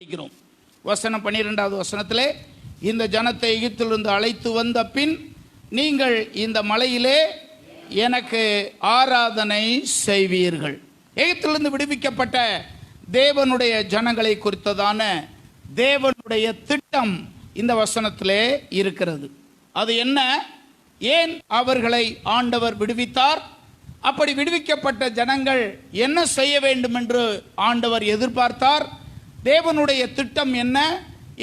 வசனம் 12வது வசனத்திலே, இந்த ஜனத்தை எகிப்திலிருந்து அழைத்து வந்த பின் நீங்கள் இந்த மலையிலே எனக்கு ஆராதனை செய்வீர்கள். எகிப்திலிருந்து விடுவிக்கப்பட்ட தேவனுடைய ஜனங்களை குறித்ததான தேவனுடைய திட்டம் இந்த வசனத்திலே இருக்கிறது. அது என்ன? ஏன் அவர்களை ஆண்டவர் விடுவித்தார்? அப்படி விடுவிக்கப்பட்ட ஜனங்கள் என்ன செய்ய வேண்டும் என்று ஆண்டவர் எதிர்பார்த்தார்? தேவனுடைய திட்டம் என்ன?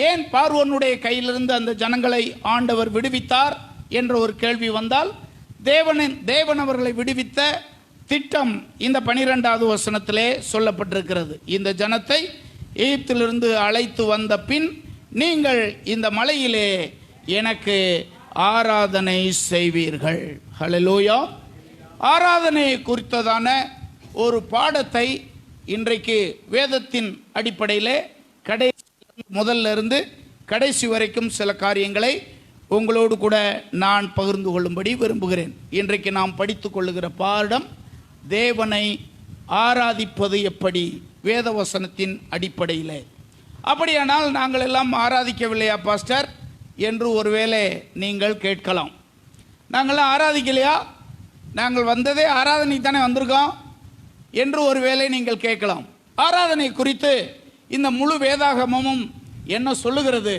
ஏன் பார்வோனுடைய கையிலிருந்து அந்த ஜனங்களை ஆண்டவர் விடுவித்தார் என்ற ஒரு கேள்வி வந்தால், தேவன் அவர்களை விடுவித்த திட்டம் இந்த 12வது வசனத்திலே சொல்லப்பட்டிருக்கிறது. இந்த ஜனத்தை எகிப்திலிருந்து அழைத்து வந்த பின் நீங்கள் இந்த மலையிலே எனக்கு ஆராதனை செய்வீர்கள். ஹல்லேலூயா. ஆராதனை குறித்ததான ஒரு பாடத்தை இன்றைக்கு வேதத்தின் அடிப்படையில் முதல்ல இருந்து கடைசி வரைக்கும் சில காரியங்களை உங்களோடு கூட நான் பகிர்ந்து கொள்ளும்படி விரும்புகிறேன். இன்றைக்கு நாம் படித்து கொள்ளுகிற பாடம் தேவனை ஆராதிப்பது எப்படி, வேதவசனத்தின் அடிப்படையில். அப்படியானால் நாங்கள் எல்லாம் ஆராதிக்கவில்லையா பாஸ்டர் என்று ஒருவேளை நீங்கள் கேட்கலாம். நாங்களாம் ஆராதிக்கலையா? நாங்கள் வந்ததே ஆராதனை தானே வந்திருக்கோம் என்று ஒருவேளை நீங்கள் கேட்கலாம். ஆராதனை குறித்து இந்த முழு வேதாகமமும் என்ன சொல்லுகிறது?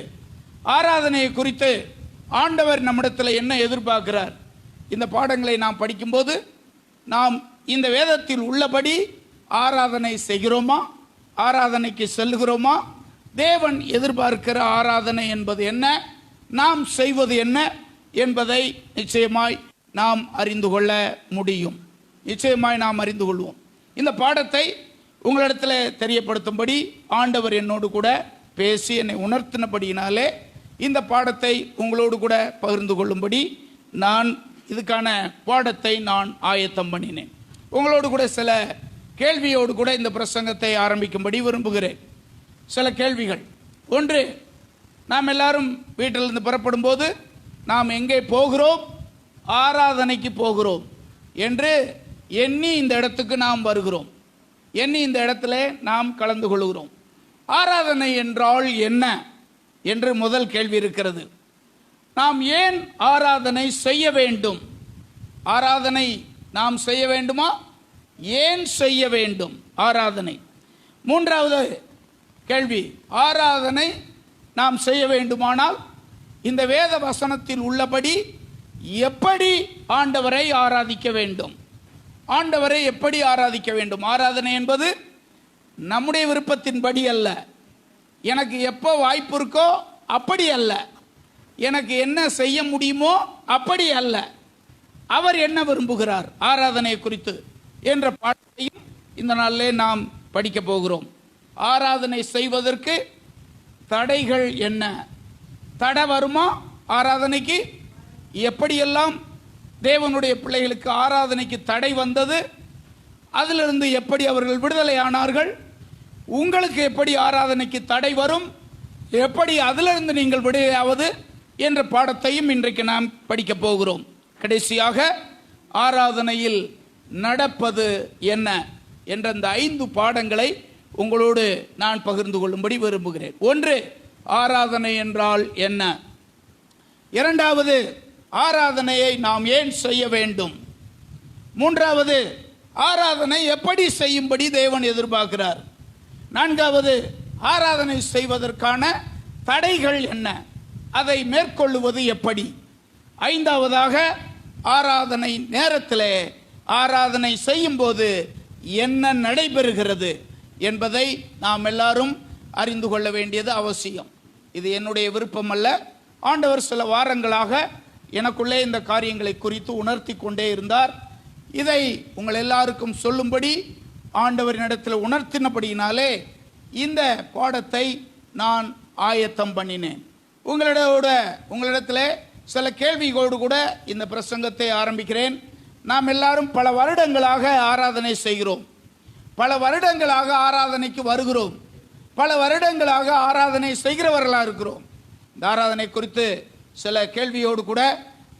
ஆராதனையை குறித்து ஆண்டவர் நம்மிடத்தில் என்ன எதிர்பார்க்கிறார்? இந்த பாடங்களை நாம் படிக்கும்போது நாம் இந்த வேதத்தில் உள்ளபடி ஆராதனை செய்கிறோமா? ஆராதனைக்கு செல்கிறோமா? தேவன் எதிர்பார்க்கிற ஆராதனை என்பது என்ன? நாம் செய்வது என்ன என்பதை நிச்சயமாய் நாம் அறிந்து கொள்ள முடியும். நிச்சயமாய் நாம் அறிந்து கொள்வோம். இந்த பாடத்தை உங்களிடத்தில் தெரியப்படுத்தும்படி ஆண்டவர் என்னோடு கூட பேசி என்னை உணர்த்தினபடியினாலே இந்த பாடத்தை உங்களோடு கூட பகிர்ந்து கொள்ளும்படி நான் இதுக்கான பாடத்தை நான் ஆயத்தம் பண்ணினேன். உங்களோடு கூட சில கேள்வியோடு கூட இந்த பிரசங்கத்தை ஆரம்பிக்கும்படி விரும்புகிறேன். சில கேள்விகள். ஒன்று, நாம் எல்லாரும் வீட்டிலிருந்து புறப்படும் போது நாம் எங்கே போகிறோம்? ஆராதனைக்கு போகிறோம் என்று எண்ணி இந்த இடத்துக்கு நாம் வருகிறோம். எண்ணி இந்த இடத்துல நாம் கலந்து கொள்கிறோம். ஆராதனை என்றால் என்ன என்று முதல் கேள்வி இருக்கிறது. நாம் ஏன் ஆராதனை செய்ய வேண்டும்? ஆராதனை நாம் செய்ய வேண்டுமா? ஏன் செய்ய வேண்டும் ஆராதனை? மூன்றாவது கேள்வி, ஆராதனை நாம் செய்ய வேண்டுமானால் இந்த வேத வசனத்தில் உள்ளபடி எப்படி ஆண்டவரை ஆராதிக்க வேண்டும்? ஆண்டவரை எப்படி ஆராதிக்க வேண்டும்? ஆராதனை என்பது நம்முடைய விருப்பத்தின்படி அல்ல, எனக்கு எப்போ வாய்ப்பு இருக்கோ அப்படி அல்ல, எனக்கு என்ன செய்ய முடியுமோ அப்படி அல்ல, அவர் என்ன விரும்புகிறார் ஆராதனை குறித்து என்ற பாடத்தையும் இந்த நாளிலே நாம் படிக்க போகிறோம். ஆராதனை செய்வதற்கு தடைகள் என்ன? தடை வருமா ஆராதனைக்கு? எப்படியெல்லாம் தேவனுடைய பிள்ளைகளுக்கு ஆராதனைக்கு தடை வந்தது? அதிலிருந்து எப்படி அவர்கள் விடுதலை ஆனார்கள்? உங்களுக்கு எப்படி ஆராதனைக்கு தடை வரும்? எப்படி அதிலிருந்து நீங்கள் விடுதலையாவது என்ற பாடத்தையும் இன்றைக்கு நாம் படிக்க போகிறோம். கடைசியாக ஆராதனையில் நடப்பது என்ன என்ற இந்த 5 பாடங்களை உங்களோடு நான் பகிர்ந்து கொள்ளும்படி விரும்புகிறேன். ஒன்று, ஆராதனை என்றால் என்ன? இரண்டாவது, ஆராதனையை நாம் ஏன் செய்ய வேண்டும்? மூன்றாவது, ஆராதனை எப்படி செய்யும்படி தேவன் எதிர்பார்க்கிறார்? நான்காவது, ஆராதனை செய்வதற்கான தடைகள் என்ன? அதை மேற்கொள்ளுவது எப்படி? ஐந்தாவதாக, ஆராதனை நேரத்தில் ஆராதனை செய்யும் போது என்ன நடைபெறுகிறது என்பதை நாம் எல்லாரும் அறிந்து கொள்ள வேண்டியது அவசியம். இது என்னுடைய விருப்பம் அல்ல. ஆண்டவர் சில வாரங்களாக எனக்குள்ளே இந்த காரியங்களை குறித்து உணர்த்தி கொண்டே இருந்தார். இதை உங்கள் எல்லாருக்கும் சொல்லும்படி ஆண்டவரினிடத்தில் உணர்த்தினபடியினாலே இந்த பாடத்தை நான் ஆயத்தம் பண்ணினேன். உங்களிடத்தில் சில கேள்விகளோடு கூட இந்த பிரசங்கத்தை ஆரம்பிக்கிறேன். நாம் எல்லாரும் பல வருடங்களாக ஆராதனை செய்கிறோம், பல வருடங்களாக ஆராதனைக்கு வருகிறோம், பல வருடங்களாக ஆராதனை செய்கிறவர்களாக இருக்கிறோம். இந்த ஆராதனை குறித்து சில கேள்வியோடு கூட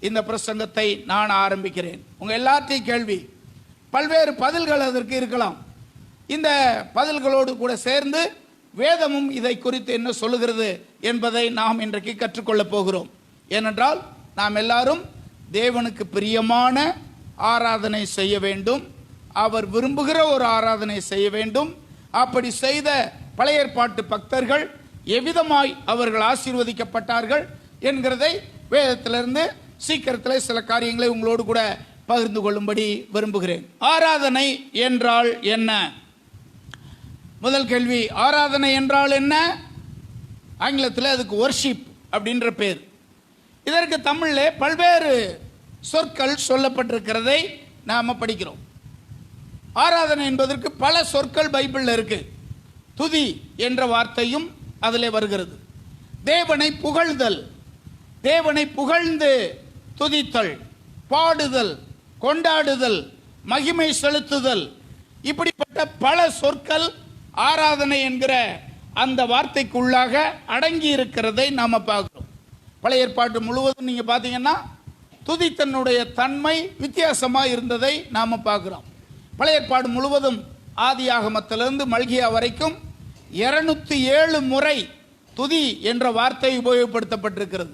இந்த பிரசங்கத்தை நான் ஆரம்பிக்கிறேன். உங்கள் எல்லாத்தையும் கேள்வி, பல்வேறு பதில்கள் அதற்கு இருக்கலாம். இந்த பதில்களோடு கூட சேர்ந்து வேதமும் இதை குறித்து என்ன சொல்லுகிறது என்பதை நாம் இன்றைக்கு கற்றுக்கொள்ளப் போகிறோம். ஏனென்றால் நாம் எல்லாரும் தேவனுக்கு பிரியமான ஆராதனை செய்ய வேண்டும், அவர் விரும்புகிற ஒரு ஆராதனை செய்ய வேண்டும். அப்படி செய்த பழைய ஏற்பாட்டு பக்தர்கள் எவ்விதமாய் அவர்கள் ஆசீர்வதிக்கப்பட்டார்கள் என்கிறதை வேதத்திலிருந்து சீக்கிரத்தில் சில காரியங்களை உங்களோடு கூட பகிர்ந்து கொள்ளும்படி விரும்புகிறேன். ஆராதனை என்றால் என்ன? முதல் கேள்வி, ஆராதனை என்றால் என்ன? ஆங்கிலத்தில் அதுக்கு வர்ஷிப் அப்படின்ற பேர். இதற்கு தமிழில் பல்வேறு சொற்கள் சொல்லப்பட்டிருக்கிறதை நாம் படிக்கிறோம். ஆராதனை என்பதற்கு பல சொற்கள் பைபிளில் இருக்கு. துதி என்ற வார்த்தையும் அதில் வருகிறது. தேவனை புகழ்தல், தேவனை புகழ்ந்து துதித்தல், பாடுதல், கொண்டாடுதல், மகிமை செலுத்துதல், இப்படிப்பட்ட பல சொற்கள் ஆராதனை என்கிற அந்த வார்த்தைக்குள்ளாக அடங்கி இருக்கிறதை நாம் பார்க்கிறோம். பழைய ஏற்பாட்டு முழுவதும் நீங்கள் பார்த்தீங்கன்னா துதித்தனுடைய தன்மை வித்தியாசமாக இருந்ததை நாம் பார்க்கிறோம். பழைய ஏற்பாடு முழுவதும் ஆதியாகமத்திலிருந்து மல்கியா வரைக்கும் 207 முறை துதி என்ற வார்த்தை உபயோகப்படுத்தப்பட்டிருக்கிறது.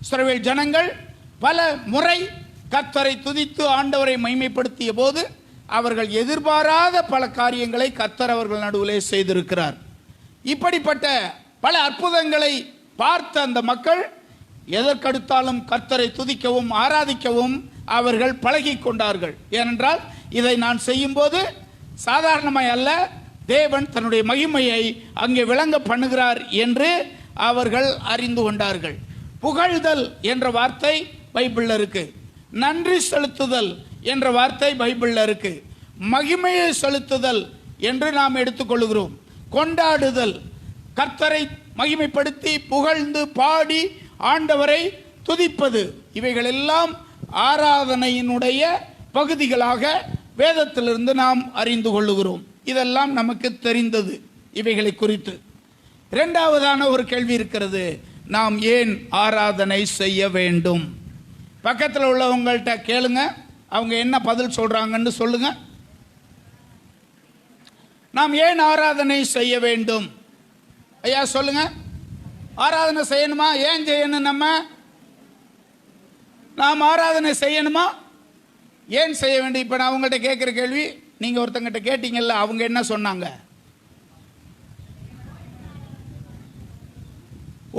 இஸ்ரவேல் ஜனங்கள் பல முறை கர்த்தரை துதித்து ஆண்டவரை மகிமைப்படுத்திய போது அவர்கள் எதிர்பாராத பல காரியங்களை கர்த்தர் அவர்கள் நடுவிலே செய்திருக்கிறார். இப்படிப்பட்ட பல அற்புதங்களை பார்த்த அந்த மக்கள் எதற்கடுத்தாலும் கர்த்தரை துதிக்கவும் ஆராதிக்கவும் அவர்கள் பழகி கொண்டார்கள். ஏனென்றால் இதை நான் செய்யும்போது சாதாரணமாய் அல்ல, தேவன் தன்னுடைய மகிமையை அங்கே விளங்க பண்ணுகிறார் என்று அவர்கள் அறிந்து கொண்டார்கள். புகழ்தல் என்ற வார்த்தை பைபிளில் இருக்கு. நன்றி செலுத்துதல் என்ற வார்த்தை பைபிளில் இருக்கு. மகிமையை செலுத்துதல் என்று நாம் எடுத்துக்கொள்கிறோம். கொண்டாடுதல், கர்த்தரை மகிமைப்படுத்தி புகழ்ந்து பாடி ஆண்டவரை துதிப்பது, இவைகள் எல்லாம் ஆராதனையினுடைய பகுதிகளாக வேதத்திலிருந்து நாம் அறிந்து கொள்ளுகிறோம். இதெல்லாம் நமக்கு தெரிந்தது இவைகளை குறித்து. இரண்டாவதான ஒரு கேள்வி இருக்கிறது, நாம் ஏன் ஆராதனை செய்ய வேண்டும்? பக்கத்தில் உள்ளவங்கள்ட்ட கேளுங்க, அவங்க என்ன பதில் சொல்றாங்கன்னு சொல்லுங்க. நாம் ஏன் ஆராதனை செய்ய வேண்டும்? ஐயா சொல்லுங்க. ஆராதனை செய்யணுமா? ஏன் செய்யணும்? நாம் ஆராதனை செய்யணுமா? ஏன் செய்ய வேண்டும்? இப்போ நான் அவங்கள்ட்ட கேட்குற கேள்வி, நீங்கள் ஒருத்தங்கிட்ட கேட்டீங்கல்ல, அவங்க என்ன சொன்னாங்க?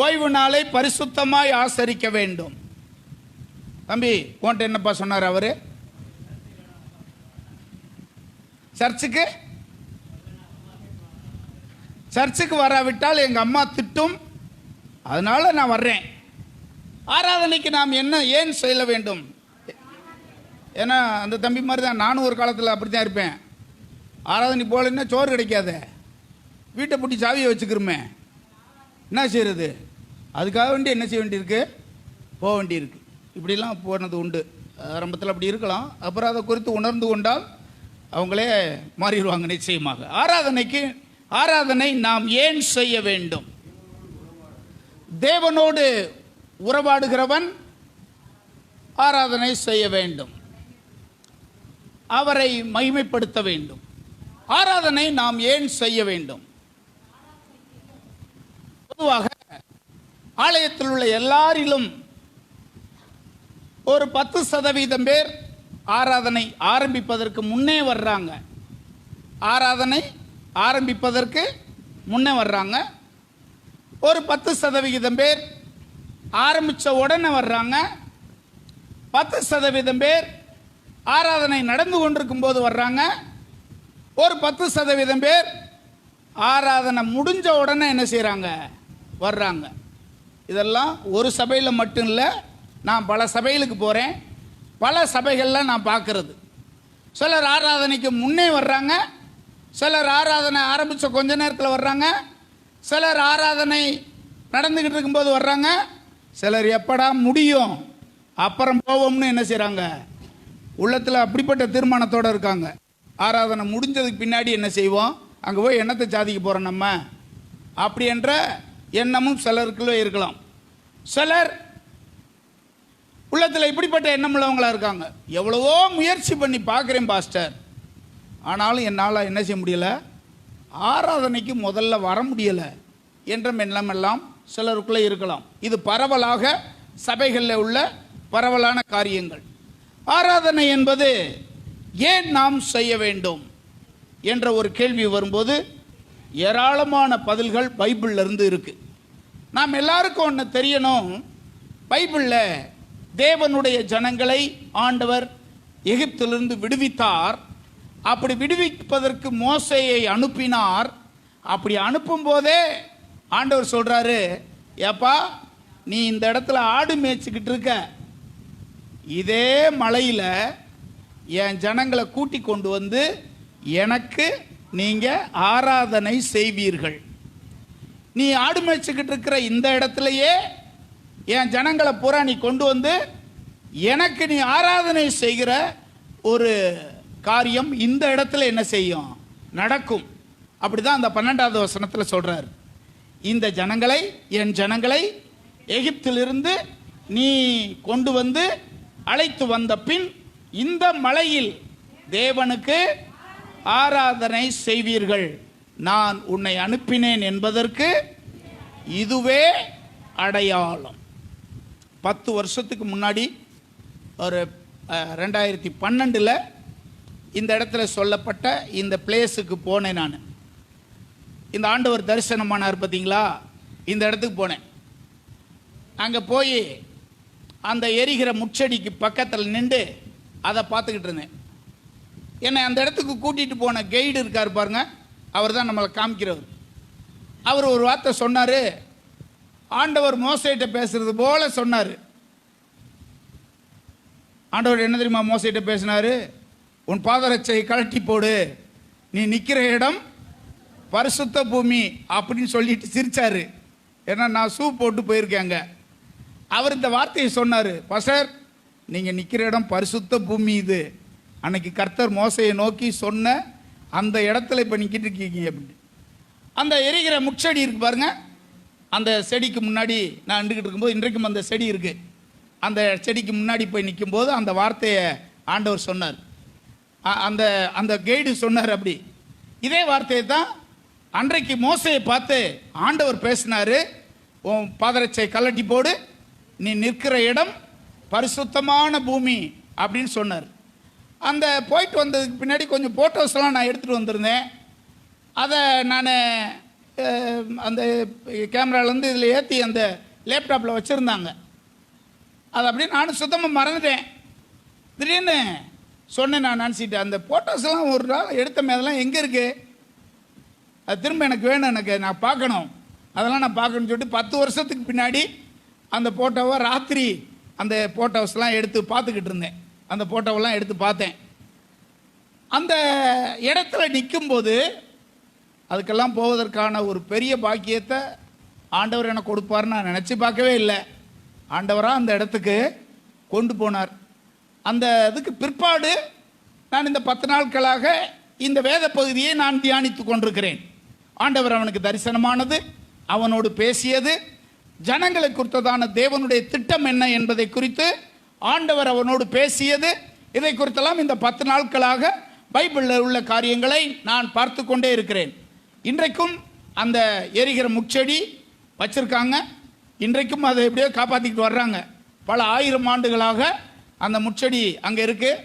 ஓய்வு நாளை பரிசுத்தமாய் ஆசரிக்க வேண்டும். தம்பி உன்ட்ட என்னப்பா சொன்னார் அவரு? சர்ச்சுக்கு வராவிட்டால் எங்க அம்மா திட்டும், அதனால நான் வர்றேன். ஆராதனைக்கு நாம் ஏன் செய்ய வேண்டும்? ஏன்னா அந்த தம்பி மாதிரி தான் நானும் ஒரு காலத்தில் அப்படித்தான் இருப்பேன். ஆராதனை போகலன்னா சோறு கிடைக்காத, வீட்டை பூட்டி சாவியை வச்சுக்கிறோமே, என்ன செய்யறது? அதுக்காக வேண்டி என்ன செய்ய வேண்டியிருக்கு? போக வேண்டியிருக்கு. இப்படிலாம் போனது உண்டு. ஆரம்பத்தில் அப்படி இருக்கலாம், அப்புறம் அதை குறித்து உணர்ந்து கொண்டால் அவங்களே மாறிடுவாங்க நிச்சயமாக. ஆராதனை நாம் ஏன் செய்ய வேண்டும்? தேவனோடு உறவாடுகிறவன் ஆராதனை செய்ய வேண்டும், அவரை மகிமைப்படுத்த வேண்டும். ஆராதனை நாம் ஏன் செய்ய வேண்டும்? பொதுவாக ஆலயத்தில் உள்ள எல்லாரிலும் ஒரு 10% பேர் ஆராதனை ஆரம்பிப்பதற்கு முன்னே வர்றாங்க. ஆராதனை ஆரம்பிப்பதற்கு முன்னே வர்றாங்க. ஒரு 10% பேர் ஆரம்பித்த உடனே வர்றாங்க. 10% பேர் ஆராதனை நடந்து கொண்டிருக்கும் போது வர்றாங்க. ஒரு 10% பேர் ஆராதனை முடிஞ்ச உடனே என்ன செய்கிறாங்க? வர்றாங்க. இதெல்லாம் ஒரு சபையில் மட்டும் இல்லை, நான் பல சபைகளுக்கு போகிறேன். பல சபைகளில் நான் பார்க்கறது, சிலர் ஆராதனைக்கு முன்னே வர்றாங்க, சிலர் ஆராதனை ஆரம்பித்த கொஞ்ச நேரத்தில் வர்றாங்க, சிலர் ஆராதனை நடந்துக்கிட்டு இருக்கும்போது வர்றாங்க, சிலர் எப்படா முடியும் அப்புறம் போவோம்னு என்ன செய்கிறாங்க? உள்ளத்தில் அப்படிப்பட்ட தீர்மானத்தோடு இருக்காங்க. ஆராதனை முடிஞ்சதுக்கு பின்னாடி என்ன செய்வோம்? அங்கே போய் என்னத்தை சாதிக்க போகிறோம் நம்ம, அப்படி என்ற எண்ணமும் சிலருக்குள்ளே இருக்கலாம். சிலர் உள்ளத்தில் இப்படிப்பட்ட எண்ணம் உள்ளவங்களாக இருக்காங்க. எவ்வளவோ முயற்சி பண்ணி பார்க்குறேன் பாஸ்டர், ஆனாலும் என்னால் என்ன செய்ய முடியல, ஆராதனைக்கு முதல்ல வர முடியலை என்ற எண்ணமெல்லாம் சிலருக்குள்ளே இருக்கலாம். இது பரவலாக சபைகளில் உள்ள பரவலான காரியங்கள். ஆராதனை என்பது ஏன் நாம் செய்ய வேண்டும் என்ற ஒரு கேள்வி வரும்போது ஏராளமான பதில்கள் பைபிள்ல இருந்து இருக்கு. நாம் எல்லாருக்கும் ஒன்று தெரியணும், பைபிளில் தேவனுடைய ஜனங்களை ஆண்டவர் எகிப்திலிருந்து விடுவித்தார். அப்படி விடுவிப்பதற்கு மோசேயை அனுப்பினார். அப்படி அனுப்பும் போதே ஆண்டவர் சொல்றாரு, ஏப்பா நீ இந்த இடத்துல ஆடு மேய்ச்சிக்கிட்டு இருக்க, இதே மலையில என் ஜனங்களை கூட்டி கொண்டு வந்து எனக்கு நீங்க ஆராதனை செய்வீர்கள். நீ ஆடு மேய்ச்சிக்கிட்டு இருக்கிற இந்த இடத்துலயே என் ஜனங்களை பூரா நீ கொண்டு வந்து எனக்கு நீ ஆராதனை செய்கிற ஒரு காரியம் இந்த இடத்துல என்ன செய்யும், நடக்கும். அப்படிதான் அந்த 12வது வசனத்தில் சொல்றாரு, இந்த ஜனங்களை என் ஜனங்களை எகிப்திலிருந்து நீ கொண்டு வந்து அழைத்து வந்த பின் இந்த மலையில் தேவனுக்கு ஆராதனை செய்வீர்கள், நான் உன்னை அனுப்பினேன் என்பதற்கு இதுவே அடையாளம். 10 வருஷத்துக்கு முன்னாடி ஒரு 2012 இந்த இடத்துல சொல்லப்பட்ட இந்த பிளேஸுக்கு போனேன். நான் இந்த ஆண்டவர் தரிசனமானார் பார்த்தீங்களா, இந்த இடத்துக்கு போனேன். அங்கே போய் அந்த எரிகிற முச்செடிக்கு பக்கத்தில் நின்று அதை பார்த்துக்கிட்டு இருந்தேன். என்னை அந்த இடத்துக்கு கூட்டிகிட்டு போன கைடு இருக்கார் பாருங்க, அவர் தான் நம்மளை காமிக்கிறவர். அவர் ஒரு வார்த்தை சொன்னார், ஆண்டவர் மோசேட்ட பேசுறது போல சொன்னார். ஆண்டவர் என்ன தெரியுமா மோசேட்ட பேசினாரு, உன் பாதரட்சை கழட்டி போடு, நீ நிற்கிற இடம் பரிசுத்த பூமி அப்படின்னு சொல்லிட்டு சிரிச்சாரு. ஏன்னா நான் ஷூ போட்டு போயிருக்கேங்க. அவர் இந்த வார்த்தையை சொன்னார், பாஸ்டர் நீங்கள் நிற்கிற இடம் பரிசுத்த பூமி, இது அன்னைக்கு கர்த்தர் மோசையை நோக்கி சொன்ன அந்த இடத்துல இப்போ நிற்கிட்டு இருக்கீங்க அப்படின்னு. அந்த எரிகிற முச்செடி இருக்கு பாருங்க, அந்த செடிக்கு முன்னாடி நான் நின்றுக்கிட்டு இருக்கும்போது, இன்றைக்கும் அந்த செடி இருக்கு, அந்த செடிக்கு முன்னாடி போய் நிற்கும்போது அந்த வார்த்தையை ஆண்டவர் சொன்னார். அந்த அந்த கைடு சொன்னார். அப்படி இதே வார்த்தையை தான் அன்றைக்கு மோசையை பார்த்து ஆண்டவர் பேசினாரு, உன் பாதரட்சை கழட்டி போடு, நீ நிற்கிற இடம் பரிசுத்தமான பூமி அப்படின்னு சொன்னார். அந்த போயிட்டு வந்ததுக்கு பின்னாடி கொஞ்சம் ஃபோட்டோஸ்லாம் நான் எடுத்துகிட்டு வந்திருந்தேன். அதை நான் அந்த கேமராலேருந்து இதில் ஏற்றி அந்த லேப்டாப்பில் வச்சுருந்தாங்க. அது அப்படியே நானும் சுத்தமாக மறந்துட்டேன். திடீர்னு சொன்னேன், நான் நினச்சிட்டேன் அந்த ஃபோட்டோஸ்லாம் ஒரு நாள் எடுத்தமே அதெல்லாம் எங்கே இருக்குது, அது திரும்ப எனக்கு வேணும், எனக்கு நான் பார்க்கணும், அதெல்லாம் நான் பார்க்கணும்னு சொல்லிட்டு 10 வருஷத்துக்கு பின்னாடி அந்த ஃபோட்டோவை ராத்திரி அந்த ஃபோட்டோஸ்லாம் எடுத்து பார்த்துக்கிட்டு இருந்தேன். அந்த ஃபோட்டோவெல்லாம் எடுத்து பார்த்தேன். அந்த இடத்துல நிற்கும்போது அதுக்கெல்லாம் போவதற்கான ஒரு பெரிய பாக்கியத்தை ஆண்டவர் எனக்கு கொடுப்பார்னு நான் நினச்சி பார்க்கவே இல்லை. ஆண்டவராக அந்த இடத்துக்கு கொண்டு போனார். அந்த இதுக்கு பிற்பாடு நான் இந்த 10 நாட்களாக இந்த வேத பகுதியை நான் தியானித்து கொண்டிருக்கிறேன். ஆண்டவர் அவனுக்கு தரிசனமானது, அவனோடு பேசியது, ஜனங்களை குறித்ததான தேவனுடைய திட்டம் என்ன என்பதை குறித்து ஆண்டவர் அவனோடு பேசியது, இதை குறித்தெல்லாம் இந்த 10 நாட்களாக பைபிளில் உள்ள காரியங்களை நான் பார்த்து கொண்டே இருக்கிறேன். இன்றைக்கும் அந்த எரிகிற முச்செடி வச்சிருக்காங்க. இன்றைக்கும் அதை எப்படியோ காப்பாற்றிக்கிட்டு வர்றாங்க. பல 1000 ஆண்டுகளாக அந்த முச்செடி அங்கே இருக்குது.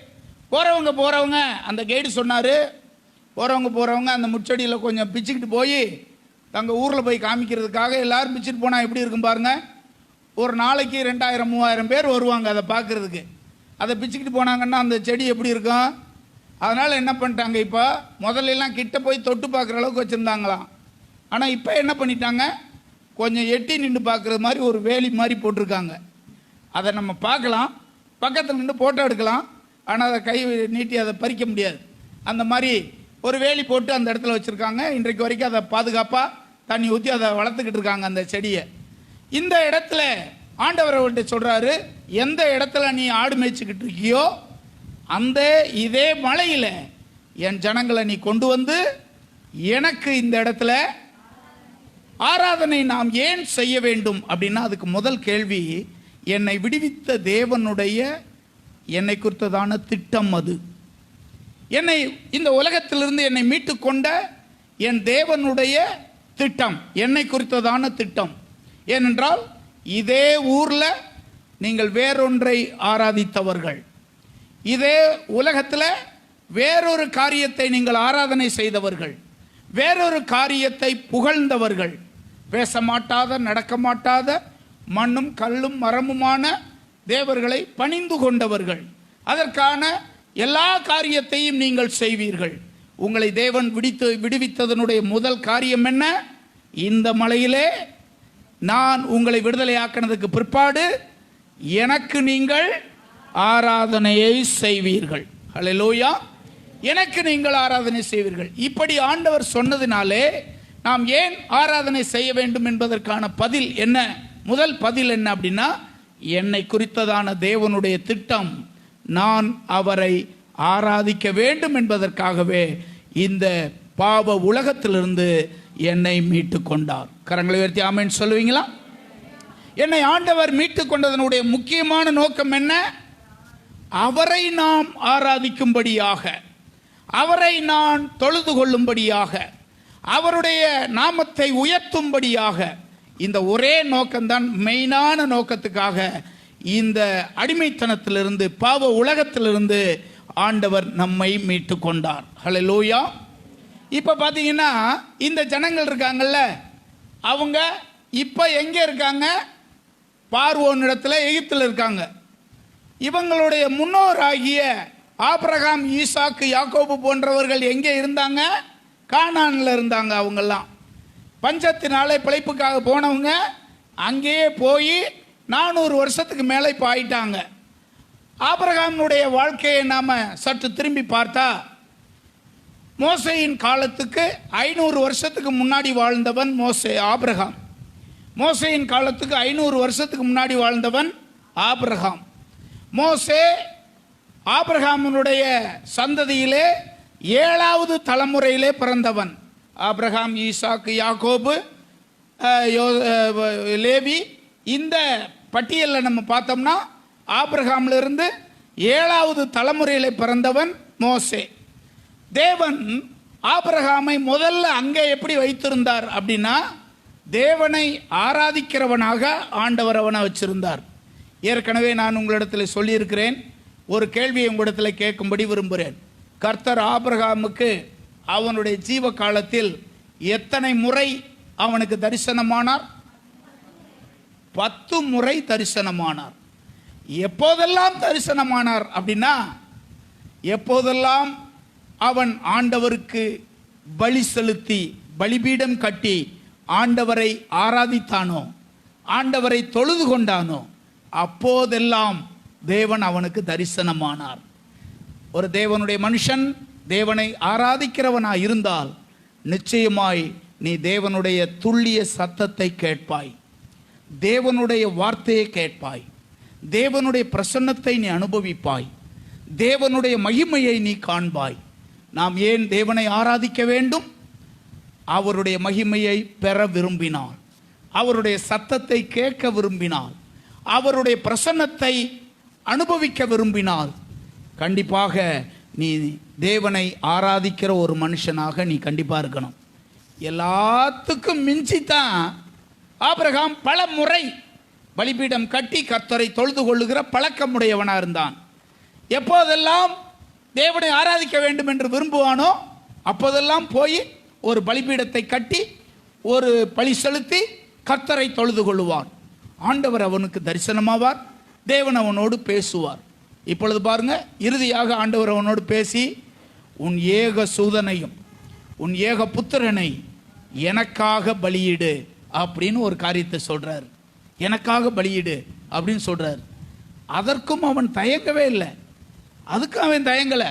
போகிறவங்க அந்த கைடு சொன்னார், போகிறவங்க அந்த முச்செடியில் கொஞ்சம் பிச்சுக்கிட்டு போய் தங்கள் ஊரில் போய் காமிக்கிறதுக்காக எல்லோரும் பிச்சுட்டு போனால் எப்படி இருக்கும் பாருங்கள். ஒரு நாளைக்கு 2000-3000 பேர் வருவாங்க அதை பார்க்குறதுக்கு. அதை பிச்சுக்கிட்டு போனாங்கன்னா அந்த செடி எப்படி இருக்கும். அதனால் என்ன பண்ணிட்டாங்க, இப்போ முதல்லலாம் கிட்ட போய் தொட்டு பார்க்குற அளவுக்கு வச்சுருந்தாங்களாம். ஆனால் இப்போ என்ன பண்ணிட்டாங்க, கொஞ்சம் எட்டி நின்று பார்க்குறது மாதிரி ஒரு வேலி மாதிரி போட்டிருக்காங்க. அதை நம்ம பார்க்கலாம், பக்கத்தில் நின்று ஃபோட்டோ எடுக்கலாம், ஆனால் அதை கை நீட்டி அதை பறிக்க முடியாது. அந்த மாதிரி ஒரு வேலி போட்டு அந்த இடத்துல வச்சுருக்காங்க. இன்றைக்கு வரைக்கும் அதை பாதுகாப்பாக தண்ணி ஊற்றி அதை வளர்த்துக்கிட்டு இருக்காங்க அந்த செடியை. இந்த இடத்துல ஆண்டவர் அவர்கிட்ட சொல்கிறாரு, எந்த இடத்துல நீ ஆடு மேய்ச்சிக்கிட்டு இருக்கியோ அந்த இதே மலையில் என் ஜனங்களை நீ கொண்டு வந்து எனக்கு இந்த இடத்துல ஆராதனை நாம் ஏன் செய்ய வேண்டும் அப்படின்னா, அதுக்கு முதல் கேள்வி, என்னை விடுவித்த தேவனுடைய என்னை குறித்ததான திட்டம் அது. என்னை இந்த உலகத்திலிருந்து என்னை மீட்டு கொண்ட என் தேவனுடைய திட்டம், என்னை குறித்ததான திட்டம். ஏனென்றால் இதே ஊர்ல நீங்கள் வேறொன்றை ஆராதித்தவர்கள், இதே உலகத்தில் வேறொரு காரியத்தை நீங்கள் ஆராதனை செய்தவர்கள், வேறொரு காரியத்தை புகழ்ந்தவர்கள், பேச மாட்டாத நடக்க மாட்டாத மண்ணும் கல்லும் மரமுமான தேவர்களை பணிந்து கொண்டவர்கள். அதற்கான எல்லா காரியத்தையும் நீங்கள் செய்வீர்கள். உங்களை தேவன் விடுவித்ததனுடைய முதல் காரியம் என்ன? இந்த மலையிலே நான் உங்களை விடுதலையாக்கினதுக்கு பிற்பாடு எனக்கு நீங்கள் ஆராதனையை செய்வீர்கள். ஹல்லேலூயா. எனக்கு நீங்கள் ஆராதனை செய்வீர்கள். இப்படி ஆண்டவர் சொன்னதினாலே நாம் ஏன் ஆராதனை செய்ய வேண்டும் என்பதற்கான பதில் என்ன? முதல் பதில் என்ன அப்படின்னா, என்னை குறித்ததான தேவனுடைய திட்டம், நான் அவரை ஆராதிக்க வேண்டும் என்பதற்காகவே இந்த பாவ உலகத்திலிருந்து என்னை மீட்டு கொண்டார். கரங்களை உயர்த்தி ஆமென் சொல்லுவீங்களா? என்னை ஆண்டவர் மீட்டு கொண்டதனுடைய முக்கியமான நோக்கம் என்ன? அவரை நாம் ஆராதிக்கும்படியாக, அவரை நான் தொழுது கொள்ளும்படியாக, அவருடைய நாமத்தை உயர்த்தும்படியாக. இந்த ஒரே நோக்கம்தான், மெயினான நோக்கத்துக்காக இந்த அடிமைத்தனத்திலிருந்து, பாவ உலகத்திலிருந்து ஆண்டவர் நம்மை மீட்டு கொண்டார். ஹல்லேலூயா. இப்போ பார்த்தீங்கன்னா இந்த ஜனங்கள் இருக்காங்கல்ல, அவங்க இப்போ எங்கே இருக்காங்க? பார்வோன் இடத்துல, எகிப்தில் இருக்காங்க. இவங்களுடைய முன்னோராகிய ஆபிரகாம், ஈசாக்கு, யாக்கோபு போன்றவர்கள் எங்கே இருந்தாங்க? கானானில் இருந்தாங்க. அவங்கெல்லாம் பஞ்சத்தினாலே பிழைப்புக்காக போனவங்க அங்கேயே போய் 400 வருஷத்துக்கு மேலே இப்போ ஆயிட்டாங்க. ஆபிரகாமுடைய வாழ்க்கையை நாம் சற்று திரும்பி பார்த்தா, மோசேயின் காலத்துக்கு 500 வருஷத்துக்கு முன்னாடி வாழ்ந்தவன் ஆபிரகாம். மோசேயின் காலத்துக்கு 500 வருஷத்துக்கு முன்னாடி வாழ்ந்தவன் ஆபிரகாம். மோசே ஆபிரகாமினுடைய சந்ததியிலே 7வது தலைமுறையிலே பிறந்தவன். ஆபிரகாம், ஈசாக்கு, யாக்கோபு, லேவி, இந்த பட்டியலில் நம்ம பார்த்தோம்னா ஆபிரகாமிலிருந்து 7வது தலைமுறையில் பிறந்தவன் மோசே. தேவன் ஆபிரகாமை முதல்ல அங்கே எப்படி வைத்திருந்தார் அப்படின்னா, தேவனை ஆராதிக்கிறவனாக ஆண்டவர் அவனை வச்சிருந்தார். ஏற்கனவே நான் உங்களிடத்தில் சொல்லியிருக்கிறேன். ஒரு கேள்வியை உங்களிடத்தில் கேட்கும்படி விரும்புகிறேன். கர்த்தர் ஆபிரகாமுக்கு அவனுடைய ஜீவ காலத்தில் எத்தனை முறை அவனுக்கு தரிசனமானார்? 10 முறை தரிசனமானார். எப்போதெல்லாம் தரிசனமானார் அப்படின்னா, எப்போதெல்லாம் அவன் ஆண்டவருக்கு பலி செலுத்தி, பலிபீடம் கட்டி ஆண்டவரை ஆராதித்தானோ, ஆண்டவரை தொழுது கொண்டானோ, அப்போதெல்லாம் தேவன் அவனுக்கு தரிசனமானார். ஒரு தேவனுடைய மனுஷன் தேவனை ஆராதிக்கிறவனாய் இருந்தால் நிச்சயமாய் நீ தேவனுடைய துல்லிய சத்தத்தை கேட்பாய், தேவனுடைய வார்த்தையை கேட்பாய், தேவனுடைய பிரசன்னத்தை நீ அனுபவிப்பாய், தேவனுடைய மகிமையை நீ காண்பாய். நாம் ஏன் தேவனை ஆராதிக்க வேண்டும்? அவருடைய மகிமையை பெற விரும்பினால், அவருடைய சத்தத்தை கேட்க விரும்பினால், அவருடைய பிரசன்னத்தை அனுபவிக்க விரும்பினால், கண்டிப்பாக நீ தேவனை ஆராதிக்கிற ஒரு மனுஷனாக நீ கண்டிப்பாக இருக்கணும். எல்லாத்துக்கும் மிஞ்சித்தான் ஆபிரகாம் பல முறை பலிபீடம் கட்டி கர்த்தரை தொழுது கொள்ளுகிற பழக்கமுடையவனாக இருந்தான். எப்போதெல்லாம் தேவனை ஆராதிக்க வேண்டும் என்று விரும்புவானோ அப்போதெல்லாம் போய் ஒரு பலிபீடத்தை கட்டி ஒரு பலி செலுத்தி கர்த்தரை தொழுது கொள்ளுவான். ஆண்டவர் அவனுக்கு தரிசனமாவார், தேவன் அவனோடு பேசுவார். இப்பொழுது பாருங்க, இறுதியாக ஆண்டவர் அவனோடு பேசி, உன் ஏக சூதனையும் உன் ஏக புத்திரனை எனக்காக பலியிடு அப்படின்னு ஒரு காரியத்தை சொல்றார். எனக்காக பலியிடு அப்படின்னு சொல்றார். அதற்கும் அவன் தயங்கவே இல்லை. அதுக்கும் அவன் தயங்கலை.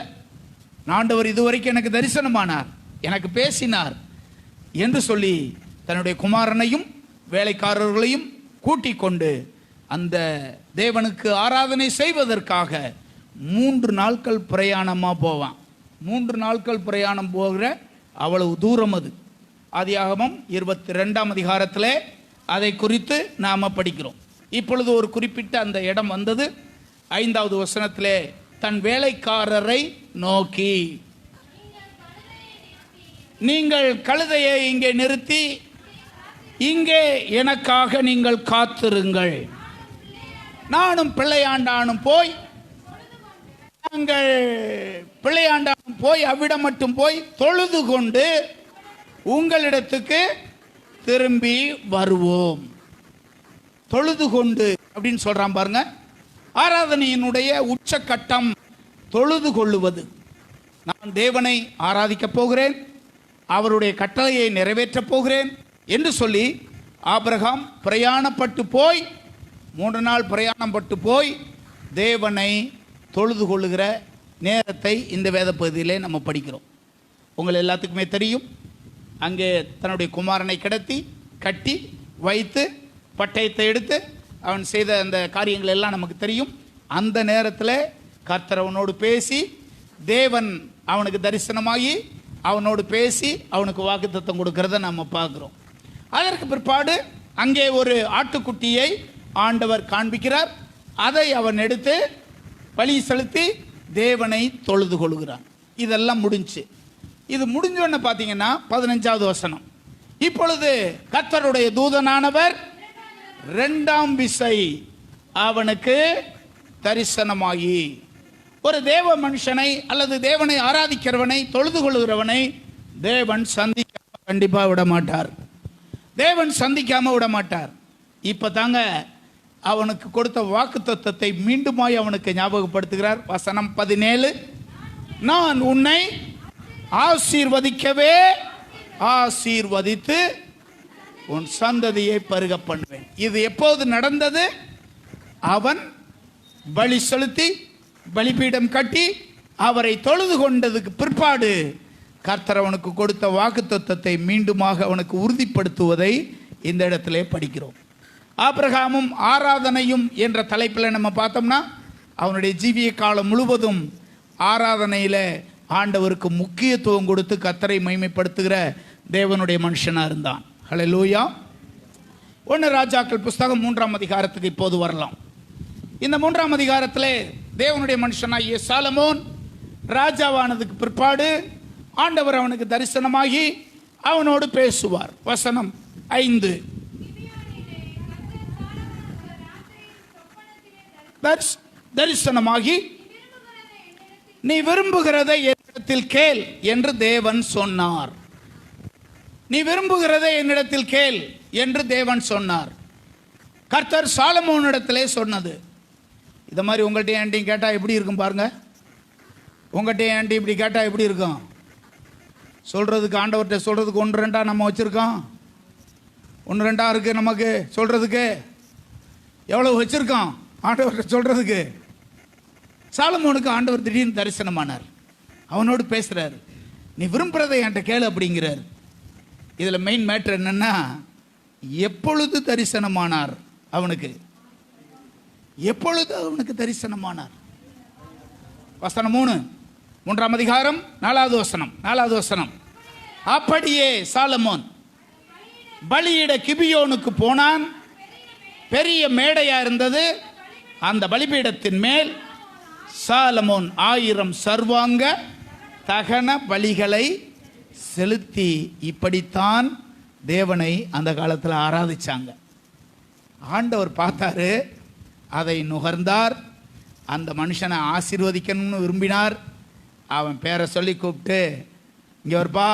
ஆண்டவர் இதுவரைக்கும் எனக்கு தரிசனமானார், எனக்கு பேசினார் என்று சொல்லி தன்னுடைய குமாரனையும் வேலைக்காரர்களையும் கூட்டிக் கொண்டு அந்த தேவனுக்கு ஆராதனை செய்வதற்காக 3 நாட்கள் பிரயாணமாக போவான். 3 நாட்கள் பிரயாணம் போகிற அவ்வளவு தூரம் அது. ஆதியாகமம் 22ஆம் அதிகாரத்தில் அதை குறித்து நாம் படிக்கிறோம். இப்பொழுது ஒரு குறிப்பிட்ட அந்த இடம் வந்தது. 5வது வசனத்திலே, தன் வேலைக்காரரை நோக்கி நீங்கள் கழுதையை இங்கே நிறுத்தி இங்கே எனக்காக நீங்கள் காத்திருங்கள். நானும் பிள்ளையாண்டானும் போய் நாங்கள் பிள்ளையாண்டானும் போய் அவ்விடம் மட்டும் போய் தொழுது கொண்டு உங்களிடத்துக்கு திரும்பி வருவோம். தொழுது கொண்டு அப்படின்னு சொல்றான் பாருங்க. ஆராதனையினுடைய உச்சக்கட்டம் தொழுது கொள்ளுவது. நான் தேவனை ஆராதிக்கப் போகிறேன், அவருடைய கட்டளையை நிறைவேற்றப் போகிறேன் என்று சொல்லி ஆபிரகாம் பிரயாணப்பட்டு போய் 3 நாள் பிரயாணம் பட்டு போய் தேவனை தொழுது கொள்ளுகிற நேரத்தை இந்த வேத பகுதியிலே நம்ம படிக்கிறோம். உங்கள் எல்லாத்துக்குமே தெரியும், அங்கே தன்னுடைய குமாரனை கட்டி வைத்து பட்டயத்தை எடுத்து அவன் செய்த அந்த காரியங்கள் எல்லாம் நமக்கு தெரியும். அந்த நேரத்தில் கர்த்தர் அவனோடு பேசி, தேவன் அவனுக்கு தரிசனமாகி அவனோடு பேசி அவனுக்கு வாக்குத்தத்தம் கொடுக்கறத நம்ம பார்க்குறோம். அதற்கு பிற்பாடு அங்கே ஒரு ஆட்டுக்குட்டியை ஆண்டவர் காண்பிக்கிறார். அதை அவன் எடுத்து பலி செலுத்தி தேவனை தொழுது கொள்கிறான். இதெல்லாம் முடிஞ்சு. இது முடிஞ்சோன்னு பார்த்தீங்கன்னா 15வது வசனம். இப்பொழுது கர்த்தருடைய தூதனானவர் 2ஆம் விசை அவனுக்கு தரிசனமாகி, ஒரு தேவ மனுஷனை அல்லது தேவனை ஆராதிக்கிறவனை தொழுது கொள்கிறவனை தேவன் சந்திக்காம கண்டிப்பாக விட மாட்டார். தேவன் சந்திக்காம விட மாட்டார். இப்போ தாங்க அவனுக்கு கொடுத்த வாக்குத்தத்தத்தை மீண்டுமாய் அவனுக்கு ஞாபகப்படுத்துகிறார். வசனம் 17, நான் உன்னை ஆசீர்வதிக்கவே ஆசீர்வதித்து உன் சந்ததியை பருக பண்ணுவேன். இது எப்போது நடந்தது? அவன் பலி செலுத்தி பலிபீடம் கட்டி அவரை தொழுது கொண்டதுக்கு பிற்பாடு கர்த்தர் அவனுக்கு கொடுத்த வாக்குத்தத்தத்தை மீண்டுமாக அவனுக்கு உறுதிப்படுத்துவதை இந்த இடத்திலே படிக்கிறோம். ஆபிரகாமும் ஆராதனையும் என்ற தலைப்பில் நம்ம பார்த்தோம்னா அவனுடைய ஜீவிய காலம் முழுவதும் ஆராதனையில் ஆண்டவருக்கு முக்கியத்துவம் கொடுத்து கர்த்தரை மகிமைப்படுத்துகிற தேவனுடைய மனுஷனாக இருந்தான். ஹல்லேலூயா. 1 ராஜாக்கள் புஸ்தகம் 3ஆம் அதிகாரத்துக்கு இப்போது வரலாம். இந்த 3ஆம் அதிகாரத்தில் தேவனுடைய மனுஷனாகிய சாலமோன் ராஜாவானதுக்கு பிற்பாடு ஆண்டவர் அவனுக்கு தரிசனமாகி அவனோடு பேசுவார். வசனம் 5, தரிசனமாகி நீ விரும்புகிறதை என்னிடத்தில் கேள் என்று தேவன் சொன்னார். நீ விரும்புகிறதை என்னிடத்தில் கேள் என்று தேவன் சொன்னார். கர்த்தர் சாலமோனிடத்திலே சொன்னது. இதை மாதிரி உங்கள்கிட்ட ஏன்ட்டையும் கேட்டால் எப்படி இருக்கும் பாருங்க. உங்கள்கிட்ட ஏன்ட்டி இப்படி கேட்டால் எப்படி இருக்கும்? சொல்கிறதுக்கு ஆண்டவர்கிட்ட சொல்கிறதுக்கு 1-2 நம்ம வச்சுருக்கோம். 1-2 இருக்குது நமக்கு சொல்கிறதுக்கு. எவ்வளோ வச்சுருக்கோம் ஆண்டவர்கிட்ட சொல்கிறதுக்கு? சாலமோனுக்கு ஆண்டவர் திடீர்னு தரிசனமானார். அவனோடு பேசுகிறார். நீ விரும்புகிறதை என்கிட்ட கேளு அப்படிங்கிறார். இதில் மெயின் மேட்ரு என்னென்னா, எப்பொழுது தரிசனமானார் அவனுக்கு? எப்பொழுது அவனுக்கு தரிசனமானார்? வசனம் 3, 3ஆம் அதிகாரம் 4வது வசனம். அப்படியே சாலமோன் பலியிட கிபியோனுக்கு போனான். பெரிய மேடையா இருந்தது. அந்த பலிபீடத்தின் மேல் சாலமோன் 1000 சர்வாங்க தகன பலிகளை செலுத்தி இப்படித்தான் தேவனை அந்த காலத்தில் ஆராதிச்சாங்க. ஆண்டவர் பார்த்தாரு, அதை நுகர்ந்தார். அந்த மனுஷனை ஆசீர்வதிக்கணும்னு விரும்பினார். அவன் பேரை சொல்லி கூப்பிட்டு, இங்கே வருப்பா,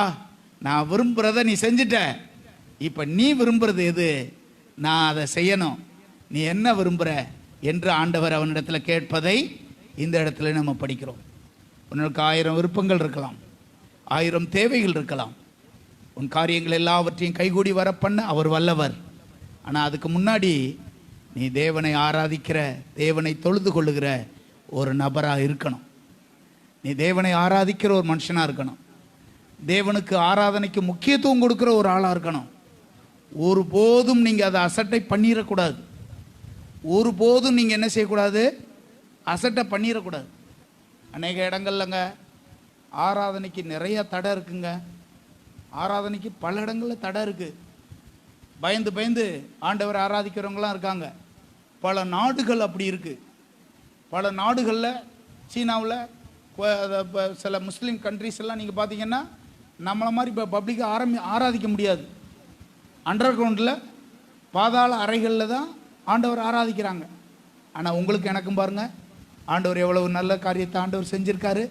நான் விரும்புகிறத நீ செஞ்சிட்ட, இப்போ நீ விரும்புகிறது எது? நான் அதை செய்யணும், நீ என்ன விரும்புகிற என்று ஆண்டவர் அவனிடத்தில் கேட்பதை இந்த இடத்துல நம்ம படிக்கிறோம். உனக்கு 1000 விருப்பங்கள் இருக்கலாம், 1000 தேவைகள் இருக்கலாம். உன் காரியங்கள் எல்லாவற்றையும் கைகூடி வர பண்ண அவர் வல்லவர். ஆனால் அதுக்கு முன்னாடி நீ தேவனை ஆராதிக்கிற, தேவனை தொழுது கொள்ளுகிற ஒரு நபராக இருக்கணும். நீ தேவனை ஆராதிக்கிற ஒரு மனுஷனாக இருக்கணும். தேவனுக்கு ஆராதனைக்கு முக்கியத்துவம் கொடுக்குற ஒரு ஆளாக இருக்கணும். ஒருபோதும் நீங்கள் அதை அசட்டை பண்ணிடக்கூடாது. ஒருபோதும் நீங்கள் என்ன செய்யக்கூடாது? அசட்டை பண்ணிடக்கூடாது. அநேக இடங்கள்லங்க ஆராதனைக்கு நிறைய தடை இருக்குங்க. ஆராதனைக்கு பல இடங்களில் தடை இருக்குது. பயந்து ஆண்டவர் ஆராதிக்கிறவங்களாம் இருக்காங்க. பல நாடுகள் அப்படி இருக்குது. பல நாடுகளில், சீனாவில், சில முஸ்லீம் கண்ட்ரிஸ் எல்லாம் நீங்கள் பார்த்தீங்கன்னா நம்மளை மாதிரி இப்போ பப்ளிக்காக ஆராதிக்க முடியாது. அண்டர் கிரவுண்டில் பாதாள அறைகளில் தான் ஆண்டவர் ஆராதிக்கிறாங்க. ஆனால் உங்களுக்கு எனக்கும் பாருங்கள், ஆண்டவர் எவ்வளவு நல்ல காரியத்தை ஆண்டவர் செஞ்சுருக்காரு.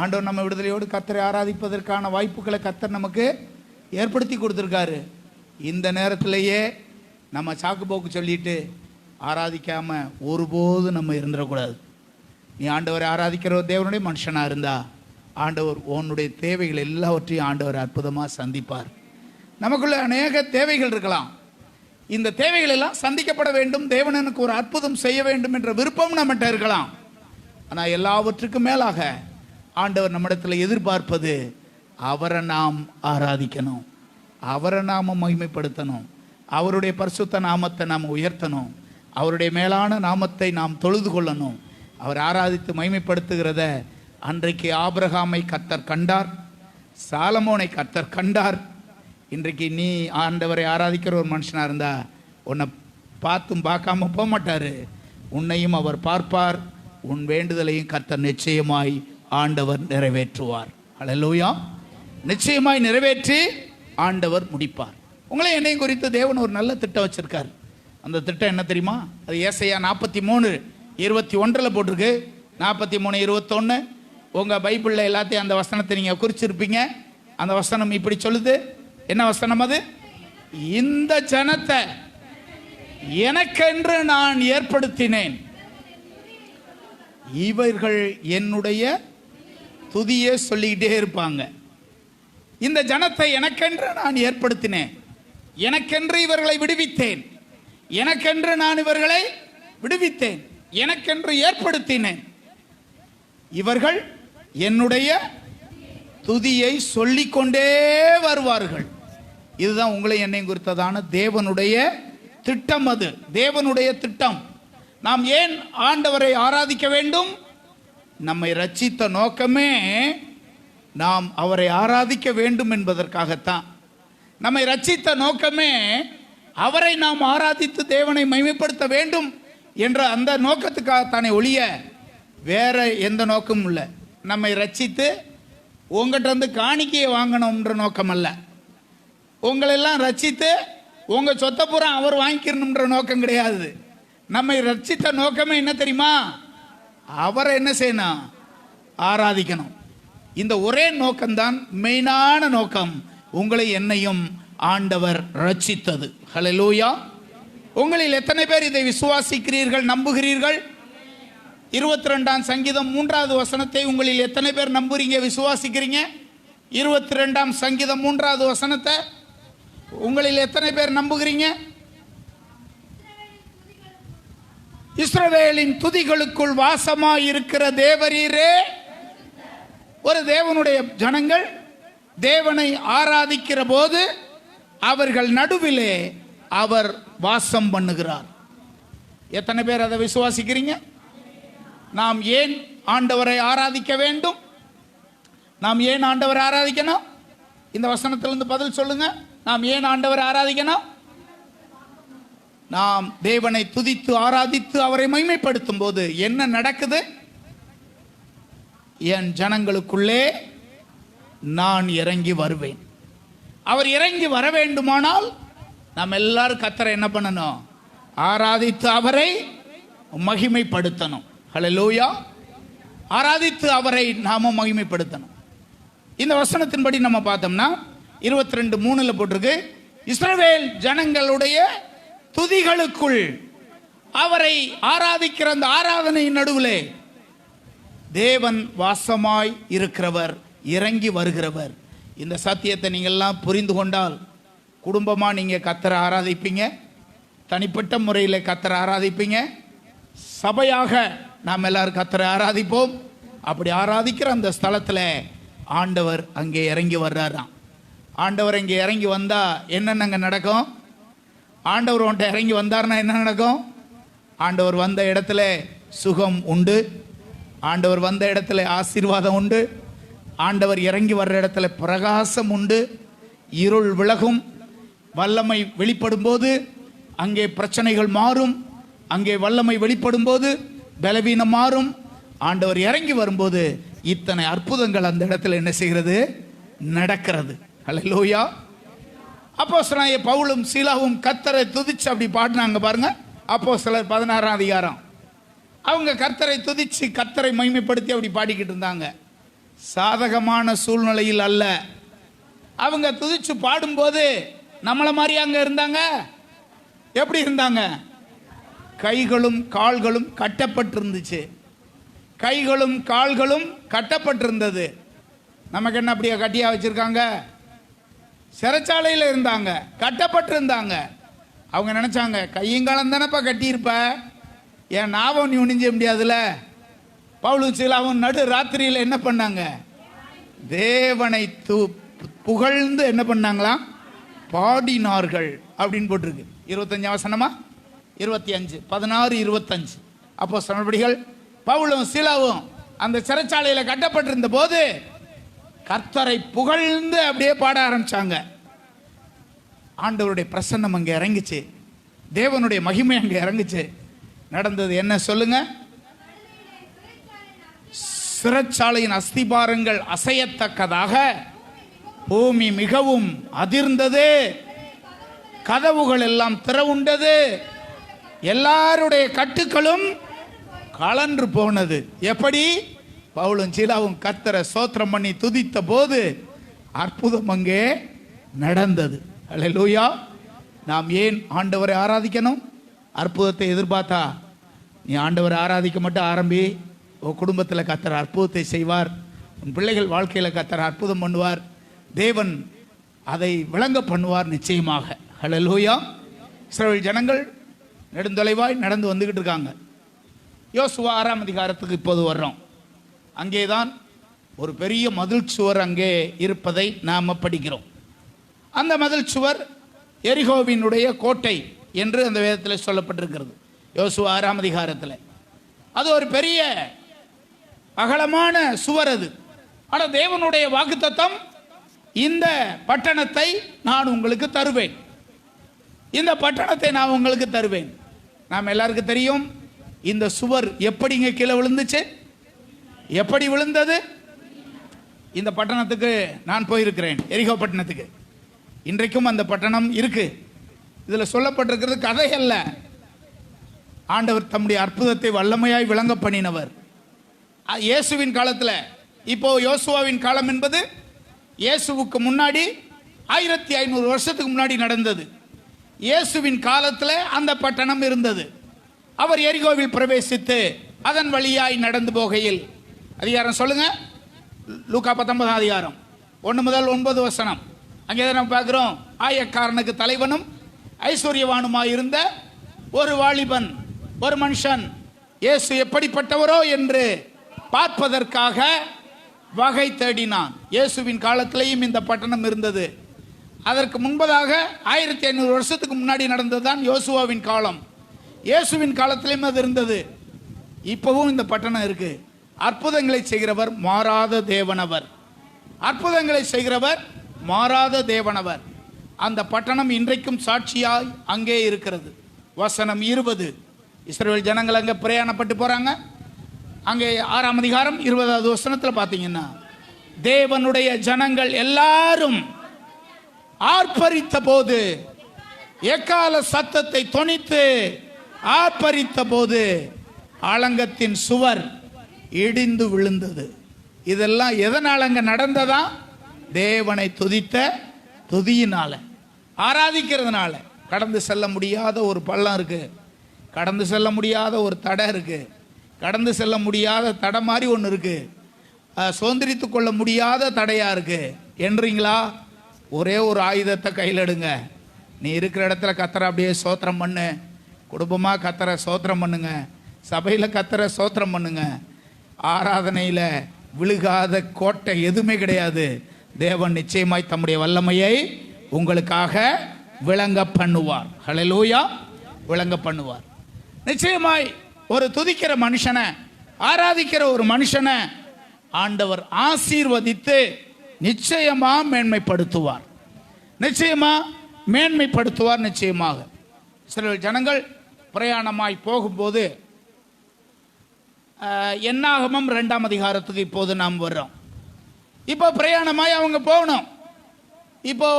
ஆண்டவர் நம்ம விடுதலையோடு கர்த்தரை ஆராதிப்பதற்கான வாய்ப்புகளை கர்த்தர் நமக்கு ஏற்படுத்தி கொடுத்துருக்காரு. இந்த நேரத்திலேயே நம்ம சாக்கு போக்கு சொல்லிட்டு ஆராதிக்காமல் ஒருபோதும் நம்ம இருந்துடக்கூடாது. நீ ஆண்டவரை ஆராதிக்கிற தேவனுடைய மனுஷனாக இருந்தா ஆண்டவர் உன்னுடைய தேவைகள் எல்லாவற்றையும் ஆண்டவர் அற்புதமாக சந்திப்பார். நமக்குள்ள அநேக தேவைகள் இருக்கலாம். இந்த தேவைகள் எல்லாம் சந்திக்கப்பட வேண்டும், தேவனுக்கு ஒரு அற்புதம் செய்ய வேண்டும் என்ற விருப்பம் நம்மகிட்ட இருக்கலாம். ஆனால் எல்லாவற்றுக்கும் மேலாக ஆண்டவர் நம்மிடத்தில் எதிர்பார்ப்பது அவரை நாம் ஆராதிக்கணும், அவரை நாம் மகிமைப்படுத்தணும், அவருடைய பரிசுத்த நாமத்தை நாம் உயர்த்தணும், அவருடைய மேலான நாமத்தை நாம் தொழுது கொள்ளணும். அவர் ஆராதித்து மகிமைப்படுத்துகிறத அன்றைக்கு ஆபிரகாமை கர்த்தர் கண்டார், சாலமோனை கர்த்தர் கண்டார். இன்றைக்கு நீ ஆண்டவரை ஆராதிக்கிற ஒரு மனுஷனாக இருந்தா உன்னை பார்த்தும் பார்க்காம போக மாட்டார், உன்னையும் அவர் பார்ப்பார். உன் வேண்டுதலையும் கர்த்தர் நிச்சயமாய் ஆண்டவர் நிறைவேற்றுவார். அல்லேலூயா. நிச்சயமாய் நிறைவேற்றி ஆண்டவர் முடிப்பார். உங்களை என்னையும் குறித்து தேவன் ஒரு நல்ல திட்டம் வச்சிருக்கார். அந்த திட்டம் என்ன தெரியுமா? அது ஏசாயா 43:21 போட்டிருக்கு. 43:21 உங்கள் பைபிளில் எல்லாத்தையும் அந்த வசனத்தை நீங்கள் குறிச்சிருப்பீங்க. அந்த வசனம் இப்படி சொல்லுது. என்ன வசனம் அது? இந்த ஜனத்தை எனக்கென்று நான் ஏற்படுத்தினேன், இவர்கள் என்னுடைய துதியே சொல்லிக்கிட்டே இருப்பாங்க. இந்த ஜனத்தை எனக்கென்று நான் ஏற்படுத்தினேன், எனக்கென்று இவர்களை விடுவித்தேன், எனக்கென்று நான் இவர்களை விடுவித்தேன், எனக்கென்று ஏற்படுத்தினேன், இவர்கள் என்னுடைய துதியை சொல்லிக்கொண்டே வருவார்கள். இதுதான் உங்களை என்னையும் குறித்ததான தேவனுடைய திட்டம். அது தேவனுடைய திட்டம். நாம் ஏன் ஆண்டவரை ஆராதிக்க வேண்டும்? நம்மை ரட்சித்த நோக்கமே நாம் அவரை ஆராதிக்க வேண்டும் என்பதற்காகத்தான். நம்மை ரட்சித்த நோக்கமே அவரை நாம் ஆராதித்து தேவனை மகிமைப்படுத்த வேண்டும் என்ற அந்த நோக்கத்துக்காகத்தானே ஒழிய வேற எந்த நோக்கமும் இல்லை. நம்மை ரட்சித்து உங்கள்கிட்ட இருந்து காணிக்கையை வாங்கணும்ன்ற நோக்கம் அல்ல. உங்களெல்லாம் ரட்சித்து உங்கள் சொத்தை பூரா அவர் வாங்கிக்கணுன்ற நோக்கம் கிடையாது. நம்மை ரட்சித்த நோக்கமே என்ன தெரியுமா? அவரை என்ன செய்யணும்? ஆராதிக்கணும். இந்த ஒரே நோக்கம்தான் மெயினான நோக்கம். உங்களை என்னையும் ஆண்டவர் ரட்சித்தது. ஹல்லேலூயா. உங்களில் எத்தனை பேர் இதை விசுவாசிக்கிறீர்கள், நம்புகிறீர்கள்? 22ஆம் சங்கீதம் 3வது வசனத்தை உங்களில் எத்தனை பேர் நம்புறீங்க, விசுவாசிக்கிறீங்க? 22ஆம் சங்கீதம் 3வது வசனத்தை உங்களில் எத்தனை பேர் நம்புகிறீங்க? இஸ்ரவேலின் துதிகளுக்குள் வாசமாய் இருக்கிற தேவரீரே. ஒரு தேவனுடைய ஜனங்கள் தேவனை ஆராதிக்கிற போது அவர்கள் நடுவிலே அவர் வாசம் பண்ணுகிறார். எத்தனை பேர் அதை விசுவாசிக்கிறீங்க? நாம் ஏன் ஆண்டவரை ஆராதிக்க வேண்டும்? நாம் ஏன் ஆண்டவரை ஆராதிக்கணும்? இந்த வசனத்திலிருந்து பதில் சொல்லுங்க. நாம் ஏன் ஆண்டவரை ஆராதிக்கணும்? நாம் தேவனை துதித்து ஆராதித்து அவரை மகிமைப்படுத்தும் போது என்ன நடக்குது? என் ஜனங்களுக்குள்ளே நான் இறங்கி வருவேன். அவர் இறங்கி வர வேண்டுமானால் நாம் எல்லாரும் கர்த்தரை என்ன பண்ணணும்? ஆராதித்து அவரை மகிமைப்படுத்தணும். ஹல்லேலூயா. ஆராதித்து அவரை நாம மகிமைப்படுத்தணும். இந்த வசனத்தின்படி நம்ம பார்த்தோம்னா 22:3 போட்டிருக்கு, இஸ்ரவேல் ஜனங்களுடைய துதிகளுக்குள் அவரை ஆராதிக்கிற அந்த ஆராதனையின் நடுவிலே தேவன் வாசமாய் இருக்கிறவர், இறங்கி வருகிறவர். இந்த சத்தியத்தை நீங்கள்லாம் புரிந்து கொண்டால் குடும்பமாக நீங்கள் கர்த்தரை ஆராதிப்பீங்க, தனிப்பட்ட முறையில் கர்த்தரை ஆராதிப்பீங்க, சபையாக நாம் எல்லாரும் கர்த்தரை ஆராதிப்போம். அப்படி ஆராதிக்கிற அந்த ஸ்தலத்தில் ஆண்டவர் அங்கே இறங்கி வர்றாராம். ஆண்டவர் இங்கே இறங்கி வந்தால் என்னென்னங்க நடக்கும்? ஆண்டவர் உன்ட்ட இறங்கி வந்தார்னா என்ன நடக்கும்? ஆண்டவர் வந்த இடத்துல சுகம் உண்டு, ஆண்டவர் வந்த இடத்துல ஆசீர்வாதம் உண்டு, ஆண்டவர் இறங்கி வர்ற இடத்துல பிரகாசம் உண்டு, இருள் விலகும், வல்லமை வெளிப்படும் போது அங்கே பிரச்சனைகள் மாறும், அங்கே வல்லமை வெளிப்படும் போது பலவீனம் மாறும். ஆண்டவர் இறங்கி வரும்போது இத்தனை அற்புதங்கள் அந்த இடத்துல என்ன செய்கிறது? நடக்கிறது. ஹல்லேலூயா. அப்போஸ்தலனாகிய பவுலும் சீலாவும் கர்த்தரை துதிச்சு அப்படி பாடினாங்க பாருங்க. அப்போஸ்தலர் 16ஆம் அதிகாரம். அவங்க கர்த்தரை துதிச்சு கர்த்தரை மகிமைப்படுத்தி அப்படி பாடிக்கிட்டு இருந்தாங்க. சாதகமான சூழ்நிலையில் அல்ல. அவங்க துதிச்சு பாடும்போது நம்மள மாதிரி அங்க இருந்தாங்க. எப்படி இருந்தாங்க? கைகளும் கால்களும் கட்டப்பட்டிருந்துச்சு. கைகளும் கால்களும் கட்டப்பட்டிருந்தது. நமக்கு என்ன அப்படியே கட்டியா வச்சிருக்காங்க? சிறைச்சாலையில் இருந்தாங்க, கட்டப்பட்டிருந்தாங்க. அவங்க நினைச்சாங்க கையங்காலம் தானப்பா கட்டியிருப்ப, என் நாவம் நீ உணிஞ்ச முடியாதுல. பவுலும் சீலாவும் நடு ராத்திரியில் என்ன பண்ணாங்க? தேவனை புகழ்ந்து என்ன பண்ணாங்களாம்? பாடினார்கள் அப்படின்னு போட்டிருக்கு. 25 வசனமா? 25, 16, 25. அப்போ நடபடிகள் பவுலும் சீலாவும் அந்த சிறைச்சாலையில் கட்டப்பட்டிருந்த போது கர்த்தரை புகழ்ந்து அப்படியே பாட ஆரம்பிச்சாங்க. ஆண்டவருடைய பிரசன்னம் அங்கே இறங்குச்சு. தேவனுடைய மகிமை அங்கே இறங்குச்சு. நடந்தது என்ன சொல்லுங்க? சிறைச்சாலையின் அஸ்திபாரங்கள் அசையத்தக்கதாக பூமி மிகவும் அதிர்ந்தது. கதவுகள் எல்லாம் திறவுண்டது. எல்லாருடைய கட்டுக்களும் கலன்று போனது. எப்படி? பவுலும் சீலாவும் கர்த்தரை ஸ்தோத்திரம் பண்ணி துதித்த போது அற்புதம் அங்கே நடந்தது. அல்லேலூயா. நாம் ஏன் ஆண்டவரை ஆராதிக்கணும்? அற்புதத்தை எதிர்பார்த்தா நீ ஆண்டவரை ஆராதிக்க மட்டும் ஆரம்பி. உன் குடும்பத்தில் கர்த்தர் அற்புதத்தை செய்வார். உன் பிள்ளைகள் வாழ்க்கையில் கர்த்தர் அற்புதம் பண்ணுவார். தேவன் அதை விளங்க பண்ணுவார் நிச்சயமாக. அல்லேலூயா. இஸ்ரவேல் ஜனங்கள் நெடுந்தொலைவாய் நடந்து வந்துகிட்டு இருக்காங்க. யோசுவா 6ஆம் அதிகாரத்துக்கு இப்போது வர்றோம். அங்கேதான் ஒரு பெரிய மதில் சுவர் அங்கே இருப்பதை நாம் படிக்கிறோம். அந்த மதில் சுவர் எரிகோவினுடைய கோட்டை என்று அந்த வேதத்தில் சொல்லப்பட்டிருக்கிறது. யோசுவா 6ஆம் அதிகாரத்தில் அது ஒரு பெரிய அகலமான சுவர். அது ஆனால் தேவனுடைய வாக்குத்தத்தம், இந்த பட்டணத்தை நான் உங்களுக்கு தருவேன், இந்த பட்டணத்தை நான் உங்களுக்கு தருவேன். நாம் எல்லாருக்கும் தெரியும் இந்த சுவர் எப்படிங்க கீழே விழுந்துச்சு, எப்படி விழுந்தது. இந்த பட்டணத்துக்கு நான் போயிருக்கிறேன், எரிகோ பட்டணத்துக்கு. இன்றைக்கும் அந்த பட்டணம் இருக்கு. இதில் சொல்லப்பட்டிருக்கிறது கதை அல்ல. ஆண்டவர் தம்முடைய அற்புதத்தை வல்லமையாய் விளங்க பண்ணினவர். இயேசுவின் காலத்தில், இப்போ யோசுவாவின் காலம் என்பது இயேசுவுக்கு முன்னாடி 1500 வருஷத்துக்கு முன்னாடி நடந்தது. இயேசுவின் காலத்தில் அந்த பட்டணம் இருந்தது. அவர் எரிகோவில் பிரவேசித்து அதன் வழியாய் நடந்து போகையில், அதிகாரம் சொல்லுங்க, லூக்கா 19ஆம் அதிகாரம் 1 முதல் 9 வசனம். அங்கே நம்ம பார்க்கிறோம், ஆயக்காரனுக்கு தலைவனும் ஐஸ்வர்யவானுமாய் இருந்த ஒரு வாலிபன், ஒரு மனுஷன் இயேசு எப்படிப்பட்டவரோ என்று பார்ப்பதற்காக வகை தேடினான். இயேசுவின் காலத்திலேயும் இந்த பட்டணம் இருந்தது. அதற்கு முன்பதாக 1500 வருஷத்துக்கு முன்னாடி நடந்ததுதான் யோசுவாவின் காலம். இயேசுவின் காலத்திலேயும் அது இருந்தது. இப்பவும் இந்த பட்டணம் இருக்கு. அற்புதங்களை செய்கிறவர் மாறாத தேவனவர். அற்புதங்களை செய்கிறவர் மாறாத தேவனவர். அந்த பட்டணம் இன்றைக்கும் சாட்சியாய் அங்கே இருக்கிறது. வசனம் 20. இஸ்ரவேல் ஜனங்கள் அங்கே பிரயாணப்பட்டு போறாங்க. அங்கே 6ஆம் அதிகாரம் 20வது வசனத்தில் பார்த்தீங்கன்னா, தேவனுடைய ஜனங்கள் எல்லாரும் ஆர்ப்பரித்த போது, எக்கால சத்தத்தை தொனித்து ஆர்ப்பரித்த போது ஆலங்கத்தின் சுவர் இடிந்து விழுந்தது. இதெல்லாம் எதனால் அங்க நடந்ததா? தேவனை துதித்த துதியினால, ஆராதிக்கிறதுனால. கடந்து செல்ல முடியாத ஒரு பள்ளம் இருக்கு, கடந்து செல்ல முடியாத ஒரு தடை இருக்கு, கடந்து செல்ல முடியாத தடை மாதிரி ஒன்று இருக்கு, சுதந்திரித்து கொள்ள முடியாத தடையா இருக்கு என்றீங்களா? ஒரே ஒரு ஆயுதத்தை கையில் எடுங்க. நீ இருக்கிற இடத்துல கத்தரை அப்படியே சோத்திரம் பண்ணு. குடும்பமாக கத்தரை சோத்திரம் பண்ணுங்க, சபையில் கத்தரை சோத்திரம் பண்ணுங்க. ஆராதனையில் விழுகாத கோட்டை எதுவுமே கிடையாது. தேவன் நிச்சயமாய் தம்முடைய வல்லமையை உங்களுக்காக விளங்க பண்ணுவார். ஹல்லேலூயா. விளங்க பண்ணுவார் நிச்சயமாய். ஒரு துதிக்கிற மனுஷனை, ஆராதிக்கிற ஒரு மனுஷனை ஆண்டவர் ஆசீர்வதித்து நிச்சயமா மேன்மைப்படுத்துவார், நிச்சயமா மேன்மைப்படுத்துவார். நிச்சயமாக சில ஜனங்கள் பிரயாணமாய் போகும்போது, என்னாகமம் 2ஆம் அதிகாரத்துக்கு இப்போது நாம் வர்றோம். இப்போ பிரயாணமாய் அவங்க போகணும். இப்போ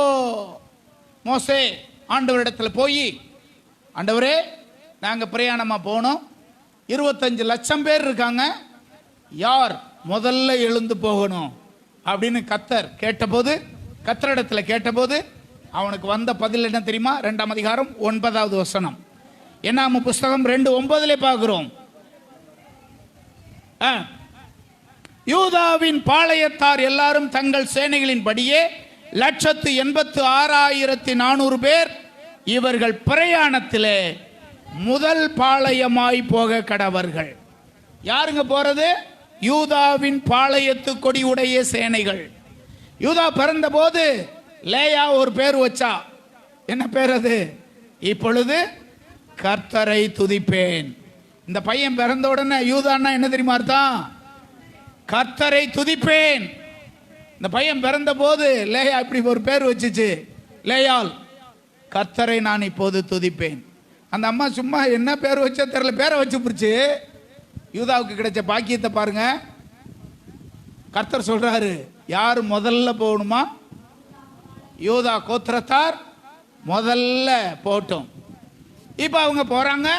மோசே ஆண்டவரிடத்தில் போய், ஆண்டவரே நாங்கள் பிரயாணமாக போகணும், 25 லட்சம் பேர் இருக்காங்க, யார் முதல்ல எழுந்து போகணும் அப்படின்னு கர்த்தரிடத்தில் கேட்டபோது அவனுக்கு வந்த பதில் என்ன தெரியுமா? 2ஆம் அதிகாரம் 9வது வசனம். என்னாம புஸ்தகம் 2:9 பார்க்கிறோம். யூதாவின் பாளையத்தார் எல்லாரும் தங்கள் சேனைகளின் படியே 186,400 பேர் இவர்கள் பிரயாணத்திலே முதல் பாளையமாய் போக கடவர்கள். யாருங்க போறது? யூதாவின் பாளையத்து கொடியுடைய சேனைகள். யூதா பிறந்த போது லேயா ஒரு பேர் வச்சா. என்ன பேர் அது? இப்பொழுது கர்த்தரை துதிப்பேன். இந்த பையன் பிறந்த உடனே யூதான்னா என்ன தெரியுமா அர்த்தம்? கர்த்தரை துதிப்பேன். இந்த பையன் பிறந்த போது லேயா இப்படி ஒரு பேர் வச்சுச்சு, லேயால், கர்த்தரை நான் இப்போது துதிப்பேன். அந்த அம்மா சும்மா என்ன பேர் வச்சா தெரியல, பேரை வச்சு பிடிச்சு. யூதாவுக்கு கிடைச்ச பாக்கியத்தை பாருங்க. கர்த்தர் சொல்றாரு, யார் முதல்ல போகணுமா? யூதா கோத்திரத்தார் முதல்ல போட்டும். இப்போ அவங்க போறாங்க,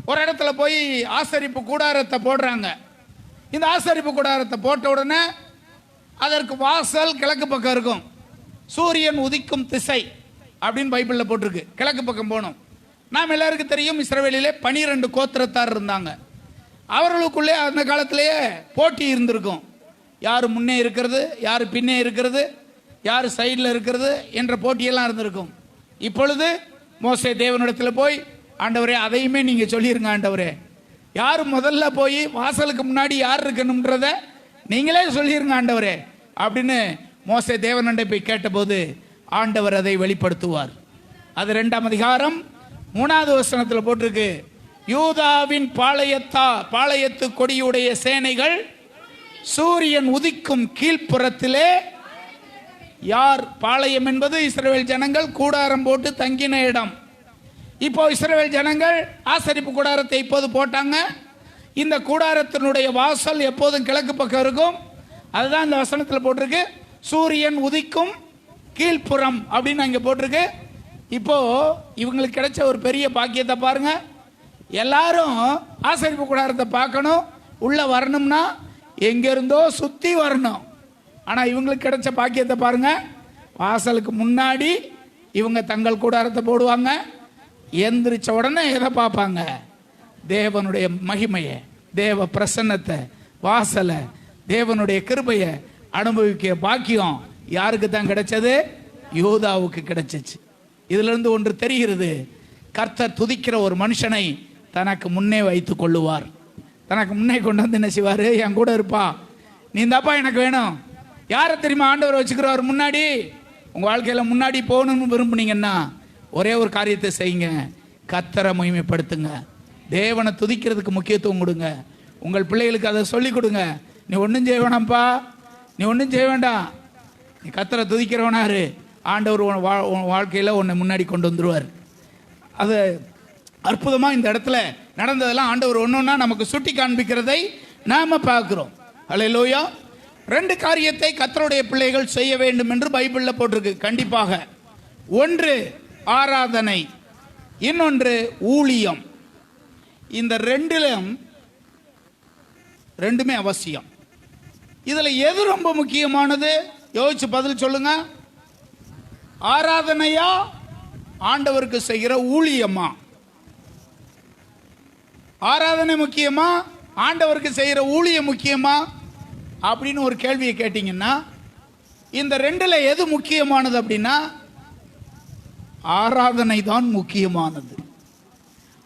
ஒரு இடத்துல போய் ஆசரிப்பு கூடாரத்தை போடுறாங்க. இந்த ஆசரிப்பு கூடாரத்தை போட்ட உடனே அதற்கு வாசல் கிழக்கு பக்கம் இருக்கும். சூரியன் உதிக்கும் திசை அப்படின்னு பைபிளில் போட்டிருக்கு. கிழக்கு பக்கம் போகணும். நாம் எல்லாருக்கும் தெரியும், இஸ்ரவேலிலே 12 கோத்திரத்தார் இருந்தாங்க. அவர்களுக்குள்ளே அந்த காலத்திலேயே போட்டி இருந்திருக்கும். யார் முன்னே இருக்கிறது, யார் பின்னே இருக்கிறது, யார் சைடில் இருக்கிறது என்ற போட்டியெல்லாம் இருந்திருக்கும். இப்பொழுது மோசே தேவனிடத்தில் போய், ஆண்டவரே அதையுமே நீங்கள் சொல்லிடுங்க ஆண்டவரே, யார் முதல்ல போய் வாசலுக்கு முன்னாடி யார் இருக்கணும்ன்றத நீங்களே சொல்லிடுங்க ஆண்டவரே அப்படின்னு மோசே தேவனண்டை போய் கேட்டபோது ஆண்டவர் அதை வெளிப்படுத்துவார். அது 2ஆம் அதிகாரம் 3வது வசனத்தில் போட்டிருக்கு. யூதாவின் பாளையத்து கொடியுடைய சேனைகள் சூரியன் உதிக்கும் கீழ்ப்புறத்திலே. யார்? பாளையம் என்பது இஸ்ரவேல் ஜனங்கள் கூடாரம் போட்டு தங்கின இடம். இப்போ இஸ்ரவேல் ஜனங்கள் ஆசரிப்பு கூடாரத்தை இப்போது போட்டாங்க. இந்த கூடாரத்தினுடைய வாசல் எப்போதும் கிழக்கு பக்கம் இருக்கும். அதுதான் இந்த வசனத்தில் போட்டிருக்கு, சூரியன் உதிக்கும் கீழ்ப்புறம் அப்படின்னு அங்கே போட்டிருக்கு. இப்போ இவங்களுக்கு கிடைச்ச ஒரு பெரிய பாக்கியத்தை பாருங்க. எல்லாரும் ஆசரிப்பு கூடாரத்தை பார்க்கணும், உள்ள வரணும்னா எங்கிருந்தோ சுத்தி வரணும். ஆனால் இவங்களுக்கு கிடைச்ச பாக்கியத்தை பாருங்க. வாசலுக்கு முன்னாடி இவங்க தங்கள் கூடாரத்தை போடுவாங்க. எந்திரிச்ச உடனே எதை பார்ப்பாங்க? தேவனுடைய மகிமையை, தேவ பிரசன்னத்தை, வாசலை, தேவனுடைய கிருபையை அனுபவிக்க பாக்கியம் யாருக்கு தான் கிடைச்சது? யூதாவுக்கு கிடைச்சிச்சு. இதிலிருந்து ஒன்று தெரிகிறது, கர்த்தர் துதிக்கிற ஒரு மனுஷனை தனக்கு முன்னே வைத்து கொள்ளுவார். தனக்கு முன்னே கொண்டு வந்து என்ன செய்வார்? என் கூட இருப்பா, நீ இந்தாப்பா எனக்கு வேணும். யாரை தெரியுமா ஆண்டவர் வச்சுக்கிறவர் முன்னாடி? உங்கள் வாழ்க்கையில் முன்னாடி போகணும்னு விரும்புனீங்கன்னா ஒரே ஒரு காரியத்தை செய்யுங்க, கர்த்தரை மகிமைப்படுத்துங்க. தேவனை துதிக்கிறதுக்கு முக்கியத்துவம் கொடுங்க. உங்கள் பிள்ளைகளுக்கு அதை சொல்லிக் கொடுங்க. நீ ஒன்றும் செய்ய வேணாம்ப்பா, நீ ஒன்றும் செய்ய வேண்டாம், நீ கர்த்தரை துதிக்கிறவனாரு, ஆண்டவர் உன் வாழ்க்கையில் உன்னை முன்னாடி கொண்டு வந்துடுவார். அது அற்புதமாக இந்த இடத்துல நடந்ததெல்லாம் ஆண்டவர் ஒன்றொன்னா நமக்கு சுட்டி காண்பிக்கிறதை நாம் பார்க்குறோம். அல்லேலூயா. 2 காரியத்தை கர்த்தருடைய பிள்ளைகள் செய்ய வேண்டும் என்று பைபிளில் போட்டிருக்கு. கண்டிப்பாக ஒன்று ஆராதனை, இன்னொன்று ஊழியம். இந்த ரெண்டுமே அவசியம். இதில் எது ரொம்ப முக்கியமானது? யோசிச்சு பதில் சொல்லுங்க. ஆராதனையா, ஆண்டவருக்கு செய்கிற ஊழியமா? ஆராதனை முக்கியமா, ஆண்டவருக்கு செய்கிற ஊழியம் முக்கியமா அப்படின்னு ஒரு கேள்வியை கேட்டீங்கன்னா, இந்த 2ல் எது முக்கியமானது அப்படின்னா ஆராதனை தான் முக்கியமானது.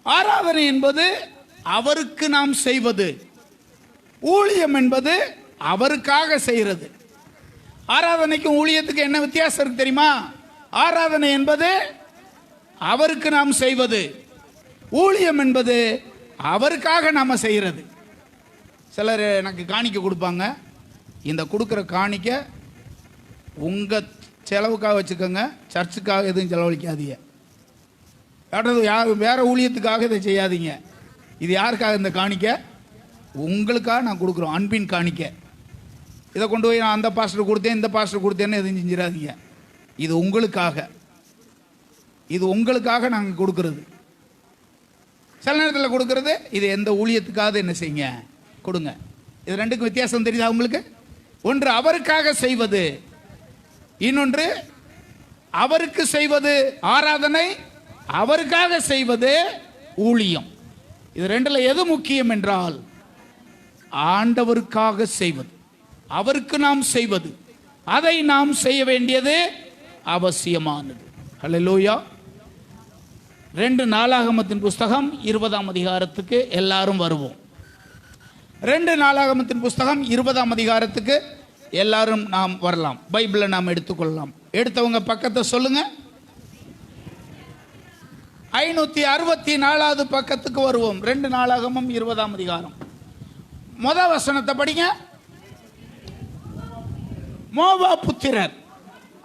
ஆராதனை என்பது அவருக்கு நாம் செய்வது, ஊழியம் என்பது அவருக்காக செய்கிறது. ஆராதனைக்கும் ஊழியத்துக்கு என்ன வித்தியாசம் இருக்கு தெரியுமா? ஆராதனை என்பது அவருக்கு நாம் செய்வது, ஊழியம் என்பது அவருக்காக நாம் செய்கிறது. சிலர் எனக்கு காணிக்கை கொடுப்பாங்க. இந்த கொடுக்குற காணிக்கை உங்கள் செலவுக்காக வச்சுக்கோங்க, சர்ச்சுக்காக எதுவும் செலவழிக்காதீங்க. வேற ஊழியத்துக்காக இதை செய்யாதீங்க. இது யாருக்காக இந்த காணிக்கை? உங்களுக்காக நான் கொடுக்குறோம், அன்பின் காணிக்கை. இதை கொண்டு போய் நான் அந்த பாஸ்டர் கொடுத்தேன் இந்த பாஸ்டர் கொடுத்தேன்னு எதுவும் செஞ்சிடாதீங்க. இது உங்களுக்காக, இது உங்களுக்காக நாங்கள் கொடுக்கறது. சில நேரத்தில் கொடுக்கறது இது எந்த ஊழியத்துக்காக என்ன செய்யுங்க கொடுங்க. இது ரெண்டுக்கும் வித்தியாசம் தெரியுதா உங்களுக்கு? ஒன்று அவருக்காக செய்வது, இன்னொன்று அவருக்கு செய்வது ஆராதனை, அவருக்காக செய்வது ஊழியம். இது ரெண்டுல எது முக்கியம் என்றால் ஆண்டவருக்காக செய்வது, அவருக்கு நாம் செய்வது, அதை நாம் செய்ய வேண்டியது அவசியமானது. ஹல்லேலூயா. 2 நாளாகமத்தின் புஸ்தகம் 20ஆம் அதிகாரத்துக்கு எல்லாரும் வருவோம். 2 நாளாகமத்தின் புஸ்தகம் 20ஆம் அதிகாரத்துக்கு எல்லாரும் நாம் வரலாம். பைபிளை நாம் எடுத்துக்கொள்ளலாம். எடுத்தவங்க பக்கத்தை சொல்லுங்க. 564வது பக்கத்துக்கு வருவோம். 2 நாளாகமம் 20ஆம் அதிகாரம் முதல் வசனத்தை படிங்க. மோவா புத்திரர்,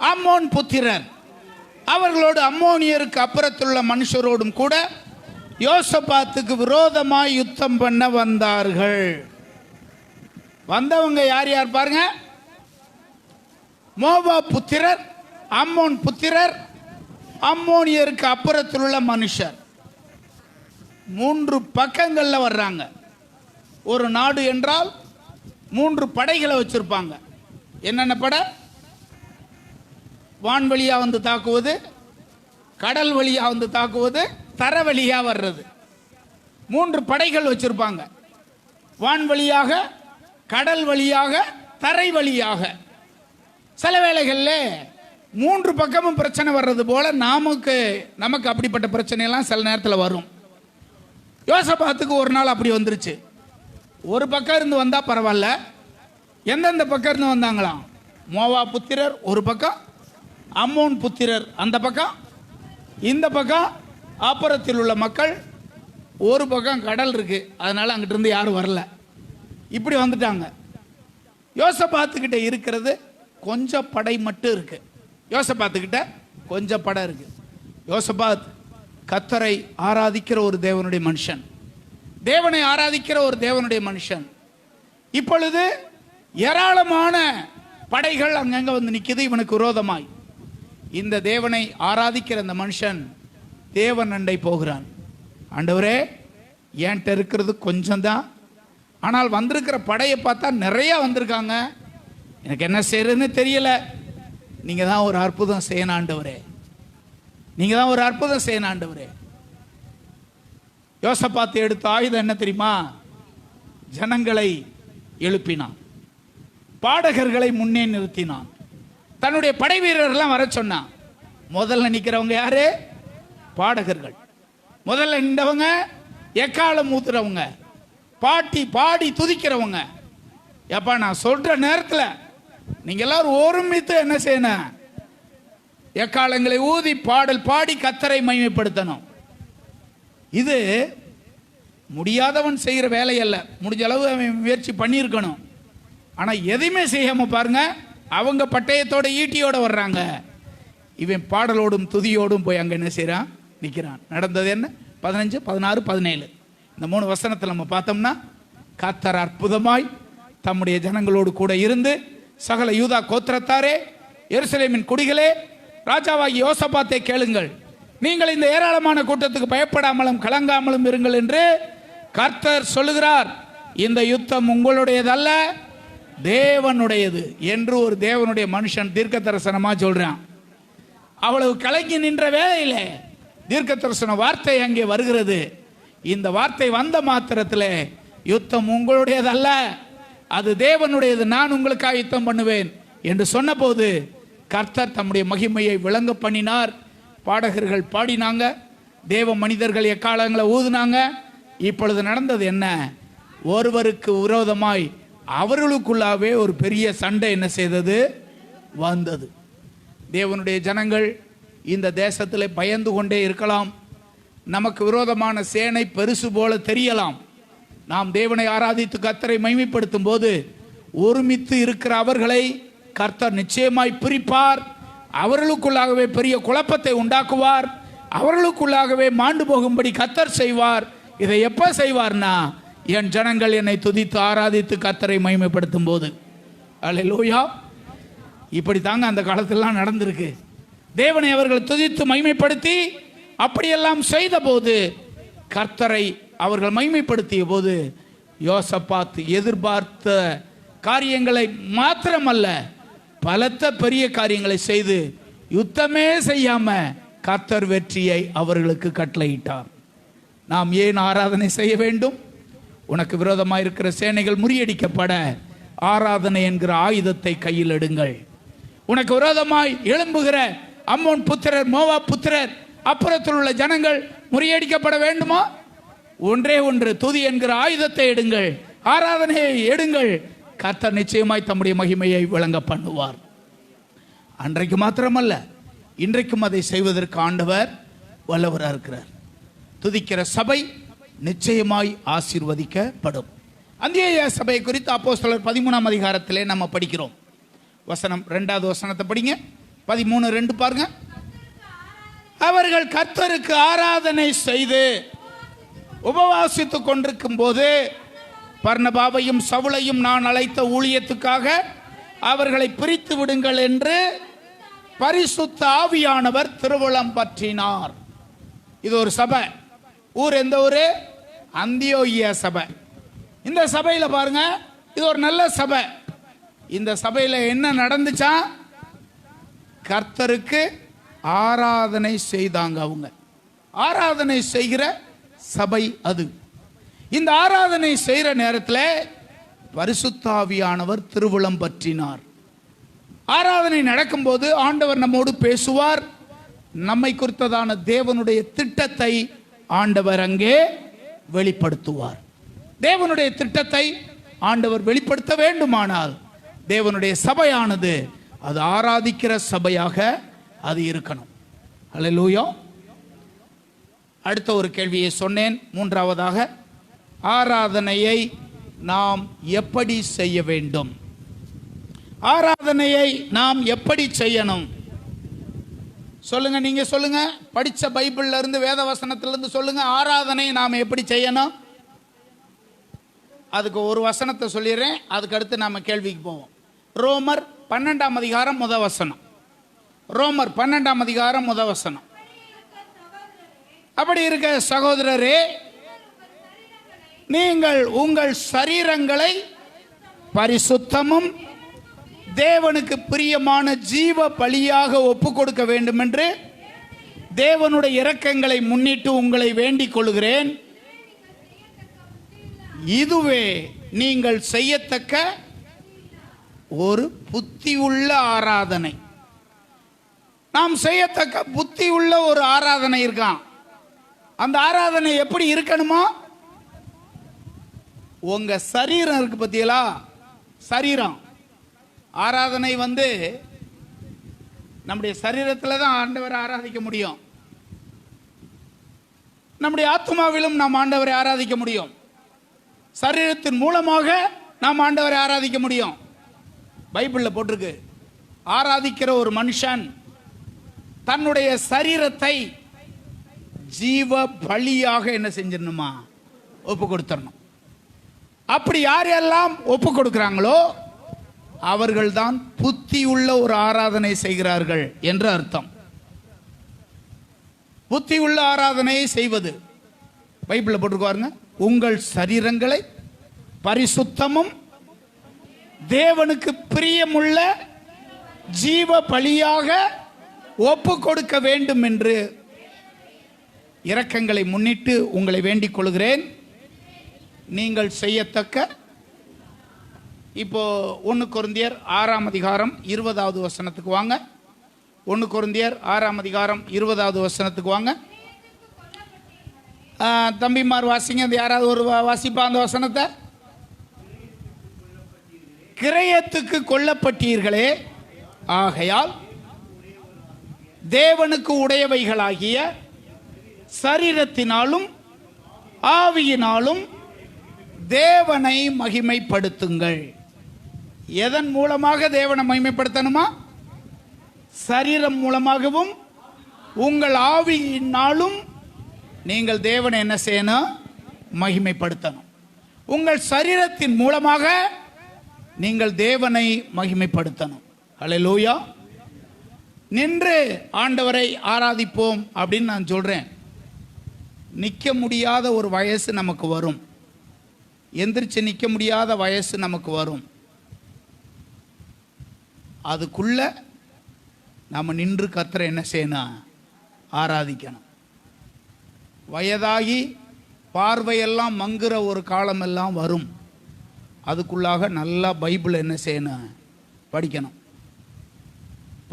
அம்மோன் புத்திரர் அவர்களோடு அம்மோனியருக்கு அப்புறத்துள்ள மனுஷரோடும் கூட யோசபாத்துக்கு விரோதமாய் யுத்தம் பண்ண வந்தார்கள். வந்தவங்க யார் யார் பாருங்க. மோவா புத்திரர், அம்மோன் புத்திரர், அம்மோனியருக்கு அப்புறத்தில் உள்ள மனுஷர். 3 பக்கங்கள்ல வர்றாங்க. ஒரு நாடு என்றால் 3 படைகளை வச்சிருப்பாங்க. என்னென்ன படை? வான்வழியா வந்து தாக்குவது, கடல் வழியா வந்து தாக்குவது, தர வழியா வர்றது. 3 படைகள் வச்சிருப்பாங்க. வான் வழியாக, கடல் வழியாக, தரை வழியாக. சில வேளைகளில் 3 பக்கமும் பிரச்சனை வர்றது போல நமக்கு அப்படிப்பட்ட பிரச்சனை எல்லாம் சில நேரத்தில் வரும். யோசபாத்துக்கு ஒரு நாள் அப்படி வந்துருச்சு. ஒரு பக்கம் இருந்து வந்தா பரவாயில்ல. எந்தெந்த பக்கம் இருந்து வந்தாங்களாம்? மோவா புத்திரர் ஒரு பக்கம், அம்மோன் புத்திரர் அந்த பக்கம், இந்த பக்கம் அப்புறத்தில் உள்ள மக்கள், ஒரு பக்கம் கடல் இருக்கு, அதனால அங்கிட்ட இருந்து யாரும் வரல. இப்படி வந்துட்டாங்க. யோசபாத்துக்கிட்ட இருக்கிறது கொஞ்சம் படை மட்டும் இருக்கு. யோசபாத்துக்கிட்ட கொஞ்சம் படை இருக்கு. யோசபாத் கர்த்தரை ஆராதிக்கிற ஒரு தேவனுடைய மனுஷன், தேவனை ஆராதிக்கிற ஒரு தேவனுடைய மனுஷன். இப்பொழுது ஏராளமான படைகள் அங்கங்க வந்து நிக்குது இவனுக்கு விரோதமாய். இந்த தேவனை ஆராதிக்கிற இந்த மனுஷன் தேவன் அண்டை போகிறான். ஆண்டவரே, என்கிட்ட இருக்கிறது கொஞ்சம் தான், ஆனால் வந்திருக்கிற படையை பார்த்தா நிறைய வந்திருக்காங்க, எனக்கு என்ன செய்யறதுன்னு தெரியல. நீங்க தான் ஒரு அற்புதம் செய்யணும் ஆண்டவரே, நீங்க தான் ஒரு அற்புதம் செய்யணும் ஆண்டவரே. யோசபாத்து எடுத்த ஆயுதம் என்ன தெரியுமா? ஜனங்களை எழுப்பினான், பாடகர்களை முன்னே நிறுத்தினான், தன்னுடைய படை வீரர்கள்லாம் வர சொன்னான். முதல்ல நிற்கிறவங்க யாரு? பாடகர்கள். முதல்ல நின்றவங்க எக்காலம் ஊத்துறவங்க, பாடி துதிக்கிறவங்க. எப்பா, நான் சொல்ற நேரத்தில் நீங்க எல்லாரும் ஒருமித்து என்ன செய்யணும்? எக்காலங்களை ஊதி பாடல் பாடி கர்த்தரை மகிமைப்படுத்தணும். இது முடியாதவன் செய்கிற வேலை அல்ல. முடிஞ்ச அளவு அவன் முயற்சி பண்ணியிருக்கணும். ஆனா எதையுமே செய்யாம பாருங்க, அவங்க பட்டயத்தோட ஈட்டியோட வர்றாங்க, இவன் பாடலோடும் துதியோடும் போய் அங்க என்ன செய்யறான்? நிற்கிறான். நடந்தது என்ன? 15, 16, 17 இந்த 3 வசனத்தில் நம்ம பார்த்தோம்னா, கர்த்தர் அற்புதமாய் தம்முடைய ஜனங்களோடு கூட இருந்து, சகல யூதா கோத்திரத்தாரே, எருசலேமின் குடிகளே, ராஜாவாகி யோசபாத்தை கேளுங்கள், நீங்கள் இந்த ஏராளமான கூட்டத்துக்கு பயப்படாமலும் கலங்காமலும் இருங்கள் என்று கர்த்தர் சொல்லுகிறார். இந்த யுத்தம் உங்களுடையதல்ல, தேவனுடையது என்று ஒரு தேவனுடைய மனுஷன் தீர்க்க தரிசனமா சொல்றான். அவ்வளவு கலங்கி நின்ற வேளையில தீர்க்க தரிசன வார்த்தை அங்கே வருகிறது. இந்த வார்த்தை வந்த மாத்திரத்தில் யுத்தம் உங்களுடையதல்ல, அது தேவனுடையது, நான் உங்களுக்காக யுத்தம் பண்ணுவேன் என்று சொன்னபோது கர்த்தர் தம்முடைய மகிமையை விளங்க பண்ணினார். பாடகர்கள் பாடினாங்க, தேவ மனிதர்கள் எக்காலங்களை ஊதுனாங்க. இப்பொழுது நடந்தது என்ன? ஒருவருக்கு விரோதமாய் அவர்களுக்குள்ளாவே ஒரு பெரிய சண்டை என்ன செய்தது? வந்தது. தேவனுடைய ஜனங்கள் இந்த தேசத்தில் பயந்து கொண்டே இருக்கலாம். நமக்கு விரோதமான சேனை பெருசு போல தெரியலாம். நாம் தேவனை ஆராதித்து கர்த்தரை மகிமைப்படுத்தும் போது ஒருமித்து இருக்கிற அவர்களை கர்த்தர் நிச்சயமாய் பிரிப்பார். அவர்களுக்குள்ளாகவே பெரிய குழப்பத்தை உண்டாக்குவார். அவர்களுக்குள்ளாகவே மாண்டு போகும்படி கர்த்தர் செய்வார். இதை எப்ப செய்வார்னா, என் ஜனங்கள் என்னை துதித்து ஆராதித்து கர்த்தரை மகிமைப்படுத்தும் போது. அல்லேலூயா. இப்படி தாங்க அந்த காலத்திலலாம் நடந்திருக்கு. தேவனை அவர்கள் துதித்து மகிமைப்படுத்தி அப்படியெல்லாம் செய்த போது, கர்த்தரை அவர்கள் மகிமைப்படுத்திய போது, யோசபாத் எதிர்பார்த்த காரியங்களை மாத்திரமல்ல, பலத்த பெரிய காரியங்களை செய்து யுத்தமே செய்யாம கர்த்தர் வெற்றியை அவர்களுக்கு கட்டளையிட்டார். நாம் ஏன் ஆராதனை செய்ய வேண்டும்? உனக்கு விரோதமாக இருக்கிற சேனைகள் முறியடிக்கப்பட ஆராதனை என்கிற ஆயுதத்தை கையில் எடுங்கள். உனக்கு விரோதமாய் எழும்புகிற அம்மோன் புத்திரர், மோவா புத்திரர், அப்புறத்தில் உள்ள ஜனங்கள் முறியடிக்கப்பட வேண்டுமா? ஒன்றே ஒன்று, துதி என்கிற ஆயுதத்தை எடுங்கள், ஆராதனையை எடுங்கள். கர்த்தர் நிச்சயமாய் தம்முடைய மகிமையை விளங்க பண்ணுவார். அன்றைக்கு மாத்திரமல்ல, இன்றைக்கும் அதை செய்வதற்கு ஆண்டவர் வல்லவராக இருக்கிறார். துதிக்கிற சபை நிச்சயமாய் ஆசீர்வதிக்கப்படும். அந்தியோகியா சபை குறித்து அப்போஸ்தலர் 13ஆம் அதிகாரத்திலே நம்ம படிக்கிறோம். வசனம் 2வது வசனத்தை படிங்க. 13:2 பாருங்க. அவர்கள் கர்த்தருக்கு ஆராதனை செய்து உபவாசித்துக் கொண்டிருக்கும் போது, பர்னபாவையும் சவுலையும் நான் அழைத்த ஊழியத்துக்காக அவர்களை பிரித்து விடுங்கள் என்று பரிசுத்த ஆவியானவர் திருவுளம் பற்றினார். இது ஒரு சபை. ஊர் எந்த ஊரு? அந்தியோகியா சபை. இந்த சபையில பாருங்க, இது ஒரு நல்ல சபை. இந்த சபையில என்ன நடந்துச்சா? கர்த்தருக்கு ஆராதனை செய்தாங்க. அவங்க ஆராதனை செய்கிற சபை அது. இந்த ஆராதனை செய்கிற நேரத்தில் பரிசுத்த ஆவியானவர் திருவுளம் பற்றினார். ஆராதனை நடக்கும்போது ஆண்டவர் நம்மோடு பேசுவார். நம்மை குறித்ததான தேவனுடைய திட்டத்தை ஆண்டவர் அங்கே வெளிப்படுத்துவார். தேவனுடைய திட்டத்தை ஆண்டவர் வெளிப்படுத்த வேண்டுமானால் தேவனுடைய சபையானது அது ஆராதிக்கிற சபையாக அது இருக்கணும். அல்லேலூயா. அடுத்த ஒரு கேள்வியை சொன்னேன். 3வதாக, ஆராதனையை நாம் எப்படி செய்ய வேண்டும்? ஆராதனையை நாம் எப்படி செய்யணும்? சொல்லுங்க, நீங்க சொல்லுங்க. படிச்ச பைபிள்ல இருந்து, வேத வசனத்திலிருந்து சொல்லுங்க. ஆராதனை நாம் எப்படி செய்யணும்? அதுக்கு ஒரு வசனத்தை சொல்லிடுறேன், அதுக்கு அடுத்து நாம கேள்விக்கு போவோம். ரோமர் 12ஆம் அதிகாரம் 1 வசனம். ரோமர் 12ஆம் அதிகாரம் 1 வசனம். அப்படி இருக்க சகோதரரே, நீங்கள் உங்கள் சரீரங்களை பரிசுத்தமும் தேவனுக்கு பிரியமான ஜீவ பலியாக ஒப்பு கொடுக்க வேண்டும் என்று தேவனுடைய இரக்கங்களை முன்னிட்டு உங்களை வேண்டிக் கொள்கிறேன். இதுவே நீங்கள் செய்யத்தக்க ஒரு புத்தி உள்ள ஆராதனை. நாம் செய்யத்தக்க புத்தி உள்ள ஒரு ஆராதனை இருக்கான். அந்த ஆராதனை எப்படி இருக்கணுமா? உங்க சரீரம் இருக்கு பத்தியலா, சரீரம். ஆராதனை நம்முடைய சரீரத்தில் தான் ஆண்டவரை ஆராதிக்க முடியும். நம்முடைய ஆத்மாவிலும் நாம் ஆண்டவரை ஆராதிக்க முடியும். சரீரத்தின் மூலமாக நாம் ஆண்டவரை ஆராதிக்க முடியும். பைபிளில் போட்டிருக்கு, ஆராதிக்கிற ஒரு மனுஷன் தன்னுடைய சரீரத்தை ஜீவ பலியாக என்ன செஞ்சிடணுமா? ஒப்பு கொடுத்துடணும். அப்படி யாரெல்லாம் ஒப்பு கொடுக்கிறாங்களோ அவர்கள்தான் புத்தி உள்ள ஒரு ஆராதனை செய்கிறார்கள் என்று அர்த்தம். புத்தி உள்ள ஆராதனையை செய்வது பைபிளில் போட்டிருக்காருங்க. உங்கள் சரீரங்களை பரிசுத்தமும் தேவனுக்கு பிரியமுள்ள ஜீவ பலியாக ஒப்பு கொடுக்க வேண்டும் என்று இரக்கங்களை முன்னிட்டு உங்களை வேண்டிக் கொள்கிறேன். நீங்கள் செய்யத்தக்க, இப்போ 1 கொரிந்தியர் 6ஆம் அதிகாரம் 20வது வசனத்துக்கு வாங்க. 1 கொரிந்தியர் 6ஆம் அதிகாரம் 20வது வசனத்துக்கு வாங்க. தம்பிமார் வாசிங்க. அந்த யாராவது ஒரு வாசிப்பா அந்த வசனத்தை. கிரயத்துக்கு கொல்லப்பட்டீர்களே, ஆகையால் தேவனுக்கு உடையவைகளாகிய சரீரத்தினாலும் ஆவியினாலும் தேவனை மகிமைப்படுத்துங்கள். எதன் மூலமாக தேவனை மகிமைப்படுத்தணுமா? சரீரம் மூலமாகவும் உங்கள் ஆவியினாலும் நீங்கள் தேவனை என்ன செய்யணும்? மகிமைப்படுத்தணும். உங்கள் சரீரத்தின் மூலமாக நீங்கள் தேவனை மகிமைப்படுத்தணும். ஹல்லேலூயா. நின்று ஆண்டவரை ஆராதிப்போம் அப்படின்னு நான் சொல்றேன். நிற்க முடியாத ஒரு வயசு நமக்கு வரும். எந்திரிச்சு நிற்க முடியாத வயசு நமக்கு வரும். அதுக்குள்ள நம்ம நின்று கர்த்தரை என்ன செய்யணும்? ஆராதிக்கணும். வயதாகி பார்வையெல்லாம் மங்குற ஒரு காலமெல்லாம் வரும். அதுக்குள்ளாக நல்லா பைபிள் என்ன செய்யணும்? படிக்கணும்.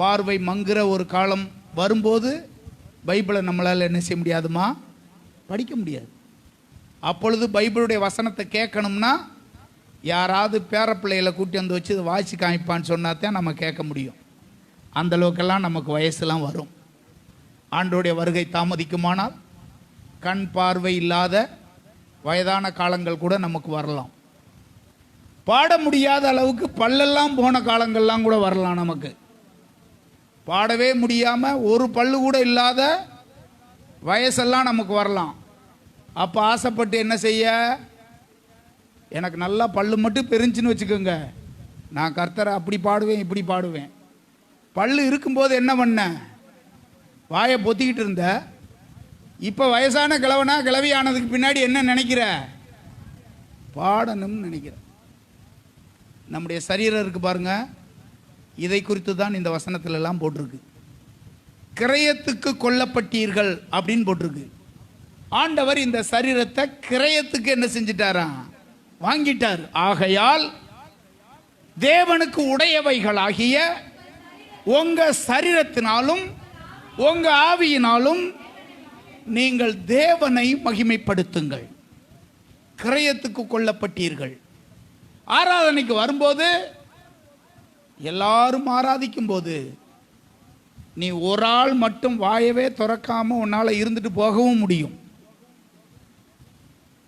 பார்வை மங்குற ஒரு காலம் வரும்போது பைபிளை நம்மளால் என்ன செய்ய முடியாதுமா? படிக்க முடியாது. அப்பொழுது பைபிளுடைய வசனத்தை கேட்கணும்னா யாராவது பேரப்பிள்ளைகளை கூட்டி வந்து வச்சு இதை வாசி காமிப்பான்னு சொன்னாதான் நம்ம கேட்க முடியும். அந்த அளவுக்கெல்லாம் நமக்கு வயசுலாம் வரும். ஆண்டோடைய வருகை தாமதிக்குமானால் கண் பார்வை இல்லாத வயதான காலங்கள் கூட நமக்கு வரலாம். பாட முடியாத அளவுக்கு பல்லெல்லாம் போன காலங்கள்லாம் கூட வரலாம். நமக்கு பாடவே முடியாமல் ஒரு பல்லு கூட இல்லாத வயசெல்லாம் நமக்கு வரலாம். அப்போ ஆசைப்பட்டு என்ன செய்ய? எனக்கு நல்லா பல்லு மட்டும் பெருஞ்சுன்னு வச்சுக்கோங்க, நான் கர்த்தரை அப்படி பாடுவேன் இப்படி பாடுவேன். பல்லு இருக்கும்போது என்ன பண்ண? வாயை பொத்திக்கிட்டு இருந்த. இப்போ வயசான கிழவனா கிழவி ஆனதுக்கு பின்னாடி என்ன நினைக்கிற? பாடணும்னு நினைக்கிற. நம்முடைய சரீரம் இருக்கு பாருங்க, இதை குறித்து தான் இந்த வசனத்துல எல்லாம் போட்டிருக்கு. கிரயத்துக்கு கொல்லப்பட்டீர்கள் அப்படின்னு போட்டிருக்கு. ஆண்டவர் இந்த சரீரத்தை கிரயத்துக்கு என்ன செஞ்சிட்டாரா? வாங்கிட்டார். ஆகையால் தேவனுக்கு உடையவைகளாகிய உங்க சரீரத்தினாலும் உங்க ஆவியினாலும் நீங்கள் தேவனை மகிமைப்படுத்துங்கள். கிரயத்துக்கு கொல்லப்பட்டீர்கள். ஆராதனைக்கு வரும்போது எல்லாரும் ஆராதிக்கும் போது நீ ஒரு ஆள் மட்டும் வாயவே திறக்காம உன்னால இருந்துட்டு போகவும் முடியும்.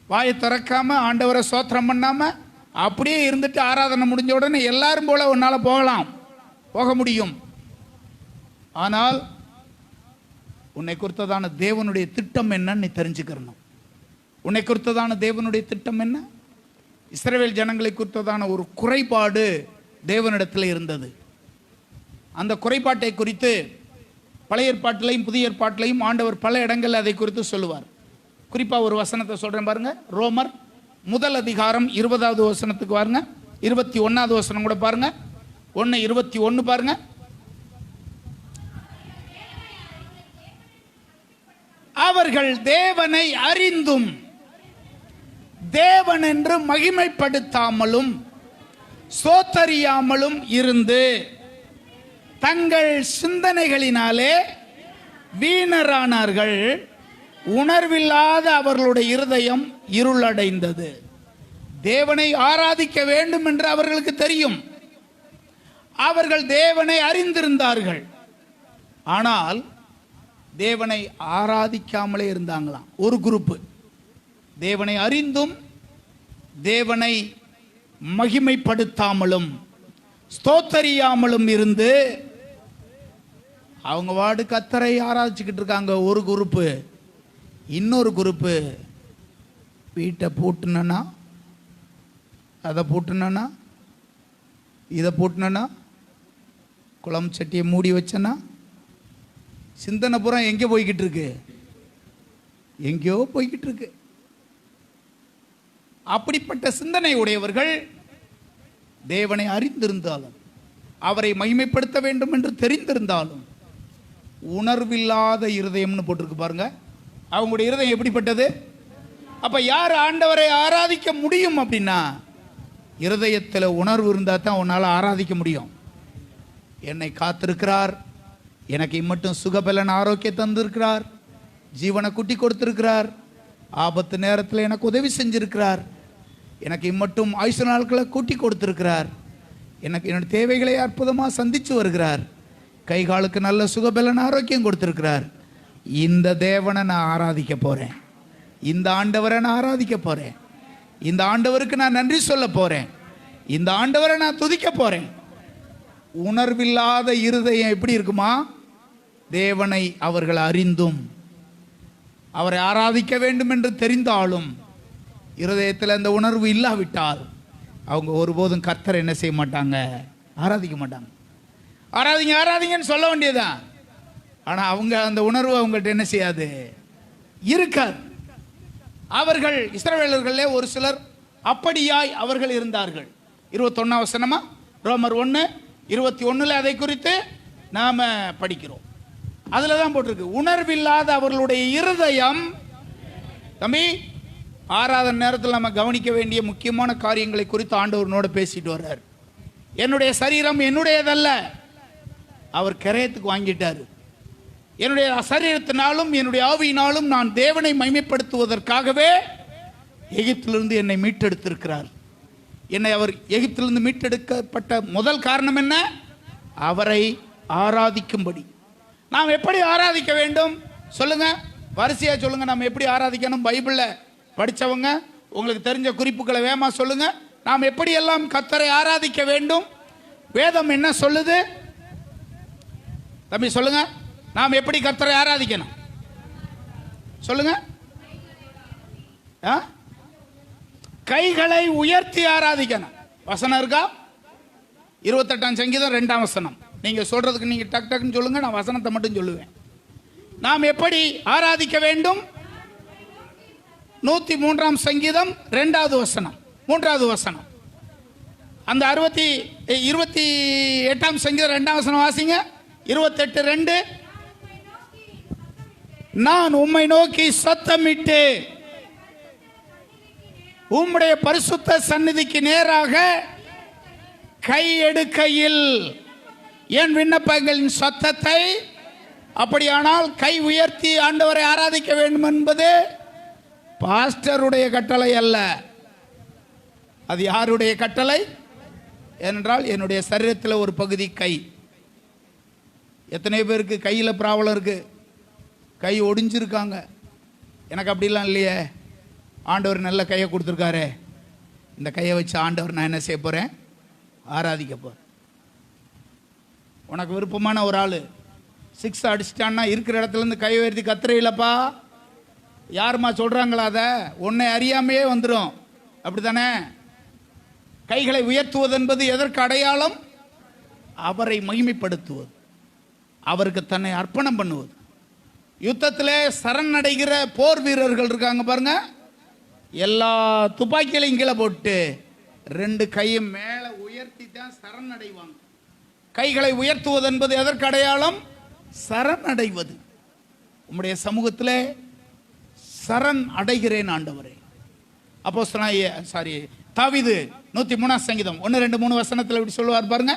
வாயை திறக்காம ஆண்டவரை சோத்திரம் பண்ணாம அப்படியே இருந்துட்டு ஆராதனை முடிஞ்ச உடனே எல்லாரும் போல உன்னால போக முடியும். ஆனால் உன்னை குறித்ததான தேவனுடைய திட்டம் என்னன்னு நீ தெரிஞ்சுக்கணும். உன்னை குறித்ததான தேவனுடைய திட்டம் என்ன? இஸ்ரவேல் ஜனங்களை குறித்ததான ஒரு குறைபாடு தேவனிடத்தில் இருந்தது. அந்த குறைபாட்டை குறித்து பழைய ஏற்பாட்டிலையும் புதிய ஏற்பாட்டிலையும் ஆண்டவர் பல இடங்களில் அதை குறித்து சொல்லுவார். குறிப்பாக ஒரு வசனத்தை சொல்றேன் பாருங்க. ரோமர் 1 வசனத்துக்கு பாருங்க. 21 வசனம் கூட பாருங்க. 1:21 பாருங்க. அவர்கள் தேவனை அறிந்தும் தேவன் என்று மகிமைப்படுத்தாமலும் சோத்தறியாமலும் இருந்து தங்கள் சிந்தனைகளினாலே வீணரானார்கள். உணர்வில்லாத அவர்களுடைய இருதயம் இருளடைந்தது. தேவனை ஆராதிக்க வேண்டும் என்று அவர்களுக்கு தெரியும். அவர்கள் தேவனை அறிந்திருந்தார்கள். ஆனால் தேவனை ஆராதிக்காமலே இருந்தாங்களாம். ஒரு குரூப் தேவனை அறிந்தும் தேவனை மகிமைப்படுத்தாமலும் ஸ்தோத்தரியாமலும் இருந்து அவங்க வாடு கர்த்தரை ஆராதிச்சுக்கிட்டு இருக்காங்க. ஒரு குரூப்பு. இன்னொரு குரூப்பு வீட்டை பூட்டுனா அதை பூட்டுனா இதை பூட்டுனா குளம் சட்டியை மூடி வச்சனா சிந்தனை புறம் எங்கே போய்கிட்டு இருக்கு? எங்கேயோ போய்கிட்டு இருக்கு. அப்படிப்பட்ட சிந்தனை உடையவர்கள் தேவனை அறிந்திருந்தாலும் அவரை மகிமைப்படுத்த வேண்டும் என்று தெரிந்திருந்தாலும் உணர்வில்லாத இருதயம்னு போட்டிருக்கு பாருங்க. அவங்களுடைய இருதயம் எப்படிப்பட்டது? அப்ப யார் ஆண்டவரை ஆராதிக்க முடியும் அப்படின்னா, இருதயத்தில் உணர்வு இருந்தால் தான் உன்னால் ஆராதிக்க முடியும். என்னை காத்திருக்கிறார், எனக்கு இம்மட்டும் சுகபலன் ஆரோக்கியம் தந்திருக்கிறார், ஜீவனை குட்டி கொடுத்திருக்கிறார், ஆபத்து நேரத்தில் எனக்கு உதவி செஞ்சிருக்கிறார், எனக்கு இம்மட்டும் ஆயுசு நாட்களை கூட்டி கொடுத்திருக்கிறார், எனக்கு என்னோட தேவைகளை அற்புதமாக சந்தித்து வருகிறார், கை காலுக்கு நல்ல சுகபலன் ஆரோக்கியம் கொடுத்திருக்கிறார். இந்த தேவனை நான் ஆராதிக்க போறேன். இந்த ஆண்டவரை நான் ஆராதிக்க போறேன். இந்த ஆண்டவருக்கு நான் நன்றி சொல்ல போறேன். இந்த ஆண்டவரை நான் துதிக்க போறேன். உணர்வில்லாத இருதயம் எப்படி இருக்குமா? தேவனை அவர்கள் அறிந்தும் அவரை ஆராதிக்க வேண்டும் என்று தெரிந்தாலும் இருதயத்தில் அந்த உணர்வு இல்லாவிட்டால் அவங்க ஒருபோதும் கர்த்தரை என்ன செய்ய மாட்டாங்க, ஆராதிக்க மாட்டாங்க. ஆராதிங்க ஆராதிங்கன்னு சொல்ல வேண்டியதுதான். ஆனால் அவங்க அந்த உணர்வு அவங்கள்ட்ட என்ன செய்யாது, இருக்காது. அவர்கள் இஸ்ரவேலர்களே ஒரு சிலர் அப்படியாய் அவர்கள் இருந்தார்கள். 21 வசனமா, ரோமர் 1:21 அதை குறித்து நாம் படிக்கிறோம். அதில் தான் போட்டிருக்கு, உணர்வில்லாத அவர்களுடைய இருதயம். தம்பி, ஆராதனை நேரத்தில் நம்ம கவனிக்க வேண்டிய முக்கியமான காரியங்களை குறித்து ஆண்டவரோட பேசிட்டு வர்றார். என்னுடைய சரீரம் என்னுடையதல்ல, அவர் கிரயத்துக்கு வாங்கிட்டார். என்னுடைய சரீரத்தினாலும் என்னுடைய ஆவியினாலும் நான் தேவனை மகிமைப்படுத்துவதற்காகவே எகிப்திலிருந்து என்னை மீட்டெடுத்திருக்கிறார். என்னை அவர் எகிப்திலிருந்து மீட்டெடுக்கப்பட்ட முதல் காரணம் என்ன? அவரை ஆராதிக்கும்படி. நாம் எப்படி ஆராதிக்க வேண்டும் சொல்லுங்க, வரிசையா சொல்லுங்க. நாம் எப்படி ஆராதிக்கணும்? பைபிளில் படித்தவங்க உங்களுக்கு தெரிஞ்ச குறிப்புகளை வேகமா சொல்லுங்க. நாம் எப்படி எல்லாம் கர்த்தரை ஆராதிக்க வேண்டும்? வேதம் என்ன சொல்லுது தம்பி சொல்லுங்க. நாம் எப்படி கர்த்தரை ஆராதிக்கணும் சொல்லுங்க. கைகளை உயர்த்தி ஆராதிக்கணும். வசனம் இருக்கா? 28 சங்கீதம் 2 வசனம். நீங்க சொல்றதுக்கு நீங்க டக் டக்குன்னு சொல்லுங்க, நான் வசனத்தை மட்டும் சொல்லுவேன். நாம் எப்படி ஆராதிக்க வேண்டும்? 103 சங்கீதம் 2வது வசனம், 3வது வசனம். அந்த 28 சங்கீதம் 2 வசனம் வாசிங்க. 28:2, நான் உம்மை நோக்கி சத்தமிட்டு உம்முடைய பரிசுத்த சந்நிதிக்கு நேராக கை எடுக்கையில் என் விண்ணப்பங்களின் சத்தத்தை. அப்படியானால் கை உயர்த்தி ஆண்டவரை ஆராதிக்க வேண்டும் என்பது பாஸ்டருடைய கட்டளை அல்ல. அது யாருடைய கட்டளை என்றால், என்னுடைய சரீரத்தில் ஒரு பகுதி கை. எத்தனை பேருக்கு கையில் ப்ராப்ளம் இருக்கு? கை ஒடிஞ்சிருக்காங்க. எனக்கு அப்படிலாம் இல்லையே, ஆண்டவர் நல்ல கையை கொடுத்துருக்காரு. இந்த கையை வச்சு ஆண்டவர் நான் என்ன செய்ய போகிறேன்? ஆராதிக்க போகிறேன். உனக்கு விருப்பமான ஒரு ஆள் 6 அடிச்சிட்டான்னா இருக்கிற இடத்துலேருந்து கை உயர்த்தி கத்துறையிலப்பா, யாருமா சொல்கிறாங்களா? அதை உன்னை அறியாமையே வந்துடும். அப்படி தானே? கைகளை உயர்த்துவது என்பது எதற்கு அடையாளம்? அவரை மகிமைப்படுத்துவது, அவருக்கு தன்னை அர்ப்பணம் பண்ணுவது. யுத்தத்திலே சரணடைகிற போர் வீரர்கள் இருக்காங்க பாருங்க, எல்லா துப்பாக்கிகளையும் கீழே போட்டு 2 கையும் மேலே உயர்த்தி தான் சரணடைவாங்க. கைகளை உயர்த்துவது என்பது எதற்கு அடையாளம்? சரணடைவது. உம்முடைய சமூகத்தில் சரண் அடைகிறேன் ஆண்டவரே. தாவீது 103 சங்கீதம் 1, 2, 3 வசனத்தில் இப்படி சொல்லுவார் பாருங்க.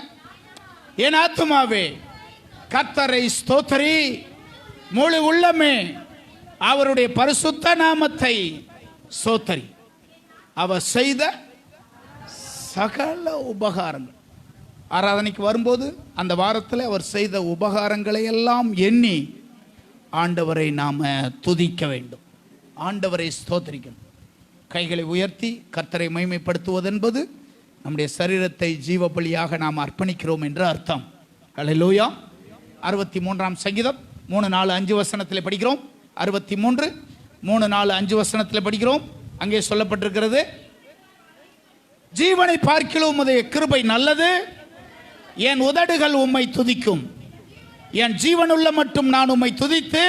என் ஆத்துமாவே கர்த்தரை ஸ்தோத்திரி, முழு உள்ளமே அவருடைய பரிசுத்த நாமத்தை ஸ்தோத்திரி. அவர் செய்த சகல உபகாரங்கள். ஆராதனைக்கு வரும்போது அந்த வாரத்தில் அவர் செய்த உபகாரங்களை எல்லாம் எண்ணி ஆண்டவரை நாம துதிக்க வேண்டும், ஆண்டவரை ஸ்தோத்திரிக்கணும். கைகளை உயர்த்தி கர்த்தரை மகிமைப்படுத்துவது என்பது நம்முடைய சரீரத்தை ஜீவ பலியாக நாம் அர்ப்பணிக்கிறோம் என்று அர்த்தம். அல்லேலூயா. 63 சங்கீதம் 3, 4, 5 வசனத்தில் படிக்கிறோம். 63, 3, 4, 5 வசனத்தில் படிக்கிறோம். அங்கே சொல்லப்பட்டிருக்கிறது, ஜீவனை பார்க்கிலும் உம்முடைய கிருபை நல்லது, என் உதடுகள் உம்மை துதிக்கும், என் ஜீவனுள்ள மட்டும் நான் உம்மை துதித்து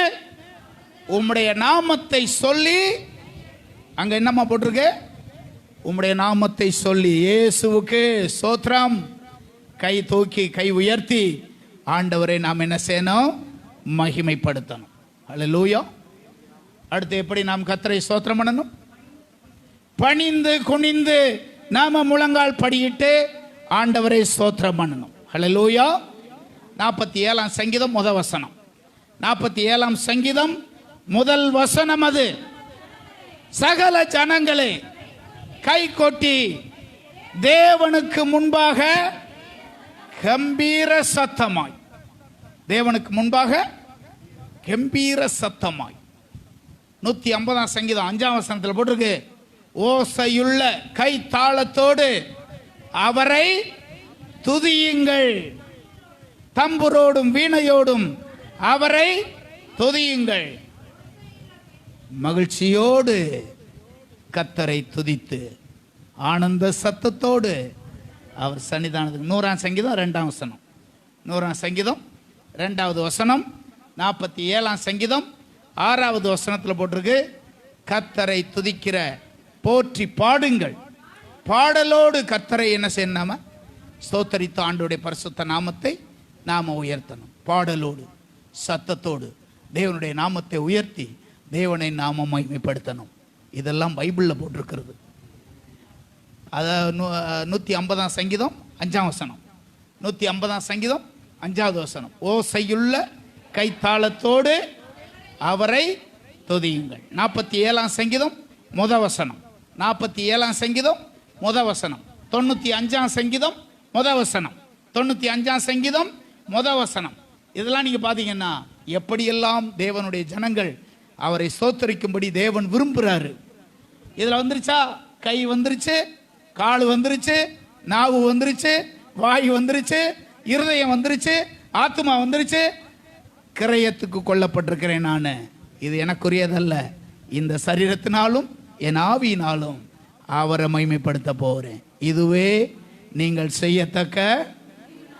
உம்முடைய நாமத்தை சொல்லி. அங்க என்னம்மா போட்டிருக்கு? உம்முடைய நாமத்தை சொல்லி. இயேசுவுக்கு ஸ்தோத்திரம். கை தூக்கி கை உயர்த்தி ஆண்டவரை நாம் என்ன செய்யணும்? மகிமைப்படுத்தணும். அல்லேலூயா. அடுத்து எப்படி நாம் கர்த்தரை ஸ்தோத்திரம் பண்ணணும்? பணிந்து குனிந்து நாம முழங்கால் படியிட்டு ஆண்டவரை ஸ்தோத்திரம் பண்ணணும். அல்லேலூயா. 47 சங்கீதம் 1 வசனம். 47 சங்கீதம் 1 வசனம். அது சகல ஜனங்களே கை கொட்டி தேவனுக்கு முன்பாக கம்பீர சத்தமாய், தேவனுக்கு முன்பாக கம்பீர சத்தமாய். 150 சங்கீதம் 5 வசனத்தில் போட்டிருக்கு, ஓசையுள்ள கை தாளத்தோடு அவரை துதியுங்கள், தம்புரோடும் வீணையோடும் அவரை துதியுங்கள். மகிழ்ச்சியோடு கர்த்தரை துதித்து ஆனந்த சத்தத்தோடு அவர் சன்னிதானத்துக்கு. 100ஆம் சங்கீதம் 2ஆம் வசனம், 100ஆம் சங்கீதம் 2வது வசனம், 47ஆம் சங்கீதம் 6வது வசனத்தில் போட்டிருக்கு, கர்த்தரை துதிக்கிற போற்றி பாடுங்கள். பாடலோடு கர்த்தரை என்ன செய்யணும்? ஸ்தோத்தரித்து ஆண்டவருடைய பரிசுத்த நாமத்தை நாம உயர்த்தணும். பாடலோடு சத்தத்தோடு தேவனுடைய நாமத்தை உயர்த்தி தேவனை நாம மகிமைப்படுத்தணும். இதெல்லாம் பைபிளில் போட்டிருக்கிறது. அதாவது 150ஆம் சங்கீதம் 5ஆம் வசனம், 150ஆம் சங்கீதம் 5வது வசனம், ஓசையுள்ள கைத்தாளத்தோடு அவரை துதியுங்கள். 47ஆம் சங்கீதம் வசனம், 47ஆம் சங்கீதம் வசனம், 95ஆம் சங்கீதம் வசனம், 95ஆம் சங்கீதம் வசனம். இதெல்லாம் நீங்க பாத்தீங்கன்னா எப்படியெல்லாம் தேவனுடைய ஜனங்கள் அவரை ஸ்தோத்தரிக்கும்படி தேவன் விரும்புகிறாரு. இதுல வந்துருச்சா? கை வந்துருச்சு, கால் வந்துருச்சு, நாவு வந்துருச்சு, வாய் வந்துருச்சு, இருதயம் வந்துருச்சு, ஆத்மா வந்துருச்சு. கிரயத்துக்கு கொல்லப்பட்டிருக்கிறேன் நான். இது எனக்குரியதல்ல. இந்த சரீரத்தினாலும் என் ஆவியினாலும் அவரை மகிமைப்படுத்த போகிறேன். இதுவே நீங்கள் செய்யத்தக்க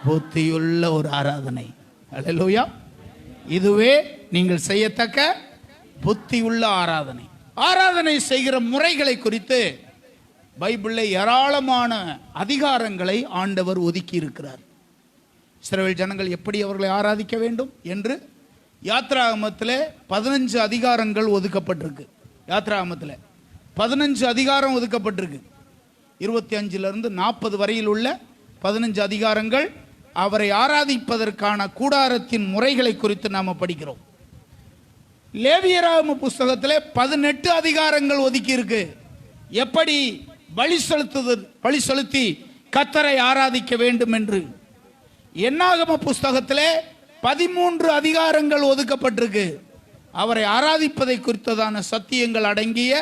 புத்தியுள்ள ஒரு ஆராதனை. அல்லேலூயா. இதுவே நீங்கள் செய்யத்தக்க புத்தியுள்ள ஆராதனை. ஆராதனை செய்கிற முறைகளை குறித்து பைபிளில் ஏராளமான அதிகாரங்களை ஆண்டவர் ஒதுக்கி இருக்கிறார். இஸ்ரவேல் ஜனங்கள் எப்படி அவர்களை ஆராதிக்க வேண்டும் என்று யாத்ராகமத்தில் 15 அதிகாரங்கள் ஒதுக்கப்பட்டிருக்கு. யாத்ராகமத்தில் 15 அதிகாரம் ஒதுக்கப்பட்டிருக்கு. 25லிருந்து 40 வரையில் உள்ள 15 அதிகாரங்கள் அவரை ஆராதிப்பதற்கான கூடாரத்தின் முறைகளை குறித்து நாம் படிக்கிறோம். லேவியராகம புஸ்தகத்தில் 18 அதிகாரங்கள் ஒதுக்கி இருக்கு. எப்படி பலி செலுத்தி கர்த்தரை ஆராதிக்க வேண்டும் என்று. என்னாகம புஸ்தகத்திலே 13 அதிகாரங்கள் ஒதுக்கப்பட்டிருக்கு. அவரை ஆராதிப்பதை குறித்ததான சத்தியங்கள் அடங்கிய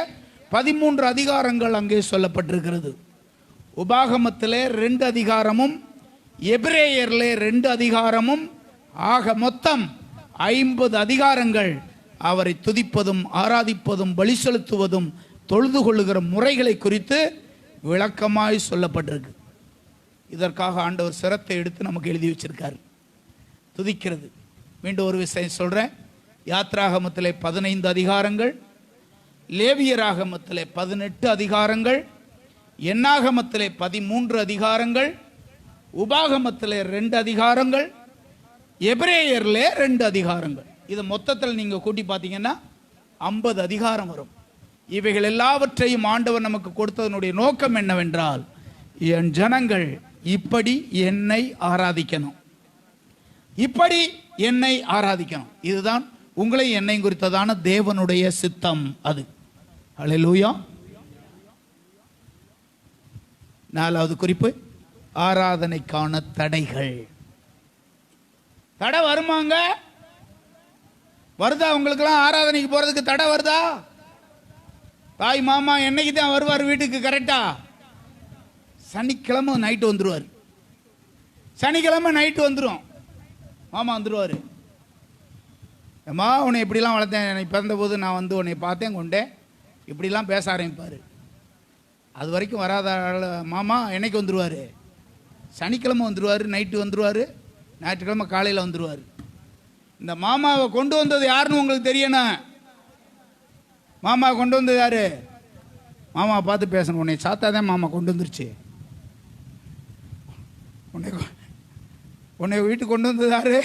13 அதிகாரங்கள் அங்கே சொல்லப்பட்டிருக்கிறது. உபாகமத்திலே 2 அதிகாரமும் எபிரேயர்லே 2 அதிகாரமும் ஆக மொத்தம் 50 அதிகாரங்கள் அவரை துதிப்பதும் ஆராதிப்பதும் பலி செலுத்துவதும் தொழுது கொள்ளுகிற முறைகளை குறித்து விளக்கமாய் சொல்லப்பட்டிருக்கு. இதற்காக ஆண்டவர் சிரத்தை எடுத்து நமக்கு எழுதி வச்சிருக்காரு. துதிக்கிறது. மீண்டும் ஒரு விஷயம் சொல்றேன். யாத்ராகமத்திலே 15 அதிகாரங்கள், லேவியராகமத்திலே 18 அதிகாரங்கள், என்னாகமத்திலே 13 அதிகாரங்கள், உபாகமத்திலே 2 அதிகாரங்கள், எபிரேயர்லே 2 அதிகாரங்கள். இது மொத்தத்தில் நீங்க கூட்டி பார்த்தீங்கன்னா 50 அதிகாரம் வரும். இவைகள் எல்லாவற்றையும் ஆண்டவர் நமக்கு கொடுத்ததனுடைய நோக்கம் என்னவென்றால், என் ஜனங்கள் இப்படி என்னை ஆராதிக்கணும், இப்படி என்னை ஆராதிக்கணும். இதுதான் உங்களை என்னை குறித்ததான தேவனுடைய சித்தம். அது அல்லேலூயா. 4வது குறிப்பு, ஆராதனைக்கான தடைகள். தடை வருமாங்க? வருதா? உங்களுக்கெல்லாம் ஆராதனைக்கு போறதுக்கு தடை வருதா? தாய் மாமா என்னைக்கு தான் வருவார் வீட்டுக்கு? கரெக்டா சனிக்கிழமை நைட்டு வந்துருவார். சனிக்கிழமை நைட்டு வந்துடும். மாமா வந்துடுவார். அம்மா உன்னை இப்படிலாம் வளர்த்தேன், எனக்கு பிறந்த போது நான் வந்து உன்னை பார்த்தேன் கொண்டேன், இப்படிலாம் பேச ஆரம்பிப்பார். அது வரைக்கும் வராத மாமா என்னைக்கு வந்துடுவார்? சனிக்கிழமை வந்துடுவார், நைட்டு வந்துடுவார், ஞாயிற்றுக்கிழமை காலையில் வந்துடுவார். இந்த மாமாவை கொண்டு வந்தது யாருன்னு உங்களுக்கு தெரியணும். மாமா கொண்டு வந்தது யாரு? மாமாவை பார்த்து பேசணும். உன்னை சாத்தாதான் மாமா கொண்டு வந்துருச்சு. உன்னை வீட்டுக்கு கொண்டு வந்தது யாரு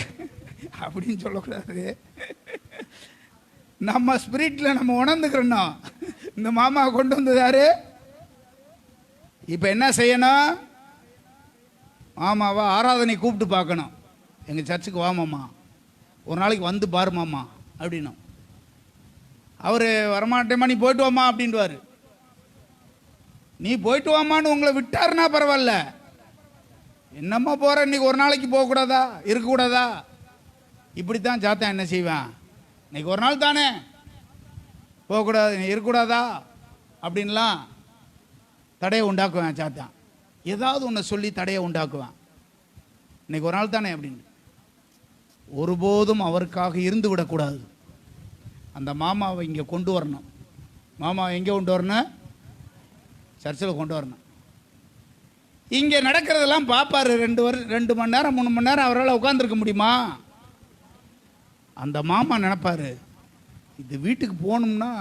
அப்படின்னு சொல்லக்கூடாது. நம்ம ஸ்பிரிட்ல நம்ம உணர்ந்துக்கிறோம்னா இந்த மாமாவை கொண்டு வந்தது யாரு? இப்ப என்ன செய்யணும்? மாமாவா ஆராதனை கூப்பிட்டு பார்க்கணும். எங்க சர்ச்சுக்கு வா மாமா, ஒரு நாளைக்கு வந்து பாரு மாமா அப்படின்னும். அவர் வரமாட்டேமா, நீ போயிட்டு வாமா அப்படின்வாரு. நீ போயிட்டு வாமான்னு உங்களை விட்டாருன்னா பரவாயில்ல. என்னம்மா போற, இன்னைக்கு ஒரு நாளைக்கு போகக்கூடாதா, இருக்கக்கூடாதா? இப்படித்தான் சாத்தான் என்ன செய்வேன், இன்னைக்கு ஒரு நாள் தானே போகக்கூடாது, இருக்கக்கூடாதா அப்படின்லாம் தடையை உண்டாக்குவேன். சாத்தான் ஏதாவது ஒன்று சொல்லி தடையை உண்டாக்குவேன். இன்னைக்கு ஒரு நாள் தானே அப்படின்னு. ஒருபோதும் அவருக்காக இருந்து விடக்கூடாது. அந்த மாமாவை இங்கே கொண்டு வரணும். மாமாவை எங்கே கொண்டு வரணும்? சர்ச்சில் கொண்டு வரணும். இங்கே நடக்கிறதெல்லாம் பார்ப்பாரு. 2 மணி நேரம் 3 மணி நேரம் அவரால் உட்காந்துருக்க முடியுமா? அந்த மாமா நினைப்பாரு, இது வீட்டுக்கு போகணும்னா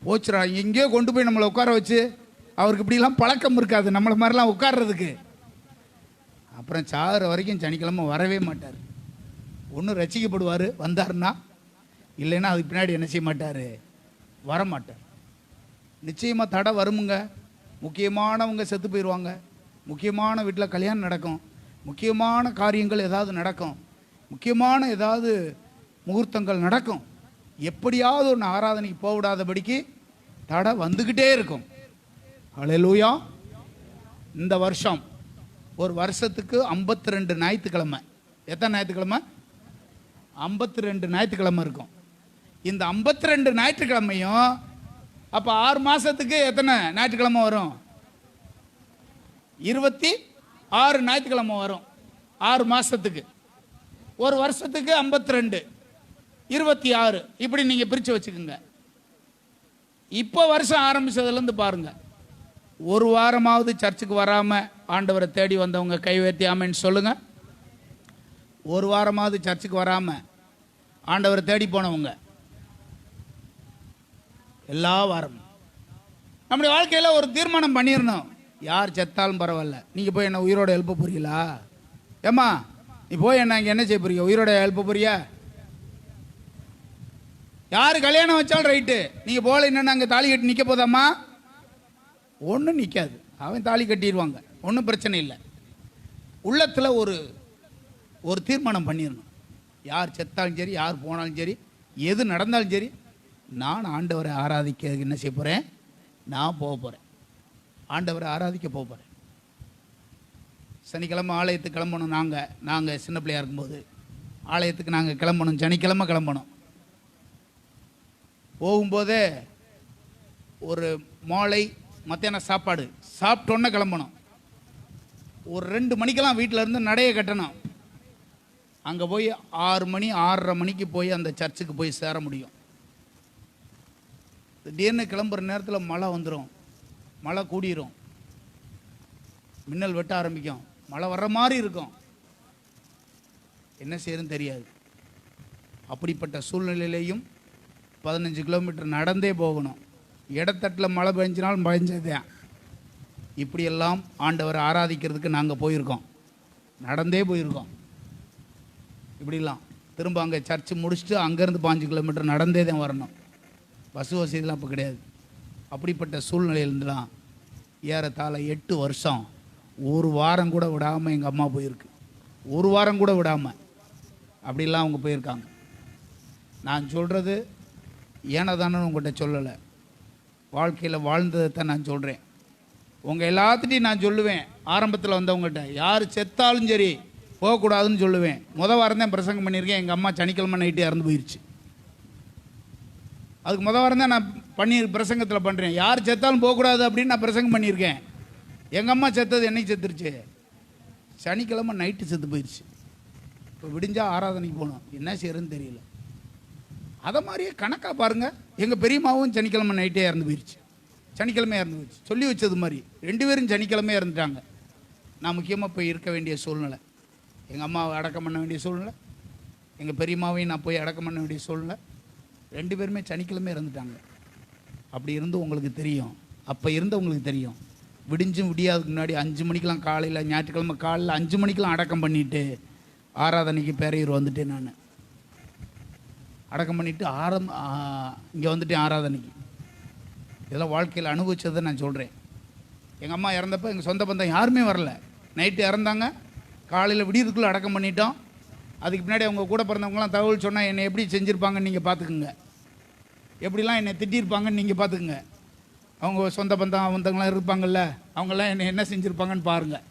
போச்சுரா, எங்கேயோ கொண்டு போய் நம்மளை உட்கார வச்சு, அவருக்கு இப்படிலாம் பழக்கம் இருக்காது நம்மளை மாதிரிலாம் உட்கார்றதுக்கு. அப்புறம் சாகிற வரைக்கும் சனிக்கிழமை வரவே மாட்டார். ஒன்று ரசிக்கப்படுவார் வந்தார்னா, இல்லைன்னா அதுக்கு பின்னாடி என்ன செய்ய மாட்டார், வரமாட்டார். நிச்சயமாக தடை வருமுங்க. முக்கியமானவங்க செத்து போயிடுவாங்க, முக்கியமான வீட்டில் கல்யாணம் நடக்கும், முக்கியமான காரியங்கள் ஏதாவது நடக்கும், முக்கியமான ஏதாவது முகூர்த்தங்கள் நடக்கும். எப்படியாவது ஒன்று ஆராதனைக்கு போவிடாதபடிக்கு தடை வந்துக்கிட்டே இருக்கும். ஹல்லேலூயா. இந்த வருஷம் ஒரு வருஷத்துக்கு 52 ஞாயிற்றுக்கிழமை. எத்தனை ஞாயிற்றுக்கிழமை? 52 ஞாயிற்றுக்கிழமை இருக்கும். இந்த 52 ஞாயிற்றுக்கிழமையும் அப்போ 6 மாதத்துக்கு எத்தனை ஞாயிற்றுக்கிழமை வரும்? 26 ஞாயிற்றுக்கிழமை வரும் 6 மாதத்துக்கு. ஒரு வருஷத்துக்கு 52, 26 இப்படி நீங்கள் பிரித்து வச்சுக்கோங்க. இப்போ வருஷம் ஆரம்பித்ததுலேருந்து பாருங்கள், ஒரு வாரமாவது சர்ச்சுக்கு வராமல் ஆண்டவரை தேடி வந்தவங்க கை உயர்த்தி ஆமென்னு சொல்லுங்கள். ஒரு வாரமாவது சர்ச்சுக்கு வராமல் ஆண்டவரை தேடி போனவங்க எல்லா வாரமும். நம்முடைய வாழ்க்கையில் ஒரு தீர்மானம் பண்ணிடணும், யார் செத்தாலும் பரவாயில்ல, நீங்கள் போய் என்ன உயிரோட எழுப்ப போறீங்களா? ஏம்மா நீ போய் என்ன இங்கே என்ன செய்ய போறீங்க, உயிரோட எழுப்ப போறியா? யார் கல்யாணம் வச்சாலும் ரைட்டு, நீங்கள் போகல என்னென்ன அங்கே தாலி கட்டி நிற்க போதாம்மா? ஒன்றும் நிற்காது, அவன் தாலி கட்டிடுவாங்க, ஒன்றும் பிரச்சனை இல்லை. உள்ளத்தில் ஒரு தீர்மானம் பண்ணிடணும், யார் செத்தாலும் சரி, யார் போனாலும் சரி, எது நடந்தாலும் சரி, நான் ஆண்டவரை ஆராதிக்க என்ன செய்ய போகிறேன், நான் போக போகிறேன், ஆண்டவரை ஆராதிக்க போக போகிறேன். சனிக்கிழமை ஆலயத்துக்கு கிளம்பணும். நாங்கள் சின்ன பிள்ளையாக இருக்கும்போது ஆலயத்துக்கு நாங்கள் கிளம்பணும், சனிக்கிழமை கிளம்பணும். போகும்போதே ஒரு மாலை மத்தியானம் சாப்பாடு சாப்பிட்டோன்னே கிளம்பணும். ஒரு 2 மணிக்கெல்லாம் வீட்டில் இருந்து நடைய கட்டணும். அங்கே போய் 6 மணி 6:30 மணிக்கு போய் அந்த சர்ச்சுக்கு போய் சேர முடியும். திடீர்னு கிளம்புற நேரத்தில் மழை வந்துடும், மழை கூடிரும், மின்னல் வெட்ட ஆரம்பிக்கும், மழை வர்ற மாதிரி இருக்கும், என்ன செய்யறதுன்னு தெரியாது. அப்படிப்பட்ட சூழ்நிலையிலையும் 15 கிலோமீட்டர் நடந்தே போகணும். இடத்தட்டில் மழை பெஞ்சினாலும் பெஞ்சதேன். இப்படியெல்லாம் ஆண்டவரை ஆராதிக்கிறதுக்கு நாங்கள் போயிருக்கோம், நடந்தே போயிருக்கோம். இப்படிலாம் திரும்ப அங்கே சர்ச்சு முடிச்சுட்டு அங்கேருந்து 5 கிலோமீட்டர் நடந்தே தான் வரணும். பஸ் வசதிலாம் இப்போ கிடையாது. அப்படிப்பட்ட சூழ்நிலையிலேருந்துலாம் ஏறத்தாழ 8 வருஷம் ஒரு வாரம் கூட விடாமல் எங்கள் அம்மா போயிருக்கு. ஒரு வாரம் கூட விடாமல் அப்படிலாம் அவங்க போயிருக்காங்க. நான் சொல்கிறது ஏனதானு உங்கள்கிட்ட சொல்லலை, வாழ்க்கையில் வாழ்ந்ததைத்தான் நான் சொல்கிறேன். உங்கள் எல்லாத்துட்டையும் நான் சொல்லுவேன், ஆரம்பத்தில் வந்தவங்ககிட்ட யார் செத்தாலும் சரி போகக்கூடாதுன்னு சொல்லுவேன். வாரம் தான் பிரசங்கம் பண்ணியிருக்கேன். எங்கள் அம்மா சனிக்கிழமை நைட்டு இறந்து போயிடுச்சு. அதுக்கு வாரம் தான் நான் பிரசங்கத்தில் பண்ணுறேன், யார் செத்தாலும் போகக்கூடாது அப்படின்னு நான் பிரசங்கம் பண்ணியிருக்கேன். எங்கள் அம்மா செத்தது என்னைக்கு செத்துருச்சு? சனிக்கிழமை நைட்டு செத்து போயிடுச்சு. இப்போ விடிஞ்சால் ஆராதனைக்கு போகணும், என்ன செய்யறதுன்னு தெரியல. அதை மாதிரியே கணக்காக பாருங்கள், எங்கள் பெரியம்மாவும் சனிக்கிழமை நைட்டே இறந்து போயிடுச்சு, சனிக்கிழமை இறந்து போயிடுச்சு. சொல்லி வச்சது மாதிரி 2 பேரும் சனிக்கிழமை இறந்துட்டாங்க. நான் முக்கியமாக போய் இருக்க வேண்டிய சூழ்நிலை, எங்கள் அம்மாவை அடக்கம் பண்ண வேண்டிய சூழ்நிலை, எங்கள் பெரியம்மாவையும் நான் போய் அடக்கம் பண்ண வேண்டிய சூழ்நிலை. 2 பேருமே சனிக்கிழமை இறந்துட்டாங்க. அப்படி இருந்து உங்களுக்கு தெரியும், அப்போ இருந்தவங்களுக்கு தெரியும், விடிஞ்சும் விடியாதுக்கு முன்னாடி 5 மணிக்கெலாம் காலையில், ஞாயிற்றுக்கிழமை காலையில் 5 மணிக்கெலாம் அடக்கம் பண்ணிவிட்டு ஆராதனைக்கு பேரையூர் வந்துட்டேன். நான் அடக்கம் பண்ணிவிட்டு இங்கே வந்துட்டேன் ஆராதனைக்கு. இதெல்லாம் வாழ்க்கையில் அனுபவிச்சதை நான் சொல்கிறேன். எங்கள் அம்மா இறந்தப்போ எங்கள் சொந்த பந்தம் யாருமே வரல. நைட்டு இறந்தாங்க, காலையில் விடியதுக்குள்ளே அடக்கம் பண்ணிட்டோம். அதுக்கு பின்னாடி அவங்க கூட பிறந்தவங்களாம் தகவல் சொன்னால் என்னை எப்படி செஞ்சுருப்பாங்கன்னு நீங்கள் பார்த்துக்குங்க, எப்படிலாம் என்னை திட்டிருப்பாங்கன்னு நீங்கள் பார்த்துக்குங்க. அவங்க சொந்த பந்தம் அவங்களாம் இருப்பாங்கள்ல, அவங்களாம் என்னை என்ன செஞ்சுருப்பாங்கன்னு பாருங்கள்.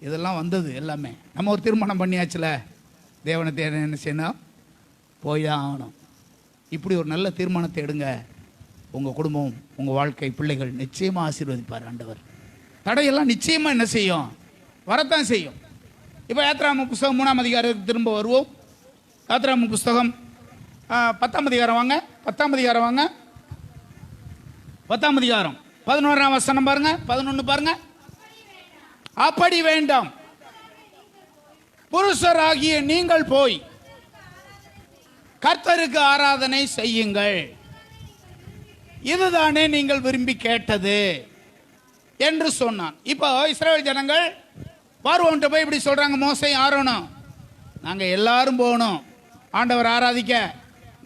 இதெல்லாம் வந்தது எல்லாமே. நம்ம ஒரு தீர்மானம் பண்ணியாச்சுல, தேவனத்தை என்ன செய்யணும், போய் தான் ஆகணும். இப்படி ஒரு நல்ல தீர்மானத்தை எடுங்க. உங்கள் குடும்பம், உங்கள் வாழ்க்கை, பிள்ளைகள் நிச்சயமாக ஆசீர்வதிப்பார் ஆண்டவர். தடையெல்லாம் நிச்சயமாக என்ன செய்யும், வரத்தான் செய்யும். இப்போ யாத்ராகம புஸ்தகம் 3ஆம் அதிகாரத்துக்கு திரும்ப வருவோம். யாத்ராகம புஸ்தகம் 10ஆம் அதிகாரம் வாங்க, 10ஆம் அதிகாரம் வாங்க. 10ஆம் அதிகாரம் 11ஆம் வசனம் பாருங்க, 11 பாருங்க. அப்படி வேண்டாம், புருஷராகிய நீங்கள் போய் கர்த்தருக்கு ஆராதனை செய்யுங்கள், இதுதானே நீங்கள் விரும்பி கேட்டது என்று சொன்னான். இப்போ இஸ்ரவேல் ஜனங்கள் பார்வோன்ட்ட போய் இப்படி சொல்றாங்க, மோசே ஆரோனும் நாங்க எல்லாரும் போகணும் ஆண்டவர் ஆராதிக்க,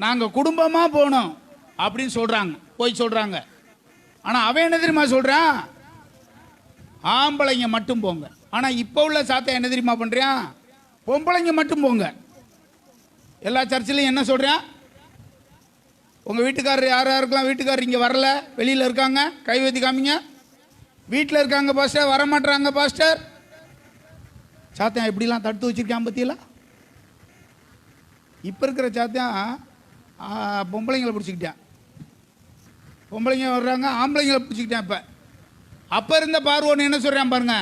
நாங்க குடும்பமா போகணும் அப்படின்னு சொல்றாங்க, போய் சொல்றாங்க. ஆனா அவன் என்ன தெரியுமா சொல்றான், ஆம்பளைங்க மட்டும் போங்க. ஆனா இப்போ உள்ள சாத்தா என்ன தெரியுமா பண்றான், பொம்பளைங்க மட்டும் போங்க. எல்லா சர்ச்சிலையும் என்ன சொல்றான், உங்க வீட்டுக்காரர் யார் யாருக்கெல்லாம் வீட்டுக்காரர் இங்க வரல, வெளியில இருக்காங்க, கை வைத்து காமிங்க. வீட்டில் இருக்காங்க பாஸ்டர், வரமாட்டாங்க பாஸ்டர். சாத்தியம் எப்படிலாம் தடுத்து வச்சிருக்கான் பத்தியில. இப்போ இருக்கிற சாத்தியம் பொம்பளைங்களை பிடிச்சிக்கிட்டான், பொம்பளைங்க வர்றாங்க, ஆம்பளைங்களை பிடிச்சிக்கிட்டான். அப்போ இருந்த பார்வோன்னு என்ன சொல்கிறான் பாருங்க,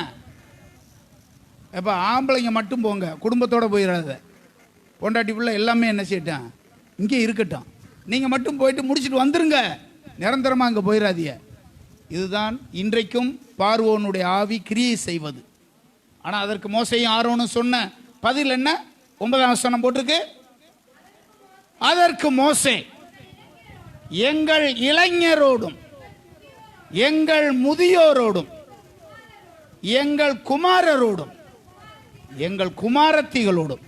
இப்போ ஆம்பளைங்க மட்டும் போங்க, குடும்பத்தோடு போயிடாத, பொண்டாட்டி பிள்ளை எல்லாமே என்ன செய்யட்டான் இங்கே இருக்கட்டும், நீங்கள் மட்டும் போயிட்டு முடிச்சுட்டு வந்துருங்க, நிரந்தரமாக அங்கே போயிடாதீங்க. இதுதான் இன்றைக்கும் பார்வோனுடைய ஆவி கிரியை செய்வது. ஆனால் அதற்கு மோசேயும் ஆரோனும் சொன்ன பதில் என்ன, 9ஆம் வசனம் போட்டிருக்கு. அதற்கு மோசே, எங்கள் இளைஞரோடும் எங்கள் முதியோரோடும் எங்கள் குமாரரோடும் எங்கள் குமாரத்திகளோடும்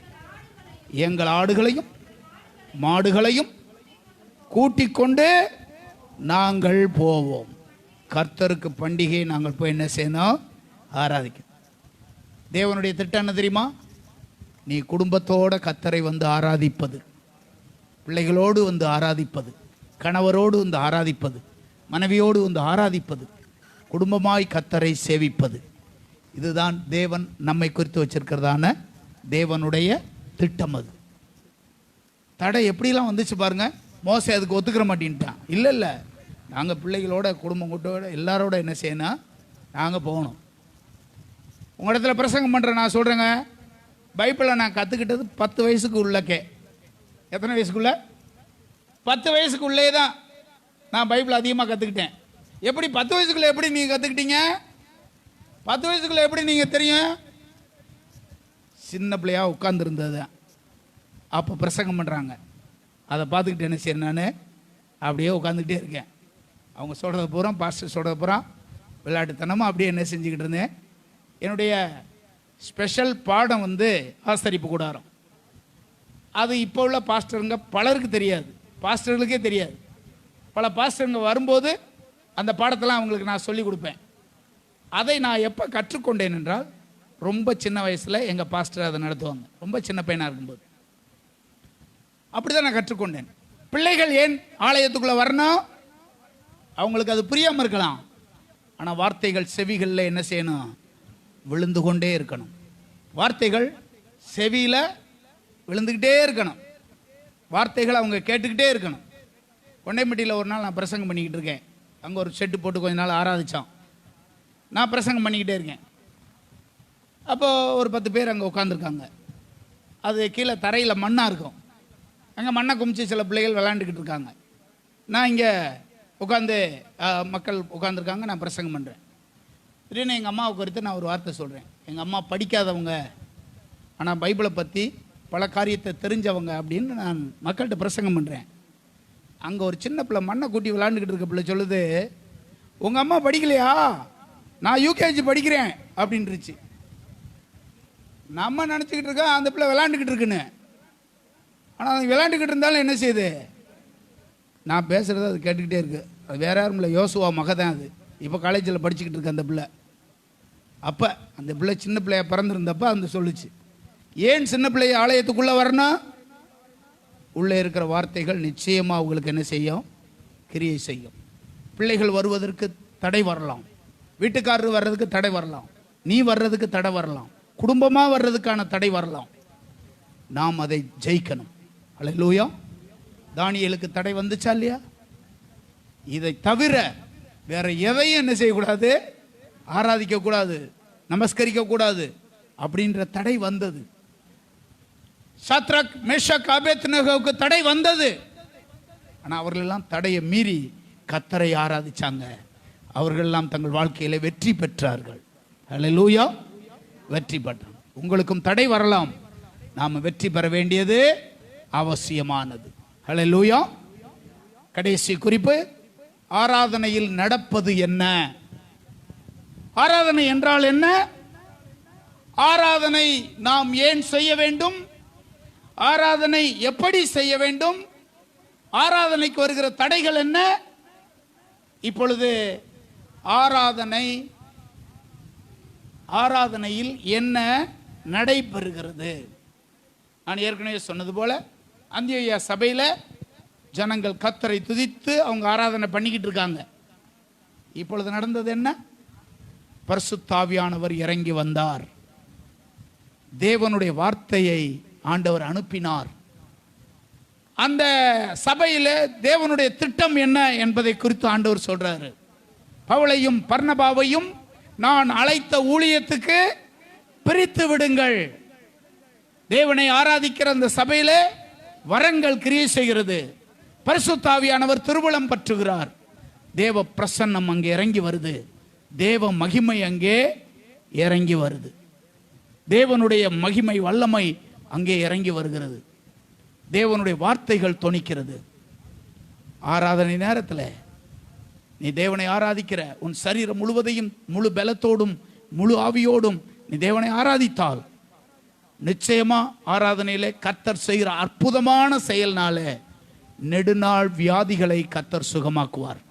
எங்கள் ஆடுகளையும் மாடுகளையும் கூட்டிக் கொண்டு நாங்கள் போவோம், கர்த்தருக்கு பண்டிகை நாங்கள் போய் என்ன செய்யணும், ஆராதிக்கணும். தேவனுடைய திட்டம் என்ன தெரியுமா, நீ குடும்பத்தோட கர்த்தரை வந்து ஆராதிப்பது, பிள்ளைகளோடு வந்து ஆராதிப்பது, கணவரோடு வந்து ஆராதிப்பது, மனைவியோடு வந்து ஆராதிப்பது, குடும்பமாய் கர்த்தரை சேவிப்பது. இதுதான் தேவன் நம்மை குறித்து வச்சிருக்கிறதான தேவனுடைய திட்டம். அது தடை எப்படிலாம் வந்துச்சு பாருங்க. மோசே அதுக்கு ஒத்துக்கிற மாட்டேன்ட்டான். இல்லை நாங்கள் பிள்ளைகளோட குடும்பம் கூட்டோட எல்லாரோட என்ன செய்யணும், நாங்கள் போகணும். உங்கள் இடத்துல பிரசங்கம் பண்ணுறேன், நான் சொல்கிறேங்க, பைபிளை நான் கற்றுக்கிட்டது 10 வயசுக்கு உள்ளக்கே. எத்தனை வயசுக்குள்ள? 10 வயசுக்குள்ளே தான் நான் பைபிள் அதிகமாக கற்றுக்கிட்டேன். எப்படி 10 வயசுக்குள்ளே எப்படி நீங்கள் கற்றுக்கிட்டீங்க? 10 வயசுக்குள்ளே எப்படி நீங்கள் தெரியும்? சின்ன பிள்ளையாக உட்காந்துருந்தது, அப்போ பிரசங்கம் பண்ணுறாங்க, அதை பார்த்துக்கிட்டு என்ன செய்யறேன், நான் அப்படியே உட்காந்துக்கிட்டே இருக்கேன். அவங்க சொல்கிறது பூரா, பாஸ்டர் சொல்கிறது பூரா விளையாட்டுத்தனமாக அப்படியே என்ன செஞ்சுக்கிட்டு இருந்தேன். என்னுடைய ஸ்பெஷல் பாடம் வந்து ஆசரிப்பு கூடாரம். அது இப்போ உள்ள பாஸ்டருங்க பலருக்கு தெரியாது, பாஸ்டர்களுக்கே தெரியாது. பல பாஸ்டருங்க வரும்போது அந்த பாடத்தெல்லாம் அவங்களுக்கு நான் சொல்லி கொடுப்பேன். அதை நான் எப்போ கற்றுக்கொண்டேன் என்றால், ரொம்ப சின்ன வயசில் எங்கள் பாஸ்டர் அதை நடத்துவாங்க, ரொம்ப சின்ன பையனாக இருக்கும்போது. அப்படி தான் நான் கற்றுக்கொண்டேன். பிள்ளைகள் ஏன் ஆலயத்துக்குள்ளே வரணும், அவங்களுக்கு அது புரியாமல் இருக்கலாம். ஆனால் வார்த்தைகள் செவிகளில் என்ன செய்யணும், விழுந்து கொண்டே இருக்கணும். வார்த்தைகள் செவியில் விழுந்துக்கிட்டே இருக்கணும், வார்த்தைகள் அவங்க கேட்டுக்கிட்டே இருக்கணும். கொண்டைப்பட்டியில் ஒரு நாள் நான் பிரசங்கம் பண்ணிக்கிட்டு இருக்கேன். அங்கே ஒரு ஷெட்டு போட்டு கொஞ்ச நாள் ஆராதித்தோம். நான் பிரசங்கம் பண்ணிக்கிட்டே இருக்கேன். அப்போது ஒரு 10 பேர் அங்கே உட்காந்துருக்காங்க. அது கீழே தரையில் மண்ணாக இருக்கும். அங்கே மண்ணை குமிச்சு சில பிள்ளைகள் விளாண்டுக்கிட்டு இருக்காங்க. நான் இங்கே உட்காந்து மக்கள் உட்காந்துருக்காங்க, நான் பிரசங்கம் பண்ணுறேன். திடீர்னு எங்கள் அம்மாவை குறித்து நான் ஒரு வார்த்தை சொல்கிறேன். எங்கள் அம்மா படிக்காதவங்க, ஆனால் பைபிளை பற்றி பல காரியத்தை தெரிஞ்சவங்க அப்படின்னு நான் மக்கள்கிட்ட பிரசங்கம் பண்ணுறேன். அங்கே ஒரு சின்ன பிள்ளை மண்ணை கூட்டி விளாண்டுக்கிட்டு இருக்க பிள்ளை சொல்லுது, உங்கள் அம்மா படிக்கலையா, நான் யூகேஜி படிக்கிறேன் அப்படின்ட்டுருச்சு. நம்ம நினச்சிக்கிட்டு இருக்கோம் அந்த பிள்ளை விளாண்டுக்கிட்டு இருக்குன்னு. ஆனால் அது விளாண்டுக்கிட்டு இருந்தாலும் என்ன செய்யுது, நான் பேசுகிறது அது கேட்டுக்கிட்டே இருக்குது. அது வேற யாரும் இல்லை, யோசுவா மக தான் அது. இப்போ காலேஜில் படிச்சுக்கிட்டு இருக்கு அந்த பிள்ளை. அப்போ அந்த பிள்ளை சின்ன பிள்ளைய பிறந்திருந்தப்போ அந்த சொல்லுச்சு, ஏன் சின்ன பிள்ளைய ஆலயத்துக்குள்ளே வரணும், உள்ளே இருக்கிற வார்த்தைகள் நிச்சயமாக உங்களுக்கு என்ன செய்யும், கிரியை செய்யும். பிள்ளைகள் வருவதற்கு தடை வரலாம், வீட்டுக்காரர் வர்றதுக்கு தடை வரலாம், நீ வர்றதுக்கு தடை வரலாம், குடும்பமாக வர்றதுக்கான தடை வரலாம். நாம் அதை ஜெயிக்கணும். அல்லேலூயா. தானியேலுக்கு தடை வந்துச்சா இல்லையா? இதை தவிர வேற எதையும் என்ன செய்யக்கூடாது, ஆராதிக்க கூடாது, நமஸ்கரிக்க கூடாது அப்படின்ற தடை வந்தது. சாத்ராக் மேஷாக் ஆபேத்நேகோவுக்கு தடை வந்தது. ஆனால் அவர்கள் எல்லாம் தடையை மீறி கர்த்தரை ஆராதிச்சாங்க. அவர்களெல்லாம் தங்கள் வாழ்க்கையில வெற்றி பெற்றார்கள். ஹல்லேலூயா. வெற்றி பெற்றார். உங்களுக்கும் தடை வரலாம், நாம் வெற்றி பெற வேண்டியது அவசியமானது. ஹல்லேலூயா. கடைசி குறிப்பு, ஆராதனையில் நடப்பது என்ன? ஆராதனை என்றால் என்ன? ஆராதனை நாம் ஏன் செய்ய வேண்டும்? ஆராதனை எப்படி செய்ய வேண்டும்? ஆராதனைக்கு வருகிற தடைகள் என்ன? இப்பொழுது ஆராதனையில் என்ன நடைபெறுகிறது? நான் ஏற்கனவே சொன்னது போல அந்தியோகியா சபையில் ஜனங்கள் கர்த்தரை துதித்து அவங்க ஆராதனை பண்ணிக்கிட்டு இருக்காங்க. இப்பொழுது நடந்தது என்ன? பரிசுத்த ஆவியானவர் இறங்கி வந்தார். தேவனுடைய வார்த்தையை ஆண்டவர் அனுப்பினார். அந்த சபையில் தேவனுடைய திட்டம் என்ன என்பதை குறித்து ஆண்டவர் சொல்றாரு. பவுலையும் பர்னபாவையும் நான் அழைத்த ஊழியத்துக்கு பிரித்து விடுங்கள். தேவனை ஆராதிக்கிற அந்த சபையிலே வரங்கள் கிரியை செய்கிறது. பரிசுத்த ஆவியானவர் திருவுளம் பற்றுகிறார். தேவ பிரசன்னம் அங்கே இறங்கி வருது. தேவ மகிமை அங்கே இறங்கி வருது. தேவனுடைய மகிமை வல்லமை அங்கே இறங்கி வருகிறது. தேவனுடைய வார்த்தைகள் தொனிக்கிறது. ஆராதனை நேரத்தில் நீ தேவனை ஆராதிக்கிற உன் சரீரம் முழுவதையும் முழு பலத்தோடும் முழு ஆவியோடும் நீ தேவனை ஆராதித்தால் நிச்சயமா ஆராதனையிலே கர்த்தர் செய்கிற அற்புதமான செயல்னால நெடுநாள் வியாதிகளை கர்த்தர் சுகமாக்குவார்.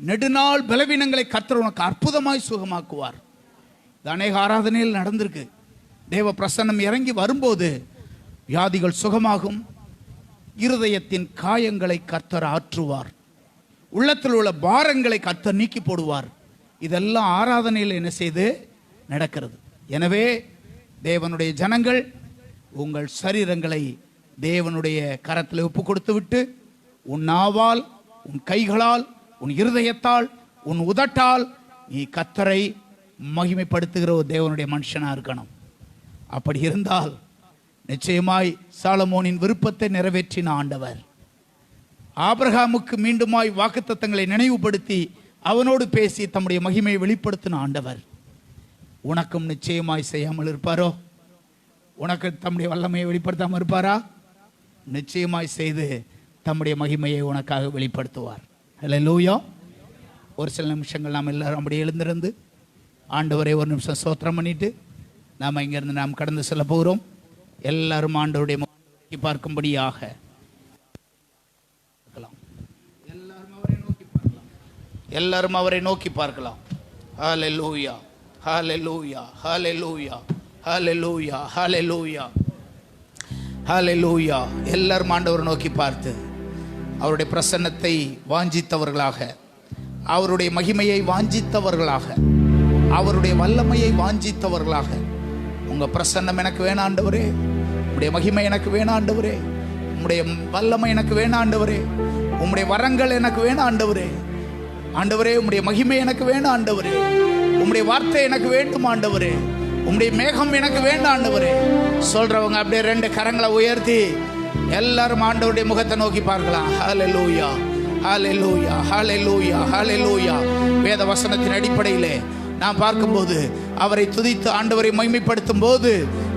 நெடுநாள் பலவீனங்களை கர்த்தர் உனக்கு அற்புதமாய் சுகமாக்குவார். இது அநேக ஆராதனையில் நடந்திருக்கு. தேவ பிரசன்னம் இறங்கி வரும்போது வியாதிகள் சுகமாகும். இருதயத்தின் காயங்களை கர்த்தர் ஆற்றுவார். உள்ளத்தில் உள்ள பாரங்களை கர்த்தர் நீக்கி போடுவார். இதெல்லாம் ஆராதனையில் என்ன செய்து நடக்கிறது. எனவே தேவனுடைய ஜனங்கள் உங்கள் சரீரங்களை தேவனுடைய கரத்தில் ஒப்பு கொடுத்து விட்டு உன் நாவால், உன் கைகளால், உன் இருதயத்தால், உன் உதட்டால் நீ கர்த்தரை மகிமைப்படுத்துகிற ஒரு தேவனுடைய மனுஷனா இருக்கணும். அப்படி இருந்தால் நிச்சயமாய் சாலமோனின் விருப்பத்தை நிறைவேற்றின ஆண்டவர். ஆபிரகாமுக்கு மீண்டுமாய் வாக்குத்தத்தங்களை நினைவுபடுத்தி அவனோடு பேசி தம்முடைய மகிமையை வெளிப்படுத்தின ஆண்டவர் உனக்கும் நிச்சயமாய் செய்யாமல் இருப்பாரோ? உனக்கு தம்முடைய வல்லமையை வெளிப்படுத்தாமல் இருப்பாரா? நிச்சயமாய் செய்து தம்முடைய மகிமையை உனக்காக வெளிப்படுத்துவார். ஹல்லேலூயா. ஒரு சில நிமிஷங்கள் நாம் எல்லாரும் அப்படி எழுந்திருந்து ஆண்டவரை ஒரு நிமிஷம் ஸ்தோத்திரம் பண்ணிட்டு நாம் இங்கிருந்து நாம் கடந்து செல்ல போகிறோம். எல்லாரும் ஆண்டவருடைய முகத்தை பார்க்கும்படியாக எல்லாரும் அவரை நோக்கி பார்க்கலாம். ஹல்லேலூயா, ஹல்லேலூயா, ஹல்லேலூயா, ஹல்லேலூயா, ஹல்லேலூயா, ஹல்லேலூயா. எல்லாரும் ஆண்டவரை நோக்கி பார்த்து அவருடைய பிரசன்னத்தை வாஞ்சித்தவர்களாக, அவருடைய மகிமையை வாஞ்சித்தவர்களாக, அவருடைய வல்லமையை வாஞ்சித்தவர்களாக, உங்க பிரசன்னம் எனக்கு வேணாம் ஆண்டவரே, உம்முடைய மகிமை எனக்கு வேணாம் ஆண்டவரே, உம்முடைய வல்லமை எனக்கு வேணாம் ஆண்டவரே, உம்முடைய வரங்கள் எனக்கு வேணாம் ஆண்டவரே, ஆண்டவரே உம்முடைய மகிமை எனக்கு வேணாம் ஆண்டவரே, உம்முடைய வார்த்தை எனக்கு வேண்டும் ஆண்டவரே, உம்முடைய மேகம் எனக்கு வேண்டாம் ஆண்டவரே சொல்றவங்க அப்படியே ரெண்டு கரங்களை உயர்த்தி எல்லாரும் ஆண்டவருடைய முகத்தை நோக்கி பார்க்கலாம். ஹல்லேலூயா, ஹல்லேலூயா, ஹல்லேலூயா, ஹல்லேலூயா. வேத வசனத்தின் அடிப்படையிலே நாம் பார்க்கும்போது அவரை துதித்து ஆண்டவரை மகிமைப்படுத்தும் போது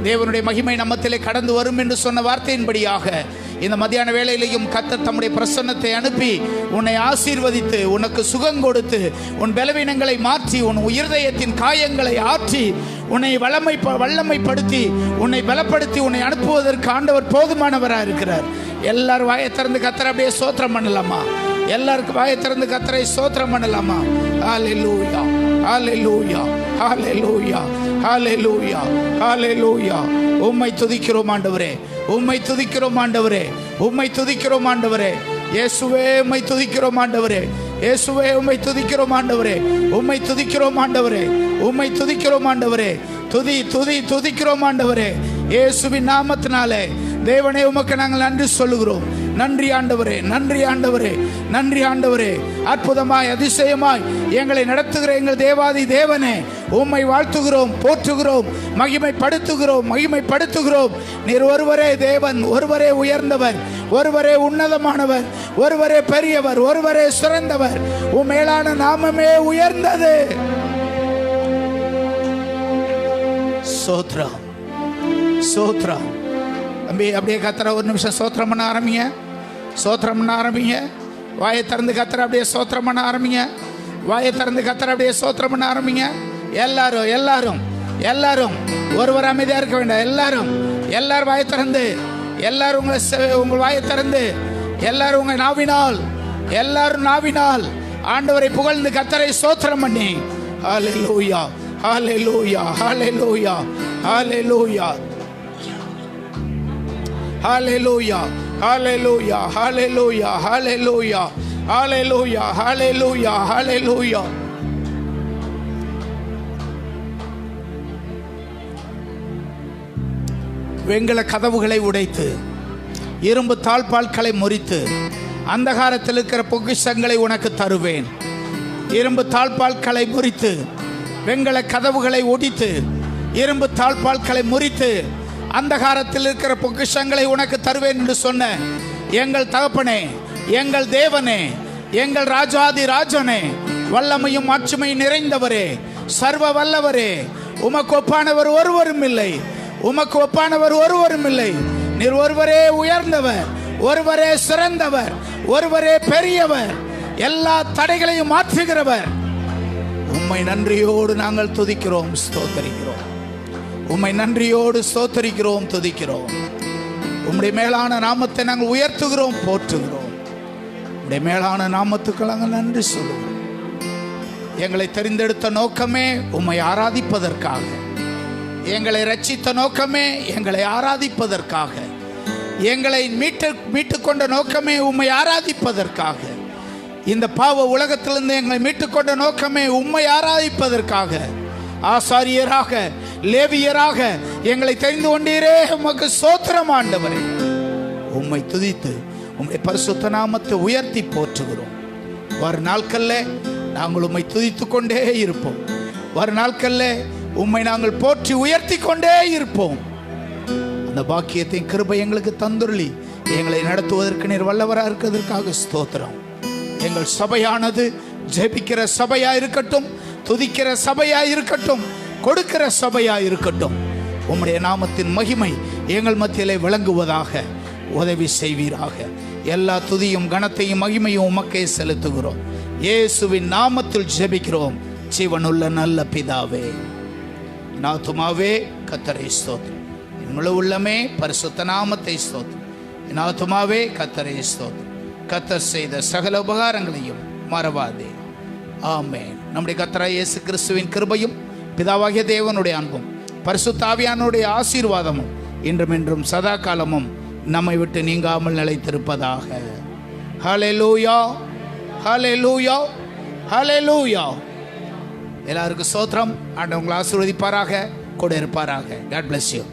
தேவனுடைய மகிமை நம்மத்திலே கடந்து வரும் என்று சொன்ன வார்த்தையின்படியாக இந்த மத்தியான வேளையிலையும் கர்த்தர் தம்முடைய பிரசன்னத்தை அனுப்பி உன்னை ஆசீர்வதித்து உனக்கு சுகம் கொடுத்து உன் பலவீனங்களை மாற்றி உன் இருதயத்தின் காயங்களை ஆற்றி உன்னை வல்லமைப்படுத்தி உன்னை பலப்படுத்தி உன்னை அனுப்புவதற்கு ஆண்டவர் போதுமானவராக இருக்கிறார். எல்லாரும் வாயை திறந்து கர்த்தரை அப்படியே ஸ்தோத்திரம் பண்ணலாமா? எல்லாருக்கும் வாயை திறந்து கர்த்தரை ஸ்தோத்திரம் பண்ணலாமா? ஹல்லேலூயா, ஹல்லேலூயா, ஹல்லேலூயா, ஹல்லேலூயா, ஹல்லேலூயா. உம்மை துதிக்கிறோம் ஆண்டவரே, உம்மை துதிக்கிறோம் ஆண்டவரே, உம்மை துதிக்கிறோம் ஆண்டவரே. இயேசுவே உம்மை துதிக்கிறோம் ஆண்டவரே, இயேசுவே உம்மை துதிக்கிறோம் ஆண்டவரே, உம்மை துதிக்கிறோம் ஆண்டவரே, உம்மை துதிக்கிறோம் ஆண்டவரே. துதிக்கிறோம் ஆண்டவரே. இயேசுவின் நாமத்தினாலே தேவனே உமக்கு நாங்கள் நன்றி சொல்லுகிறோம். நன்றி ஆண்டவரே, நன்றி ஆண்டவரே. நன்றி ஆண்டவரே. அற்புதமாய் அதிசயமாய் எங்களை நடத்துகிற எங்கள் தேவாதி தேவனே, உம்மை வாழ்த்துகிறோம், போற்றுகிறோம், மகிமைப்படுத்துகிறோம். நீர் ஒருவரே தேவன், ஒருவரே உயர்ந்தவர், ஒருவரே உன்னதமானவர், ஒருவரே பெரியவர், ஒருவரே சிறந்தவர். உம் மேலான நாமமே உயர்ந்தது. சோத்ரம் சோத்ரம். அப்படியே கத்தர ஒரு நிமிஷம் சோத்திரம் பண்ண ஆரம்பிங்க. வாயை திறந்து கத்தர அப்படியே சோத்திரம் பண்ண ஆரம்பிங்க. எல்லாரும் ஒருவர் அமைதியா இருக்க வேண்டாம். எல்லாரும் வாயை திறந்து, எல்லாரும் உங்கள் வாயை திறந்து, எல்லாரும் உங்கள் நாவினால் ஆண்டவரை புகழ்ந்து கத்தரை சோத்திரம் பண்ணி ஹல்லேலூயா, ஹல்லேலூயா, ஹல்லேலூயா, ஹல்லேலூயா, ஹல்லேலூயா, ஹல்லேலூயா, ஹல்லேலூயா, ஹல்லேலூயா, ஹல்லேலூயா, ஹல்லேலூயா, ஹல்லேலூயா. வெண்கல கதவுகளை உடைத்து, இரும்பு தாழ்பால்களை முறித்து, அந்தகாரத்தில் இருக்கிற பொக்கிஷங்களை உனக்கு தருவேன். இரும்பு தாழ்பால்களை முறித்து, வெண்கல கதவுகளை ஒடித்து, இரும்பு தாழ்பால்களை முறித்து, அந்தகாரத்தில் இருக்கிற பொக்கிஷங்களை உனக்கு தருவேன் என்று சொன்ன எங்கள் தகப்பனே, எங்கள் தேவனே, எங்கள் ராஜாதி ராஜனே, வல்லமையும் ஆட்சிமையும் நிறைந்தவரே, சர்வ வல்லவரே, உமக்கு ஒப்பானவர் ஒருவரும் இல்லை. நீர் ஒருவரே உயர்ந்தவர், ஒருவரே சிறந்தவர், ஒருவரே பெரியவர், எல்லா தடைகளையும் மாற்றுகிறவர். உம்மை நன்றியோடு நாங்கள் துதிக்கிறோம், ஸ்தோத்தரிக்கிறோம். உம்மை நன்றியோடு ஸ்தோத்தரிக்கிறோம், துதிக்கிறோம். உம்முடைய மேலான நாமத்தை நாங்கள் உயர்த்துகிறோம், போற்றுகிறோம். உம்முடைய மேலான நாமத்துக்கு நாங்கள் நன்றி சொல்லுவோம். எங்களை தெரிந்தெடுத்த நோக்கமே உம்மை ஆராதிப்பதற்காக, எங்களை ரட்சித்த நோக்கமே எங்களை ஆராதிப்பதற்காக, எங்களை மீட்டுக்கொண்ட நோக்கமே உம்மை ஆராதிப்பதற்காக, இந்த பாவ உலகத்திலிருந்து எங்களை மீட்டுக்கொண்ட நோக்கமே உம்மை ஆராதிப்பதற்காக. ஆசாரியராக, லேவியராக எங்களை தெரிந்து கொண்டீரே, உமக்கு ஸ்தோத்திரம் ஆண்டவரே. உம்மை துதித்து உம்முடைய பரிசுத்த நாமத்தை உயர்த்தி போற்றுகிறோம். வரும் நாட்கள்ல நாங்கள் உம்மை துதித்து கொண்டே இருப்போம். வரும் நாட்கள்ல உம்மை நாங்கள் போற்றி உயர்த்தி கொண்டே இருப்போம். அந்த பாக்கியத்தை கிருபை எங்களுக்கு தந்துள்ளி எங்களை நடத்துவதற்கு நீர் வல்லவராக இருக்கிறதற்காக ஸ்தோத்திரம். எங்கள் சபையானது ஜெபிக்கிற சபையா இருக்கட்டும், துதிக்கிற சபையா இருக்கட்டும், கொடுக்கிற சபையா இருக்கட்டும். உம்முடைய நாமத்தின் மகிமை எங்கள் மத்தியிலே விளங்குவதாக உதவி செய்வீராக. எல்லா துதியும் கனத்தையும் மகிமையும் உமக்கே செலுத்துகிறோம். இயேசுவின் நாமத்தில் ஜெபிக்கிறோம், ஜீவனுள்ள நல்ல பிதாவே. என் ஆத்துமாவே கர்த்தரை ஸ்தோத்திரம், என் முழு உள்ளமே பரிசுத்த நாமத்தை ஸ்தோத்திரம். என் ஆத்துமாவே கர்த்தரை ஸ்தோத்திரம். கர்த்தர் செய்த சகல உபகாரங்களையும் மறவாதே. ஆமென். நம்முடைய கர்த்தராகிய இயேசு கிறிஸ்துவின் கிருபையும், பிதாவாகிய தேவனுடைய அன்பும், பரிசுத்த ஆவியானவருடைய ஆசீர்வாதமும் இன்றும் என்றும் சதா காலமும் நம்மை விட்டு நீங்காமல் நிலைத்திருப்பதாக. ஹல்லேலூயா, ஹல்லேலூயா, ஹல்லேலூயா. எல்லாருக்கும் ஸ்தோத்திரம். ஆண்டவர் உங்களை ஆசீர்வதிப்பாராக, கூட இருப்பாராக. God bless you.